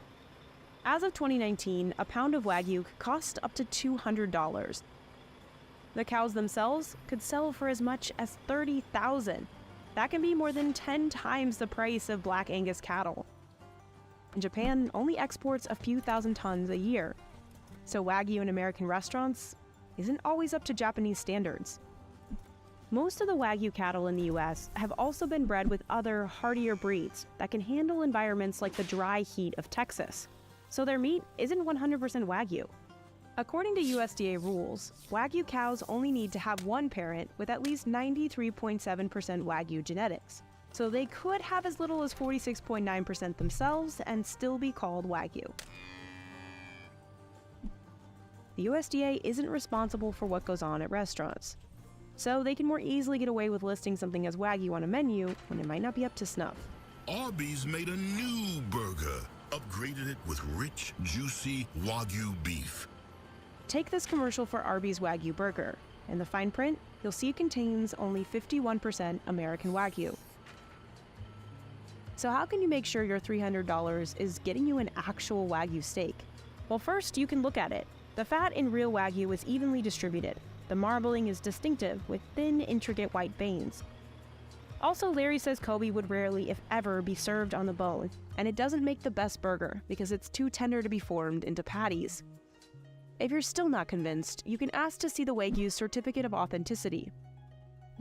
B: As of 2019, a pound of Wagyu could cost up to $200. The The cows themselves could sell for as much as $30,000. That can be more than 10 times the price of Black Angus cattle. And Japan only exports a few thousand tons a year, so Wagyu in American restaurants isn't always up to Japanese standards. Most of the Wagyu cattle in the US have also been bred with other, hardier breeds that can handle environments like the dry heat of Texas, so their meat isn't 100% Wagyu. According to USDA rules, Wagyu cows only need to have one parent with at least 93.7% Wagyu genetics, so they could have as little as 46.9% themselves and still be called Wagyu. The USDA isn't responsible for what goes on at restaurants, so they can more easily get away with listing something as Wagyu on a menu when it might not be up to snuff.
F: Arby's made a new burger, upgraded it with rich, juicy Wagyu beef.
B: Take this commercial for Arby's Wagyu burger. In the fine print, you'll see it contains only 51% American Wagyu. So how can you make sure your $300 is getting you an actual Wagyu steak? Well, first, you can look at it. The fat in real Wagyu is evenly distributed. The marbling is distinctive with thin, intricate white veins. Also, Larry says Kobe would rarely, if ever, be served on the bone, and it doesn't make the best burger because it's too tender to be formed into patties. If you're still not convinced, you can ask to see the Wagyu's certificate of authenticity,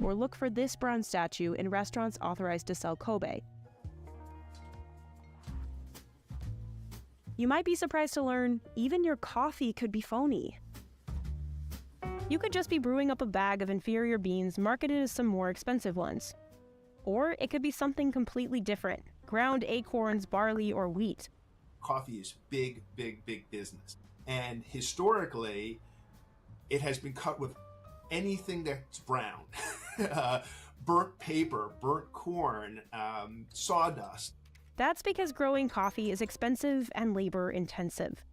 B: or look for this bronze statue in restaurants authorized to sell Kobe. You might be surprised to learn even your coffee could be phony. You could just be brewing up a bag of inferior beans marketed as some more expensive ones. Or it could be something completely different, ground acorns, barley, or wheat.
V: Coffee is big, big, big business. And historically, it has been cut with anything that's brown. Burnt paper, burnt corn, sawdust.
B: That's because growing coffee is expensive and labor-intensive.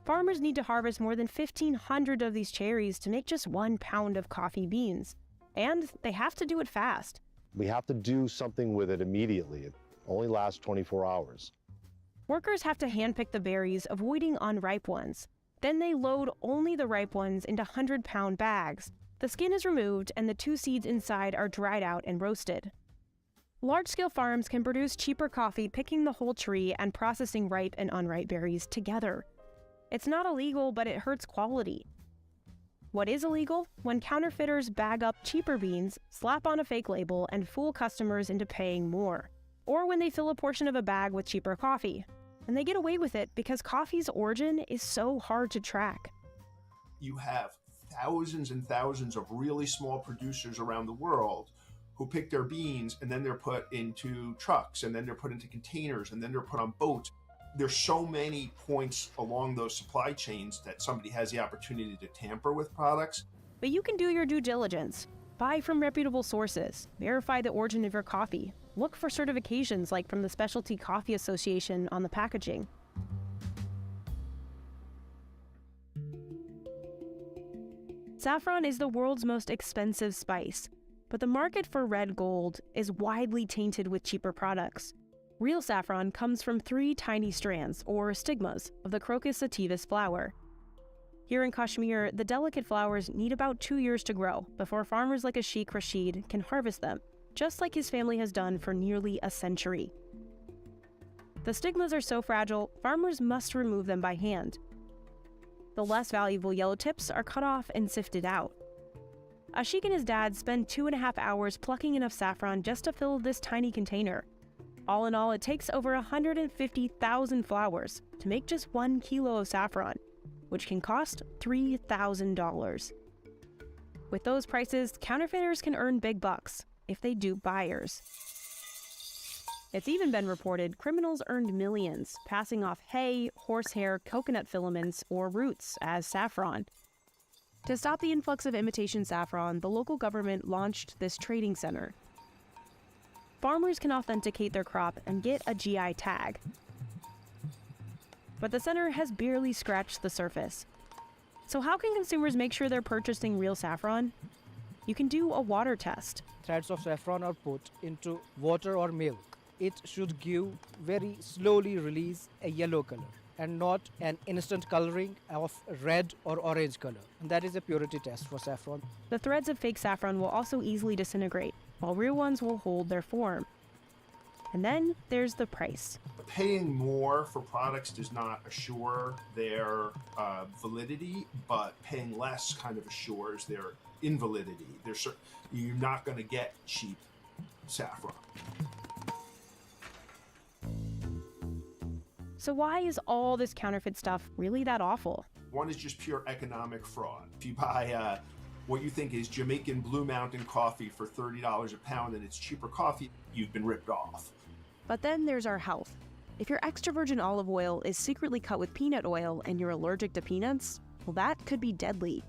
B: Farmers need to harvest more than 1,500 of these cherries to make just 1 pound of coffee beans. And they have to do it fast.
C: We have to do something with it immediately. It only lasts 24 hours.
B: Workers have to handpick the berries, avoiding unripe ones. Then they load only the ripe ones into 100-pound bags. The skin is removed and the 2 seeds inside are dried out and roasted. Large-scale farms can produce cheaper coffee picking the whole tree and processing ripe and unripe berries together. It's not illegal, but it hurts quality. What is illegal? When counterfeiters bag up cheaper beans, slap on a fake label, and fool customers into paying more. Or when they fill a portion of a bag with cheaper coffee. And they get away with it because coffee's origin is so hard to track.
V: You have thousands and thousands of really small producers around the world who pick their beans and then they're put into trucks and then they're put into containers and then they're put on boats. There's so many points along those supply chains that somebody has the opportunity to tamper with products.
B: But you can do your due diligence. Buy from reputable sources. Verify the origin of your coffee. Look for certifications like from the Specialty Coffee Association on the packaging. Saffron is the world's most expensive spice, but the market for red gold is widely tainted with cheaper products. Real saffron comes from 3 tiny strands, or stigmas, of the Crocus sativus flower. Here in Kashmir, the delicate flowers need about 2 years to grow before farmers like Sheikh Rashid can harvest them, just like his family has done for nearly a century. The stigmas are so fragile, farmers must remove them by hand. The less valuable yellow tips are cut off and sifted out. Ashik and his dad spend 2.5 hours plucking enough saffron just to fill this tiny container. All in all, it takes over 150,000 flowers to make just 1 kilo of saffron, which can cost $3,000. With those prices, counterfeiters can earn big bucks if they dupe buyers. It's even been reported criminals earned millions passing off hay, horsehair, coconut filaments, or roots as saffron. To stop the influx of imitation saffron, the local government launched this trading center. Farmers can authenticate their crop and get a GI tag. But the center has barely scratched the surface. So how can consumers make sure they're purchasing real saffron? You can do a water test.
H: Threads of saffron are put into water or milk. It should give very slowly release a yellow color. and not an instant coloring of red or orange color. And that is a purity test for saffron.
B: The threads of fake saffron will also easily disintegrate, while real ones will hold their form. And then there's the price.
V: Paying more for products does not assure their validity, but paying less kind of assures their invalidity. You're not going to get cheap saffron.
B: So why is all this counterfeit stuff really that awful?
V: One is just pure economic fraud. If you buy what you think is Jamaican Blue Mountain coffee for $30 a pound and it's cheaper coffee, you've been ripped off.
B: But then there's our health. If your extra virgin olive oil is secretly cut with peanut oil and you're allergic to peanuts, well, that could be deadly.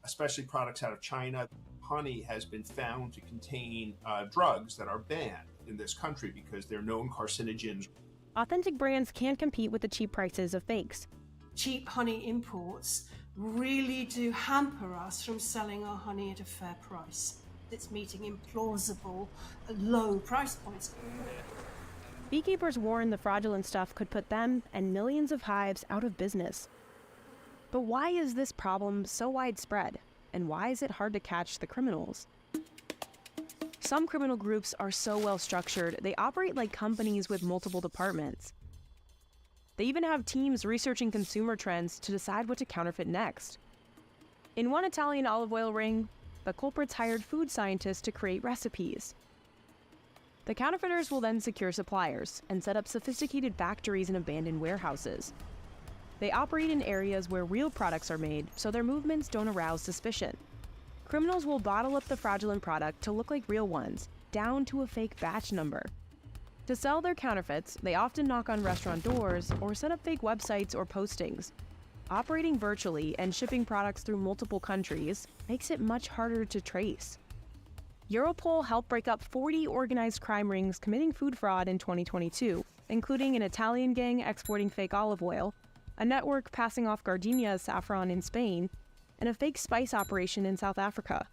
V: Especially products out of China. Honey has been found to contain drugs that are banned in this country because they're known carcinogens.
B: Authentic brands can't compete with the cheap prices of fakes.
E: Cheap honey imports really do hamper us from selling our honey at a fair price. It's meeting implausible, low price points.
B: Beekeepers warn the fraudulent stuff could put them and millions of hives out of business. But why is this problem so widespread? And why is it hard to catch the criminals? Some criminal groups are so well structured, they operate like companies with multiple departments. They even have teams researching consumer trends to decide what to counterfeit next. In one Italian olive oil ring, the culprits hired food scientists to create recipes. The counterfeiters will then secure suppliers and set up sophisticated factories and abandoned warehouses. They operate in areas where real products are made, so their movements don't arouse suspicion. Criminals will bottle up the fraudulent product to look like real ones, down to a fake batch number. To sell their counterfeits, they often knock on restaurant doors or set up fake websites or postings. Operating virtually and shipping products through multiple countries makes it much harder to trace. Europol helped break up 40 organized crime rings committing food fraud in 2022, including an Italian gang exporting fake olive oil, a network passing off gardenia saffron in Spain, and a fake spice operation in South Africa.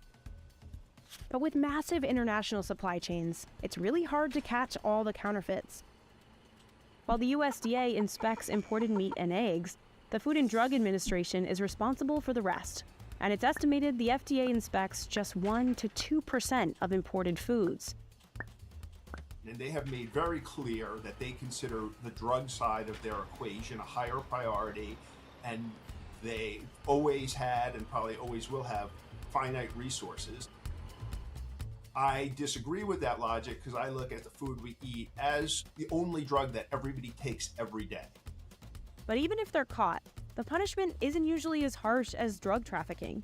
B: But with massive international supply chains, it's really hard to catch all the counterfeits. While the USDA inspects imported meat and eggs, the Food and Drug Administration is responsible for the rest, and it's estimated the FDA inspects just 1% to 2% of imported foods.
V: And they have made very clear that they consider the drug side of their equation a higher priority, and they always had and probably always will have finite resources. I disagree with that logic because I look at the food we eat as the only drug that everybody takes every day.
B: But even if they're caught, the punishment isn't usually as harsh as drug trafficking.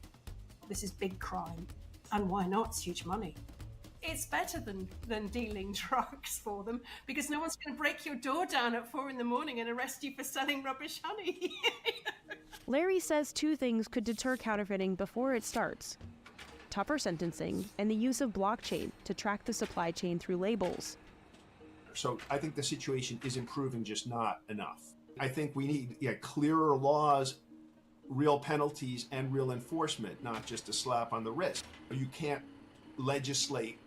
E: This is big crime, and why not? It's huge money. It's better than dealing drugs for them because no one's going to break your door down at 4 a.m. and arrest you for selling rubbish honey.
B: Larry says 2 things could deter counterfeiting before it starts: tougher sentencing and the use of blockchain to track the supply chain through labels.
V: So I think the situation is improving, just not enough. I think we need clearer laws, real penalties, and real enforcement, not just a slap on the wrist. You can't legislate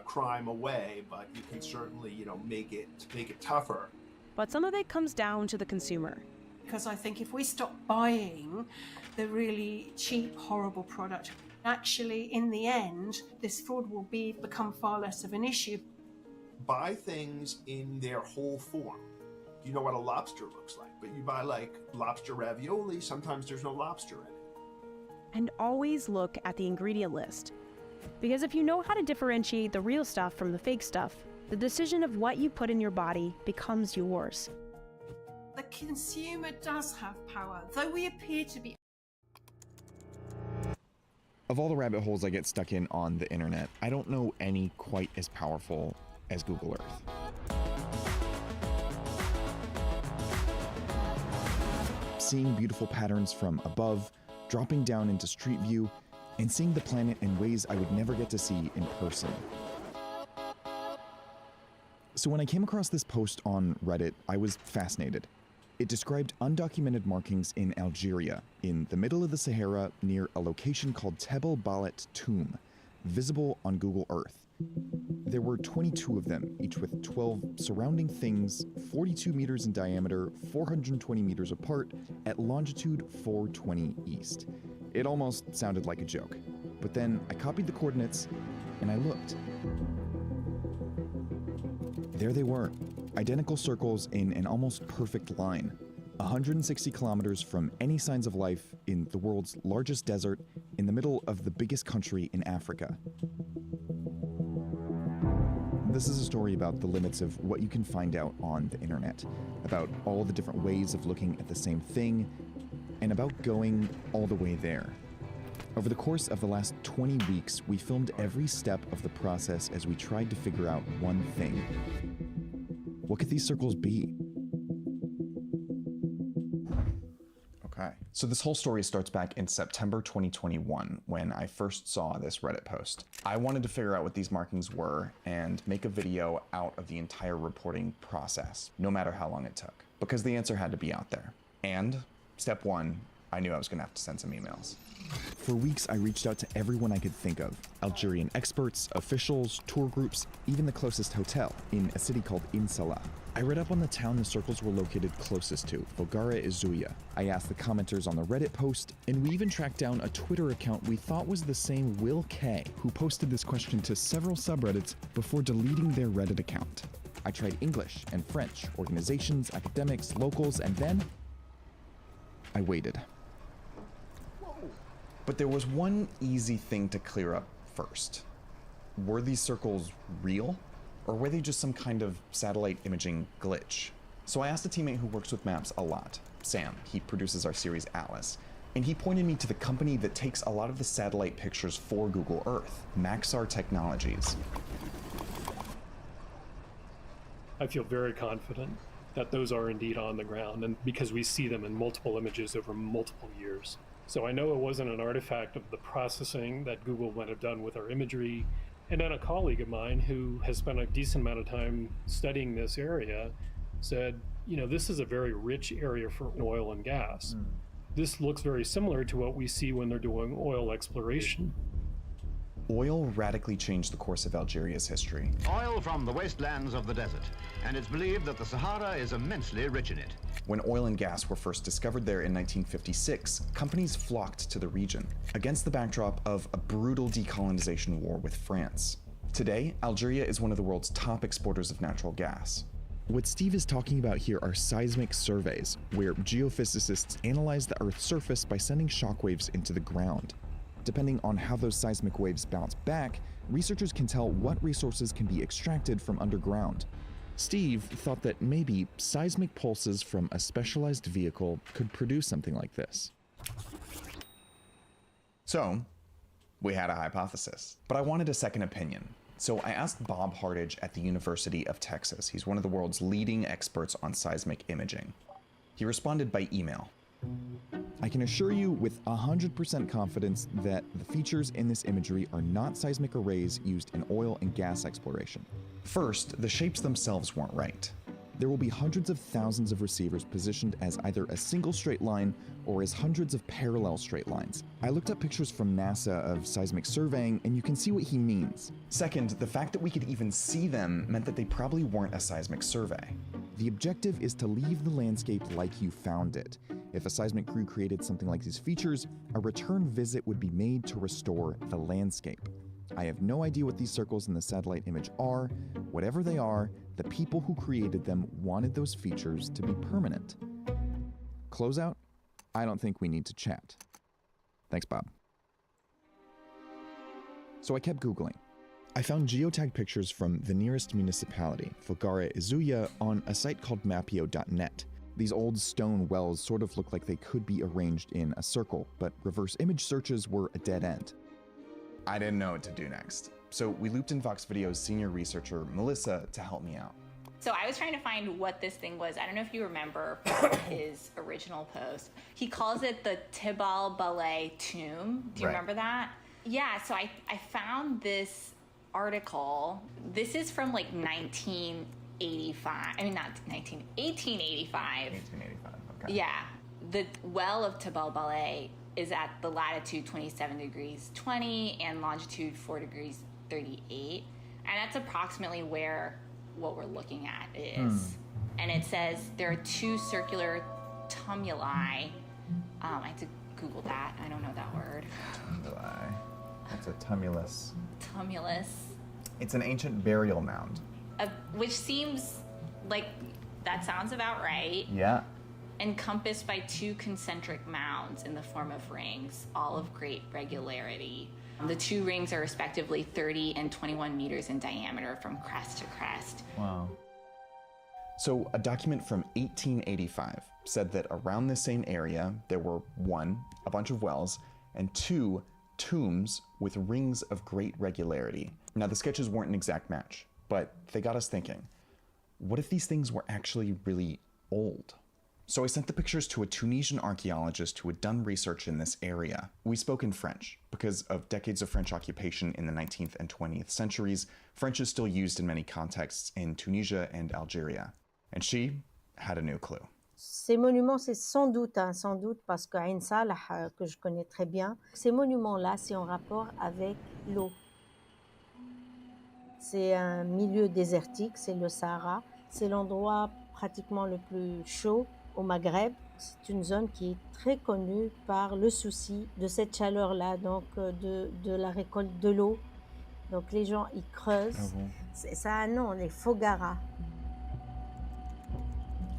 V: crime away, but you can certainly, make it tougher.
B: But some of it comes down to the consumer.
E: Because I think if we stop buying the really cheap, horrible product, actually, in the end, this fraud will become far less of an issue.
V: Buy things in their whole form. You know what a lobster looks like, but you buy lobster ravioli, sometimes there's no lobster in it.
B: And always look at the ingredient list. Because if you know how to differentiate the real stuff from the fake stuff, the decision of what you put in your body becomes yours.
E: The consumer does have power, though we appear to be.
G: Of all the rabbit holes I get stuck in on the internet, I don't know any quite as powerful as Google Earth. Seeing beautiful patterns from above, dropping down into Street View, and seeing the planet in ways I would never get to see in person. So when I came across this post on Reddit, I was fascinated. It described undocumented markings in Algeria, in the middle of the Sahara, near a location called Tebel Balet Tomb, visible on Google Earth. There were 22 of them, each with 12 surrounding things, 42 meters in diameter, 420 meters apart, at longitude 420 east. It almost sounded like a joke. But then I copied the coordinates and I looked. There they were, identical circles in an almost perfect line, 160 kilometers from any signs of life in the world's largest desert in the middle of the biggest country in Africa. This is a story about the limits of what you can find out on the internet, about all the different ways of looking at the same thing, and about going all the way there. Over the course of the last 20 weeks, we filmed every step of the process as we tried to figure out one thing. What could these circles be? Okay, so this whole story starts back in September 2021 when I first saw this Reddit post. I wanted to figure out what these markings were and make a video out of the entire reporting process, no matter how long it took, because the answer had to be out there. And step one, I knew I was gonna have to send some emails. For weeks, I reached out to everyone I could think of, Algerian experts, officials, tour groups, even the closest hotel in a city called Insala. I read up on the town the circles were located closest to, Fogara Izuya. I asked the commenters on the Reddit post, and we even tracked down a Twitter account we thought was the same Will K, who posted this question to several subreddits before deleting their Reddit account. I tried English and French, organizations, academics, locals, and then I waited. But there was one easy thing to clear up first. Were these circles real? Or were they just some kind of satellite imaging glitch? So I asked a teammate who works with maps a lot, Sam. He produces our series Atlas. And he pointed me to the company that takes a lot of the satellite pictures for Google Earth, Maxar Technologies.
I: I feel very confident that those are indeed on the ground, and because we see them in multiple images over multiple years. So I know it wasn't an artifact of the processing that Google might have done with our imagery. And then a colleague of mine who has spent a decent amount of time studying this area said, you know, this is a very rich area for oil and gas. This looks very similar to what we see when they're doing oil exploration.
G: Oil radically changed the course of Algeria's history.
K: Oil from the wastelands of the desert, and it's believed that the Sahara is immensely rich in it.
G: When oil and gas were first discovered there in 1956, companies flocked to the region, against the backdrop of a brutal decolonization war with France. Today, Algeria is one of the world's top exporters of natural gas. What Steve is talking about here are seismic surveys, where geophysicists analyze the Earth's surface by sending shockwaves into the ground. Depending on how those seismic waves bounce back, researchers can tell what resources can be extracted from underground. Steve thought that maybe seismic pulses from a specialized vehicle could produce something like this. So, we had a hypothesis, but I wanted a second opinion. So I asked Bob Hartage at the University of Texas. He's one of the world's leading experts on seismic imaging. He responded by email. I can assure you with 100% confidence that the features in this imagery are not seismic arrays used in oil and gas exploration. First, the shapes themselves weren't right. There will be hundreds of thousands of receivers positioned as either a single straight line or as hundreds of parallel straight lines. I looked up pictures from NASA of seismic surveying, and you can see what he means. Second, the fact that we could even see them meant that they probably weren't a seismic survey. The objective is to leave the landscape like you found it. If a seismic crew created something like these features, a return visit would be made to restore the landscape. I have no idea what these circles in the satellite image are. Whatever they are, the people who created them wanted those features to be permanent. Closeout? I don't think we need to chat. Thanks, Bob. So I kept Googling. I found geotagged pictures from the nearest municipality, Fogara Izuya, on a site called Mapio.net. These old stone wells sort of look like they could be arranged in a circle, but reverse image searches were a dead end. I didn't know what to do next, so we looped in Vox Video's senior researcher, Melissa, to help me out.
W: So I was trying to find what this thing was. I don't know if you remember from his original post. He calls it the Tibal Ballet tomb. Do you remember that? Yeah, so I found this article. This is from like 1885. Okay. Yeah. The well of Tibal Ballet is at the latitude 27 degrees 20 and longitude 4 degrees 38. And that's approximately where what we're looking at is. And it says there are 2 circular tumuli. I had to Google that. I don't know that word.
G: Tumuli. It's a tumulus.
W: Tumulus.
G: It's an ancient burial mound.
W: Which seems like that sounds about right.
G: Yeah.
W: Encompassed by 2 concentric mounds in the form of rings, all of great regularity. The 2 rings are respectively 30 and 21 meters in diameter from crest to crest.
G: Wow. So a document from 1885 said that around the same area there were 1, a bunch of wells, and 2, tombs with rings of great regularity. Now the sketches weren't an exact match, but they got us thinking, what if these things were actually really old? So I sent the pictures to a Tunisian archaeologist who had done research in this area. We spoke in French. Because of decades of French occupation in the 19th and 20th centuries, French is still used in many contexts in Tunisia and Algeria. And she had a new clue.
S: Ces monuments, c'est sans doute parce qu'Ain Salah, que je connais très bien, ces monuments-là, c'est en rapport avec l'eau. C'est un milieu désertique, c'est le Sahara. C'est l'endroit pratiquement le plus chaud au Maghreb. C'est une zone qui est très connue par le souci de cette chaleur-là, donc de la récolte de l'eau. Donc les gens, ils creusent. Ça a un nom, les Fogara.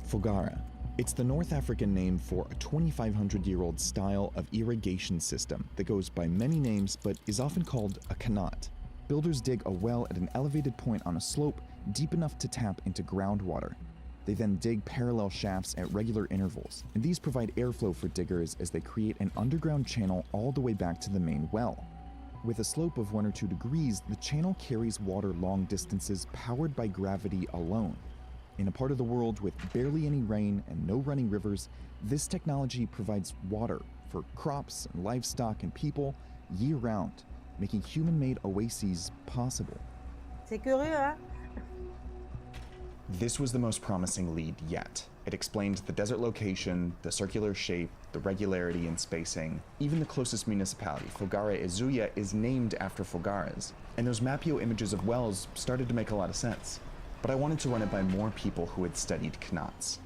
G: Fogara. It's the North African name for a 2,500-year-old style of irrigation system that goes by many names but is often called a qanat. Builders dig a well at an elevated point on a slope deep enough to tap into groundwater. They then dig parallel shafts at regular intervals, and these provide airflow for diggers as they create an underground channel all the way back to the main well. With a slope of 1 or 2 degrees, the channel carries water long distances powered by gravity alone. In a part of the world with barely any rain and no running rivers, this technology provides water for crops and livestock and people year-round, making human-made oases possible.
S: C'est curieux, hein?
G: This was the most promising lead yet. It explained the desert location, the circular shape, the regularity and spacing. Even the closest municipality, Fogara Ezuya, is named after Fogaras. And those Mapio images of wells started to make a lot of sense. But I wanted to run it by more people who had studied qanats.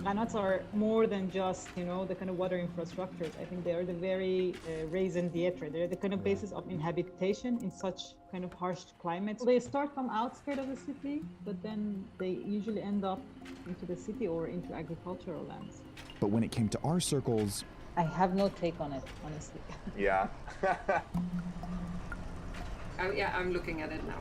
L: Qanats are more than just, the kind of water infrastructures. I think they are the very raison d'etre. They're the kind of basis of inhabitation in such kind of harsh climates. They start from outskirts of the city, but then they usually end up into the city or into agricultural lands.
G: But when it came to our circles,
L: I have no take on it, honestly.
G: Yeah.
M: Yeah, I'm looking at it now.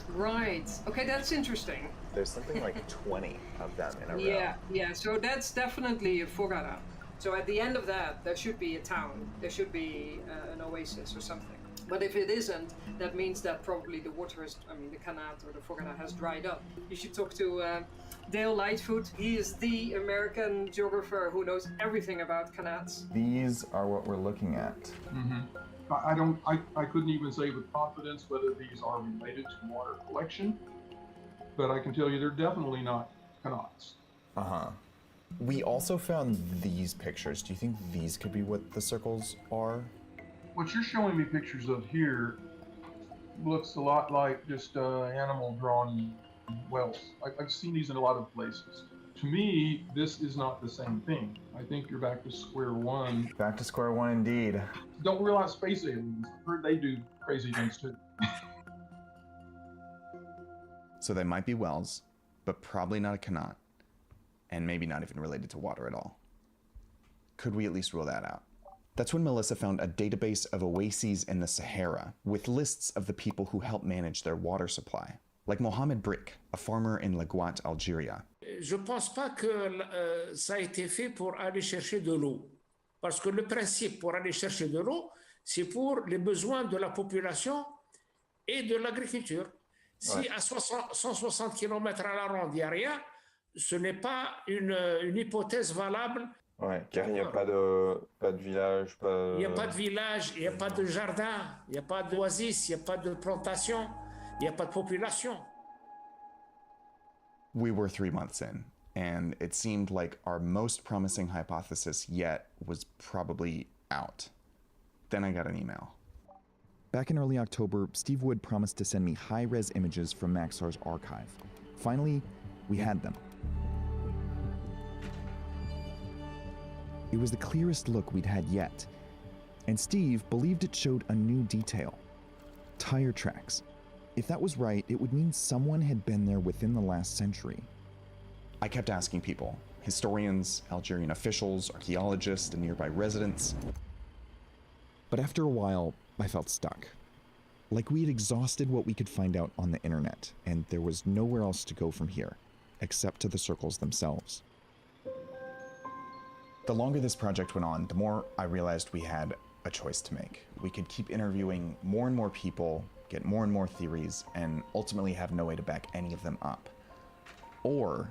M: Right. Okay, that's interesting.
G: There's something like 20 of them in a row.
M: Yeah. So that's definitely a Fogara. So at the end of that, there should be a town. There should be an oasis or something. But if it isn't, that means that probably the water is, the qanat or the Fogara has dried up. You should talk to Dale Lightfoot. He is the American geographer who knows everything about qanats.
G: These are what we're looking at.
V: Mm-hmm. I couldn't even say with confidence whether these are related to water collection, but I can tell you they're definitely not qanats.
G: Uh-huh. We also found these pictures. Do you think these could be what the circles are?
V: What you're showing me pictures of here looks a lot like just animal drawn wells. I've seen these in a lot of places. To me, this is not the same thing. I think you're back to square one.
G: Back to square one indeed.
V: Don't realize space aliens. I've heard they do crazy things too.
G: So they might be wells, but probably not a qanat, and maybe not even related to water at all. Could we at least rule that out? That's when Melissa found a database of oases in the Sahara with lists of the people who help manage their water supply, like Mohamed Brick, a farmer in La Gouat, Algeria.
N: Je ne pense pas que ça a été fait pour aller chercher de l'eau. Parce que le principe pour aller chercher de l'eau, c'est pour les besoins de la population et de l'agriculture. Si à 160 km à la ronde, il n'y a rien, ce n'est pas une hypothèse valable.
X: Ouais, car il n'y a pas de village.
N: Il n'y a pas de village, il n'y a pas de jardin, il n'y a pas d'oasis, il n'y a pas de plantation, il n'y a pas de population.
G: We were 3 months in, and it seemed like our most promising hypothesis yet was probably out. Then I got an email. Back in early October, Steve Wood promised to send me high-res images from Maxar's archive. Finally, we had them. It was the clearest look we'd had yet, and Steve believed it showed a new detail: tire tracks. If that was right, it would mean someone had been there within the last century. I kept asking people, historians, Algerian officials, archaeologists, and nearby residents. But after a while, I felt stuck. Like we had exhausted what we could find out on the internet, and there was nowhere else to go from here, except to the circles themselves. The longer this project went on, the more I realized we had a choice to make. We could keep interviewing more and more people, get more and more theories, and ultimately have no way to back any of them up. Or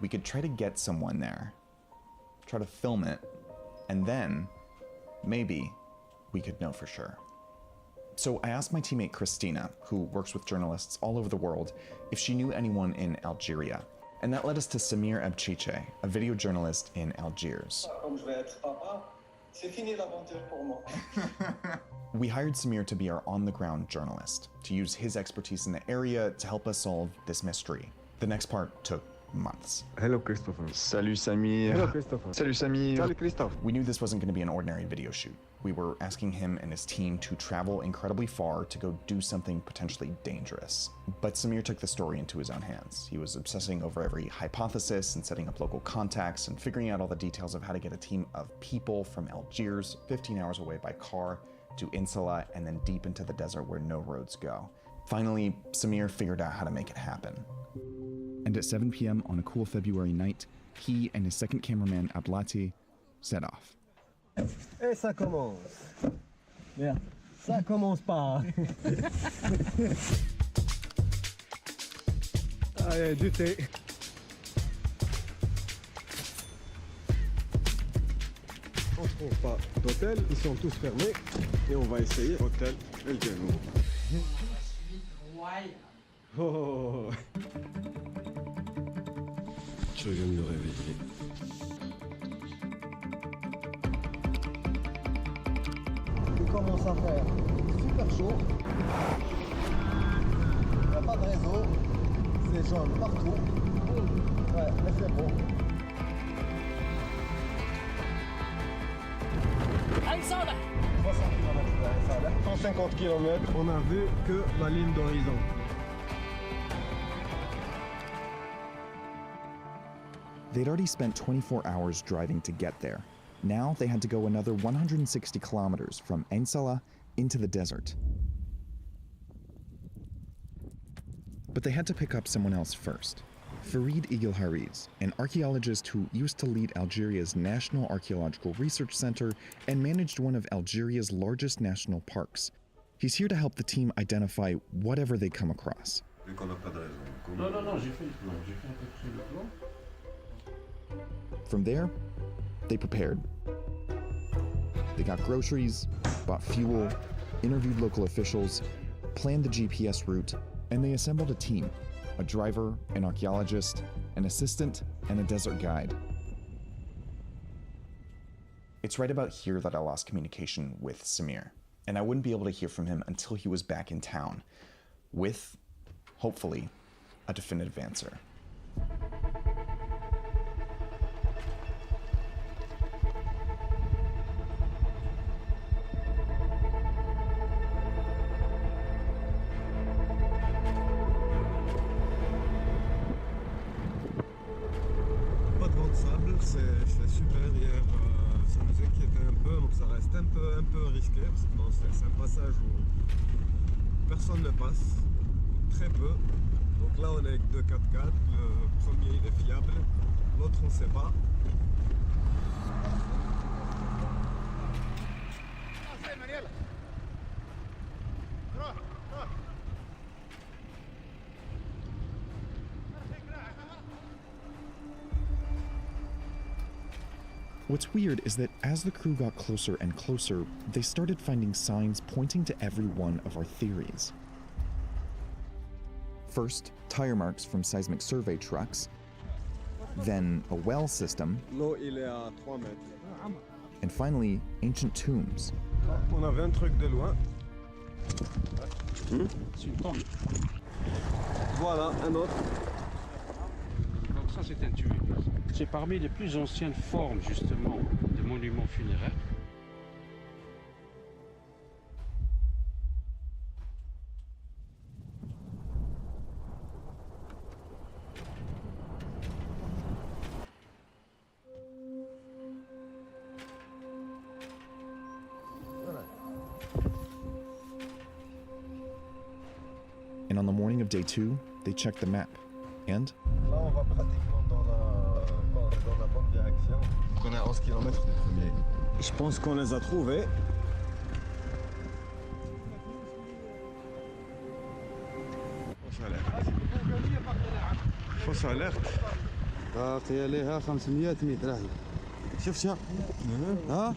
G: we could try to get someone there, try to film it, and then maybe we could know for sure. So I asked my teammate Christina, who works with journalists all over the world, if she knew anyone in Algeria. And that led us to Samir Abchiche, a video journalist in Algiers. We hired Samir to be our on-the-ground journalist, to use his expertise in the area to help us solve this mystery. The next part took months.
O: Hello, Christopher.
G: Salut, Samir.
O: Hello, Christopher.
G: Salut, Samir.
O: Salut, Christophe.
G: We knew this wasn't going to be an ordinary video shoot. We were asking him and his team to travel incredibly far to go do something potentially dangerous. But Samir took the story into his own hands. He was obsessing over every hypothesis and setting up local contacts and figuring out all the details of how to get a team of people from Algiers, 15 hours away by car, to Insala, and then deep into the desert where no roads go. Finally, Samir figured out how to make it happen. And at 7 p.m. on a cool February night, he and his second cameraman, Abdlati, set off.
U: Et ça commence. Bien. Ça commence pas. Allez, du thé. On ne trouve pas d'hôtel, ils sont tous fermés et on va essayer hôtel El Genoux. Oh. Je viens de me réveiller. Il commence à faire super chaud. Il n'y a pas de réseau. C'est jaune partout. Ouais, mais c'est bon.
P: Aïsala
U: 300 km vers Aïsala. 150 km, on n'a vu que la ligne d'horizon.
G: They'd already spent 24 hours driving to get there. Now they had to go another 160 kilometers from Ain Salah into the desert. But they had to pick up someone else first. Farid Igilhariz, an archaeologist who used to lead Algeria's National Archaeological Research Center and managed one of Algeria's largest national parks. He's here to help the team identify whatever they come across. From there, they prepared. They got groceries, bought fuel, interviewed local officials, planned the GPS route, and they assembled a team: a driver, an archaeologist, an assistant, and a desert guide. It's right about here that I lost communication with Samir, and I wouldn't be able to hear from him until he was back in town, with, hopefully, a definitive answer.
U: C'est super. Hier, ça nous inquiétait un peu, donc ça reste un peu risqué parce que bon, c'est un passage où personne ne passe, très peu. Donc là, on est avec deux 4x4. Le premier il est fiable, l'autre on ne sait pas.
G: What's weird is that as the crew got closer and closer, they started finding signs pointing to every one of our theories. First, tire marks from seismic survey trucks, then a well system,
U: L'eau, il est à 3 mètres.
G: and finally, ancient tombs.
U: On avait un truc de loin.
O: C'est une tombe. Voilà, un autre. Donc ça, c'est un tuile. C'est parmi les plus anciennes formes, justement, de monuments funéraires.
G: And on the morning of day 2, they checked the map. And
P: Là, on va pratiquement dans la bonne direction. On est à 11 km du premier. Je pense qu'on les a trouvés. Fausse alerte. Fausse alerte. باقي عليها 500 متر راهي. شفتها؟ ها؟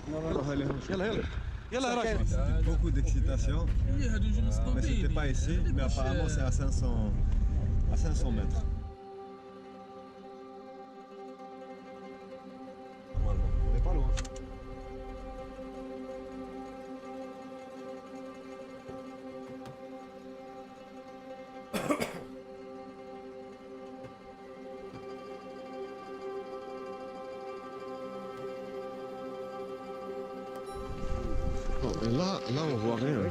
P: يلا يلا. يلا راجل. Beaucoup d'excitation. Mais c'était pas ici, mais apparemment c'est à 500 mètres. Normalement, on n'est pas loin. Oh, et là on voit rien.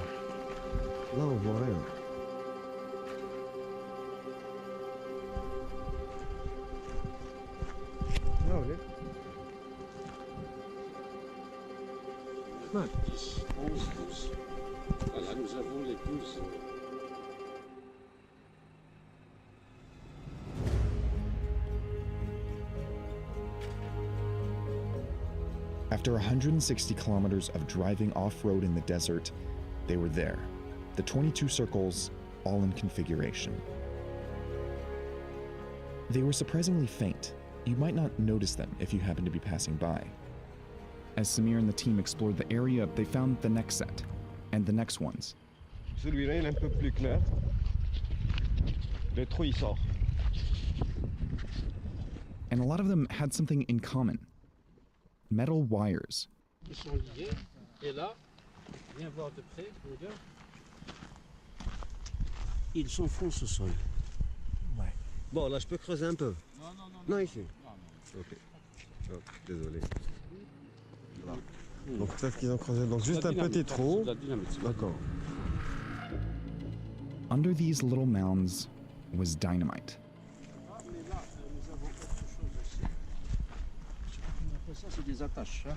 P: Là on voit rien. Ah oui.
O: 10, 11, 12. Voilà, nous avons les 12.
G: after 160 kilometers of driving off-road in the desert, they were there. The 22 circles, all in configuration. They were surprisingly faint. You might not notice them if you happen to be passing by. As Samir and the team explored the area, they found the next set, and the next ones.
P: Celui-là, il est un peu plus clair. Le trou, il sort.
G: And a lot of them had something in common. Metal wires.
O: Ils sont liés, et là, viens voir de près, regarde. Ils s'enfoncent au sol.
P: Ouais. Bon, là, je peux creuser un peu. Non, ici. Ok. Oh, désolé. Là. Donc peut-être qu'ils ont creusé donc juste un petit trou. D'accord.
G: Under these little mounds was dynamite.
O: Ça, c'est des attaches. Hein.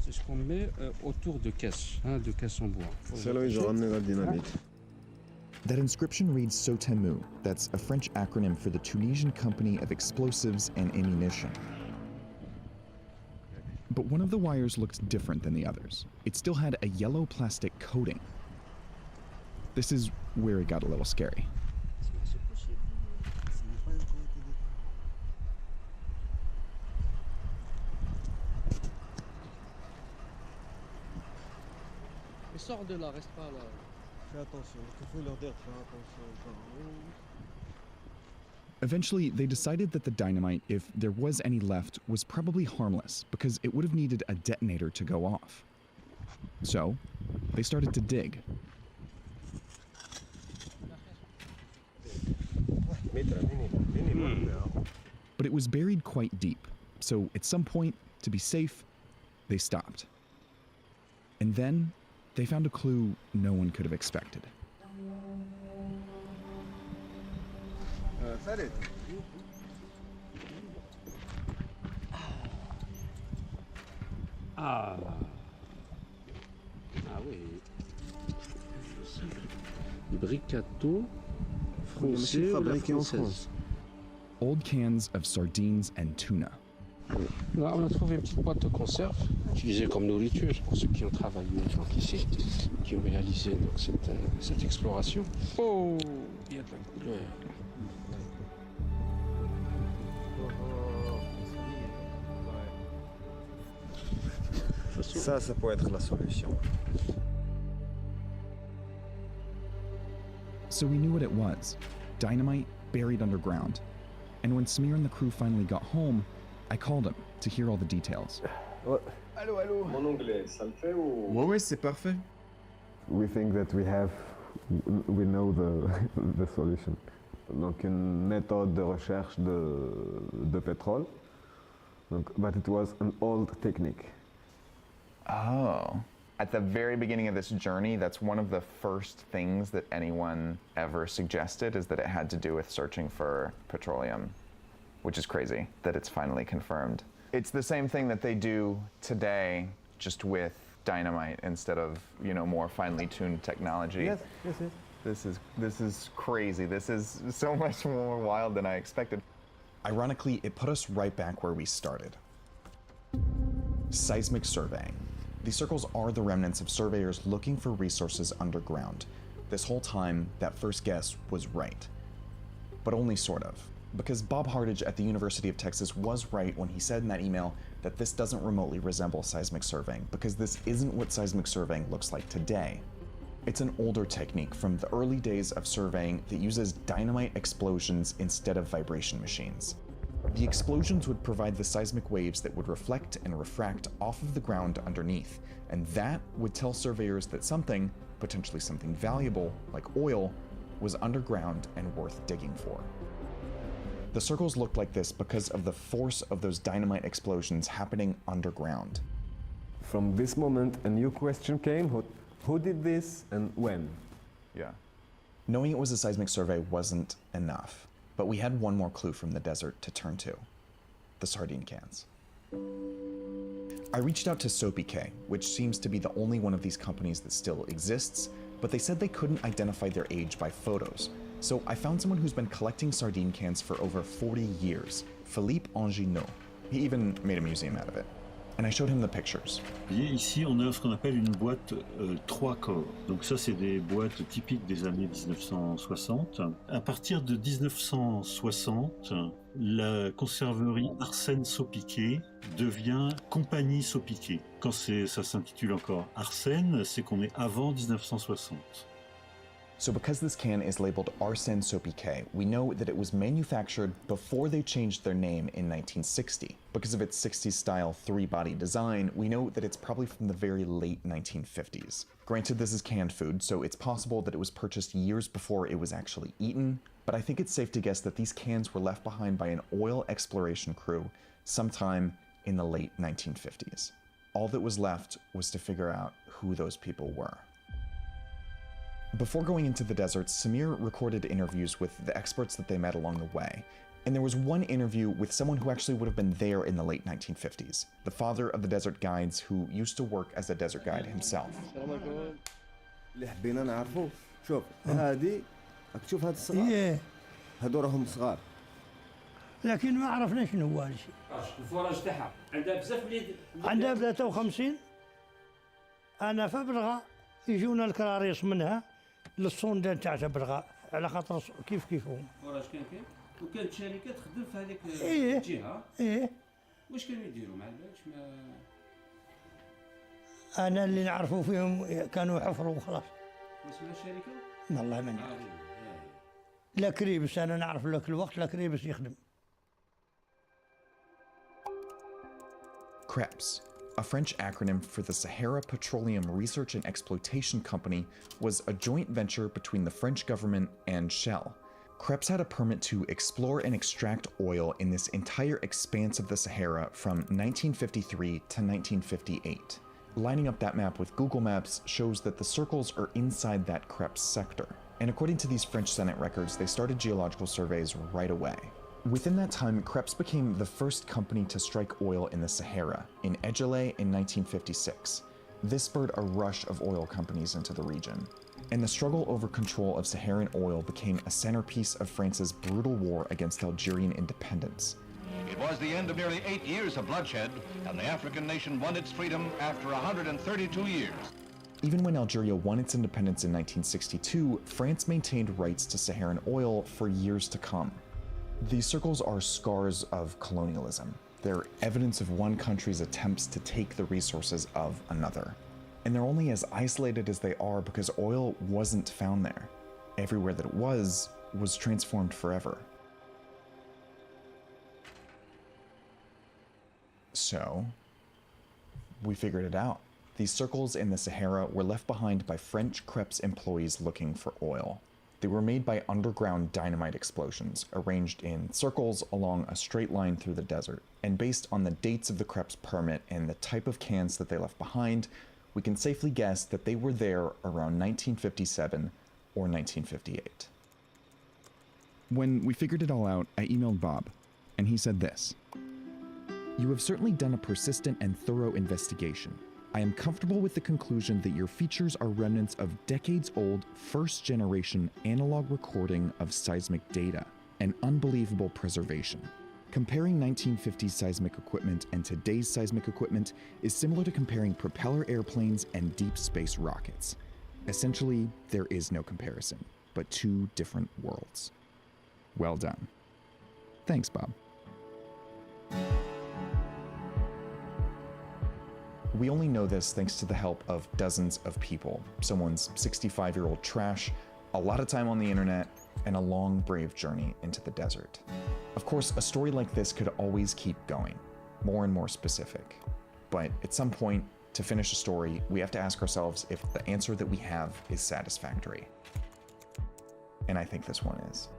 O: C'est ce qu'on met autour de caisses en bois.
P: C'est là où ils ont ramené la dynamite.
G: That inscription reads Sotemu. That's a French acronym for the Tunisian Company of Explosives and Ammunition. But one of the wires looked different than the others. It still had a yellow plastic coating. This is where it got a little scary.
O: Sors de là, reste pas là.
P: Fais attention, il faut leur dire de faire attention.
G: Eventually, they decided that the dynamite, if there was any left, was probably harmless because it would have needed a detonator to go off. So, they started to dig. But it was buried quite deep, so at some point, to be safe, they stopped. And then, they found a clue no one could have expected.
P: Salut.
O: Ah oui. Bricato français fabriqué en France.
G: Old cans of sardines and tuna.
O: Là, on a trouvé une petite boîte de conserve utilisée comme nourriture pour ceux qui ont travaillé donc ici, qui ont réalisé donc, cette exploration. Oh, il y a de la couleur.
P: Ça peut être la solution.
G: So we knew what it was. Dynamite buried underground. And when Samir and the crew finally got home, I called him to hear all the details.
P: Allô, allô.
Q: Mon anglais, ça le fait ou...
P: Ouais, c'est parfait. We think that we have we know the solution. Donc une méthode de recherche de pétrole, but it was an old technique.
G: Oh. At the very beginning of this journey, that's one of the first things that anyone ever suggested, is that it had to do with searching for petroleum, which is crazy that it's finally confirmed. It's the same thing that they do today, just with dynamite instead of, more finely tuned technology.
P: Yes, yes, yes.
G: This is crazy. This is so much more wild than I expected. Ironically, it put us right back where we started. Seismic surveying. These circles are the remnants of surveyors looking for resources underground. This whole time, that first guess was right. But only sort of. Because Bob Hardage at the University of Texas was right when he said in that email that this doesn't remotely resemble seismic surveying, because this isn't what seismic surveying looks like today. It's an older technique from the early days of surveying that uses dynamite explosions instead of vibration machines. The explosions would provide the seismic waves that would reflect and refract off of the ground underneath, and that would tell surveyors that something, potentially something valuable, like oil, was underground and worth digging for. The circles looked like this because of the force of those dynamite explosions happening underground.
P: From this moment, a new question came, who did this and when?
G: Yeah. Knowing it was a seismic survey wasn't enough, but we had one more clue from the desert to turn to: the sardine cans. I reached out to Soapy K, which seems to be the only one of these companies that still exists, but they said they couldn't identify their age by photos. So I found someone who's been collecting sardine cans for over 40 years, Philippe Anginot. He even made a museum out of it. And I showed him the pictures.
J: Vous voyez, ici, on a ce qu'on appelle une boîte 3 corps. Donc ça, c'est des boîtes typiques des années 1960. À partir de 1960, la conserverie Arsène Sopiquet devient Compagnie Sopiquet. Quand ça s'intitule encore Arsène, c'est qu'on est avant 1960.
G: So because this can is labeled Arsène Sopiquet, we know that it was manufactured before they changed their name in 1960. Because of its 60s style 3-body design, we know that it's probably from the very late 1950s. Granted, this is canned food, so it's possible that it was purchased years before it was actually eaten, but I think it's safe to guess that these cans were left behind by an oil exploration crew sometime in the late 1950s. All that was left was to figure out who those people were. Before going into the desert, Samir recorded interviews with the experts that they met along the way. And there was one interview with someone who actually would have been there in the late 1950s, the father of the desert guides who used to work as a desert guide himself.
P: اللي حبينا نعرفوا شوف هذه تشوف هاد الصغار هادو راهم صغار
Q: لكن ما عرفنا شنو هو هذا الشيء.
R: الفراج تاعها عندها بزاف وليد
Q: عندها 53 انا فبرغا يجونا الكراريس منها للصندان تاع تبرغا على خاطر كيفهم.
R: فراج كان وكانت شركه تخدم في هذيك الجهه. واش كانوا يديروا ما عندكش ما
Q: انا اللي نعرفوا فيهم كانوا يحفروا وخلاص.
R: واسمها الشركه؟
Q: والله ما نعرف. لا كريبس انا نعرف لك الوقت لا كريبس يخدم.
G: CREPS, a French acronym for the Sahara Petroleum Research and Exploitation Company, was a joint venture between the French government and Shell. CREPS had a permit to explore and extract oil in this entire expanse of the Sahara from 1953 to 1958. Lining up that map with Google Maps shows that the circles are inside that CREPS sector. And according to these French Senate records, they started geological surveys right away. Within that time, CREPS became the first company to strike oil in the Sahara, in Edgeley in 1956. This spurred a rush of oil companies into the region. And the struggle over control of Saharan oil became a centerpiece of France's brutal war against Algerian independence.
K: It was the end of nearly 8 years of bloodshed, and the African nation won its freedom after 132 years.
G: Even when Algeria won its independence in 1962, France maintained rights to Saharan oil for years to come. These circles are scars of colonialism. They're evidence of one country's attempts to take the resources of another. And they're only as isolated as they are because oil wasn't found there. Everywhere that it was transformed forever. So, we figured it out. These circles in the Sahara were left behind by French Krebs employees looking for oil. They were made by underground dynamite explosions, arranged in circles along a straight line through the desert. And based on the dates of the Krebs permit and the type of cans that they left behind, we can safely guess that they were there around 1957 or 1958. When we figured it all out, I emailed Bob, and he said this: "You have certainly done a persistent and thorough investigation. I am comfortable with the conclusion that your features are remnants of decades-old, first-generation analog recording of seismic data, an unbelievable preservation. Comparing 1950s seismic equipment and today's seismic equipment is similar to comparing propeller airplanes and deep space rockets. Essentially, there is no comparison, but two different worlds. Well done." Thanks, Bob. We only know this thanks to the help of dozens of people, someone's 65-year-old trash, a lot of time on the internet, and a long, brave journey into the desert. Of course, a story like this could always keep going, more and more specific. But at some point, to finish a story, we have to ask ourselves if the answer that we have is satisfactory. And I think this one is.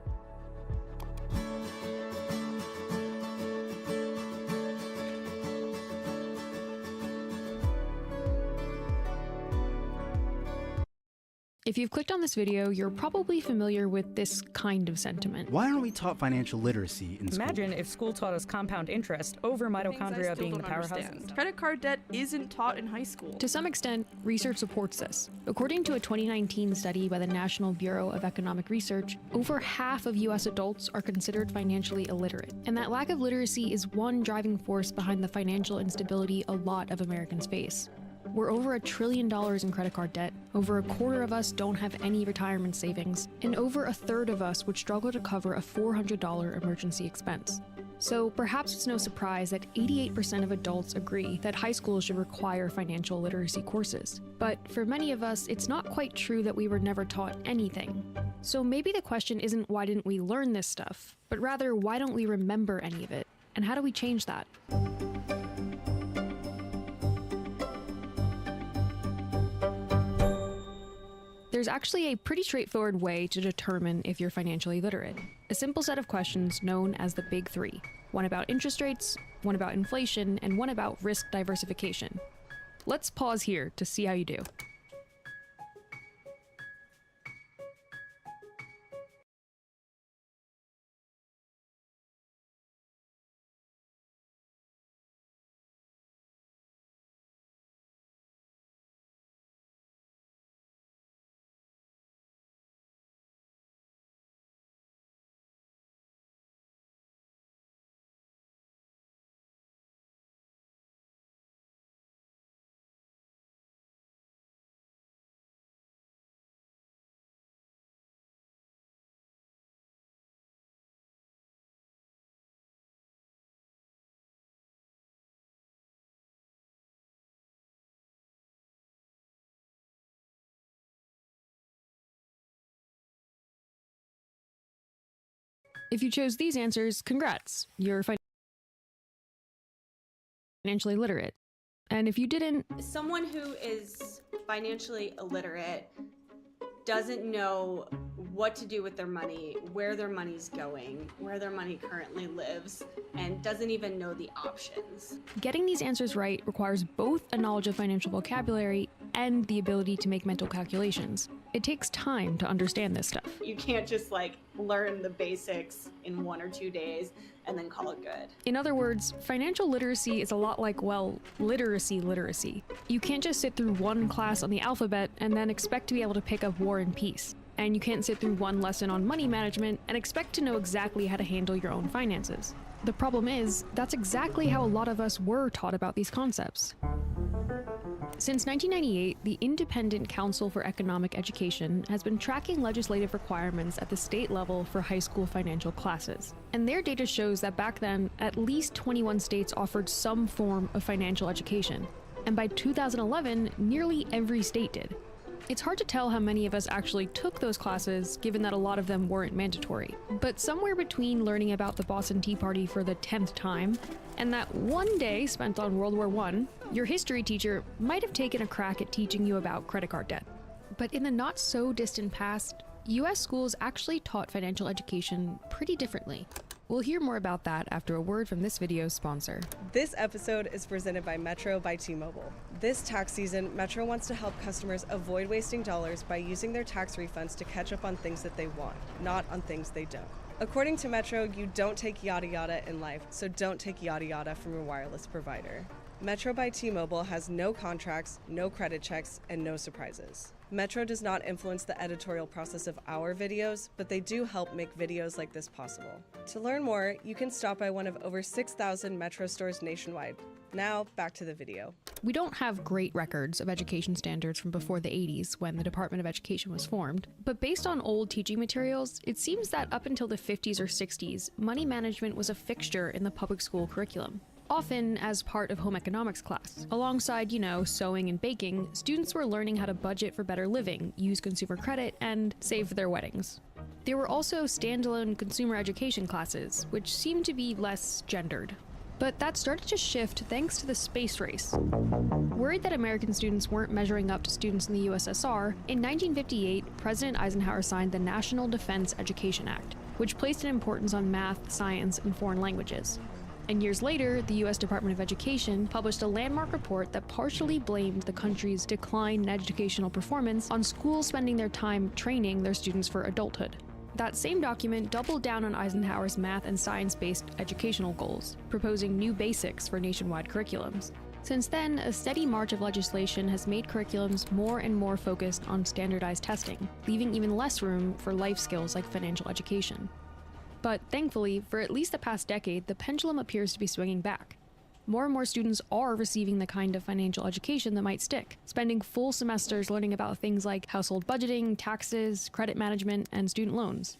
A: If you've clicked on this video, you're probably familiar with this kind of sentiment.
D: Why aren't we taught financial literacy in school?
F: Imagine if school taught us compound interest over mitochondria being the powerhouse.
T: Credit card debt isn't taught in high school.
A: To some extent, research supports this. According to a 2019 study by the National Bureau of Economic Research, over half of US adults are considered financially illiterate. And that lack of literacy is one driving force behind the financial instability a lot of Americans face. We're over $1 trillion in credit card debt, over a quarter of us don't have any retirement savings, and over a third of us would struggle to cover a $400 emergency expense. So perhaps it's no surprise that 88% of adults agree that high school should require financial literacy courses. But for many of us, it's not quite true that we were never taught anything. So maybe the question isn't why didn't we learn this stuff, but rather why don't we remember any of it? And how do we change that? There's actually a pretty straightforward way to determine if you're financially literate. A simple set of questions known as the Big Three. One about interest rates, one about inflation, and one about risk diversification. Let's pause here to see how you do. If you chose these answers, congrats, you're financially literate. And if you didn't...
Y: Someone who is financially illiterate doesn't know what to do with their money, where their money's going, where their money currently lives, and doesn't even know the options.
A: Getting these answers right requires both a knowledge of financial vocabulary and the ability to make mental calculations. It takes time to understand this stuff.
Y: You can't just learn the basics in 1 or 2 days and then call it good.
A: In other words, financial literacy is a lot like, well, literacy. You can't just sit through one class on the alphabet and then expect to be able to pick up War and Peace. And you can't sit through one lesson on money management and expect to know exactly how to handle your own finances. The problem is, that's exactly how a lot of us were taught about these concepts. Since 1998, the Independent Council for Economic Education has been tracking legislative requirements at the state level for high school financial classes. And their data shows that back then, at least 21 states offered some form of financial education. And by 2011, nearly every state did. It's hard to tell how many of us actually took those classes, given that a lot of them weren't mandatory. But somewhere between learning about the Boston Tea Party for the 10th time and that one day spent on World War I, your history teacher might have taken a crack at teaching you about credit card debt. But in the not-so-distant past, US schools actually taught financial education pretty differently. We'll hear more about that after a word from this video's sponsor.
B: This episode is presented by Metro by T-Mobile. This tax season, Metro wants to help customers avoid wasting dollars by using their tax refunds to catch up on things that they want, not on things they don't. According to Metro, you don't take yada yada in life, so don't take yada yada from your wireless provider. Metro by T-Mobile has no contracts, no credit checks, and no surprises. Metro does not influence the editorial process of our videos, but they do help make videos like this possible. To learn more, you can stop by one of over 6,000 Metro stores nationwide. Now, back to the video.
A: We don't have great records of education standards from before the 80s, when the Department of Education was formed, but based on old teaching materials, it seems that up until the 50s or 60s, money management was a fixture in the public school curriculum. Often as part of home economics class. Alongside, sewing and baking, students were learning how to budget for better living, use consumer credit, and save for their weddings. There were also standalone consumer education classes, which seemed to be less gendered. But that started to shift thanks to the space race. Worried that American students weren't measuring up to students in the USSR, in 1958, President Eisenhower signed the National Defense Education Act, which placed an importance on math, science, and foreign languages. And years later, the US Department of Education published a landmark report that partially blamed the country's decline in educational performance on schools spending their time training their students for adulthood. That same document doubled down on Eisenhower's math and science-based educational goals, proposing new basics for nationwide curriculums. Since then, a steady march of legislation has made curriculums more and more focused on standardized testing, leaving even less room for life skills like financial education. But thankfully, for at least the past decade, the pendulum appears to be swinging back. More and more students are receiving the kind of financial education that might stick, spending full semesters learning about things like household budgeting, taxes, credit management, and student loans.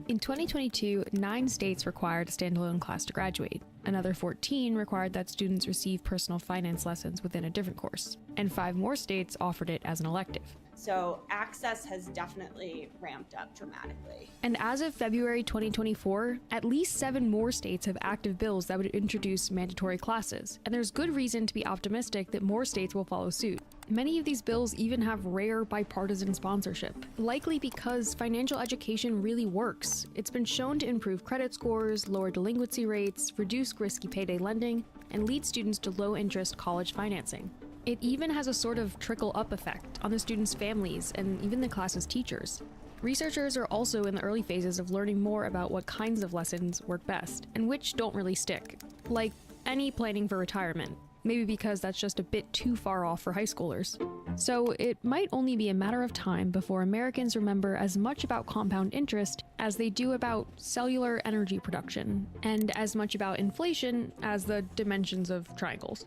A: In 2022, 9 states required a standalone class to graduate. Another 14 required that students receive personal finance lessons within a different course, and 5 more states offered it as an elective.
Y: So access has definitely ramped up dramatically.
A: And as of February 2024, at least 7 more states have active bills that would introduce mandatory classes, and there's good reason to be optimistic that more states will follow suit. Many of these bills even have rare bipartisan sponsorship, likely because financial education really works. It's been shown to improve credit scores, lower delinquency rates, reduce risky payday lending, and lead students to low-interest college financing. It even has a sort of trickle-up effect on the students' families and even the class's teachers. Researchers are also in the early phases of learning more about what kinds of lessons work best, and which don't really stick. Like any planning for retirement, maybe because that's just a bit too far off for high schoolers. So it might only be a matter of time before Americans remember as much about compound interest as they do about cellular energy production, and as much about inflation as the dimensions of triangles.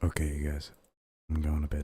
D: Okay, you guys, I'm going to bed.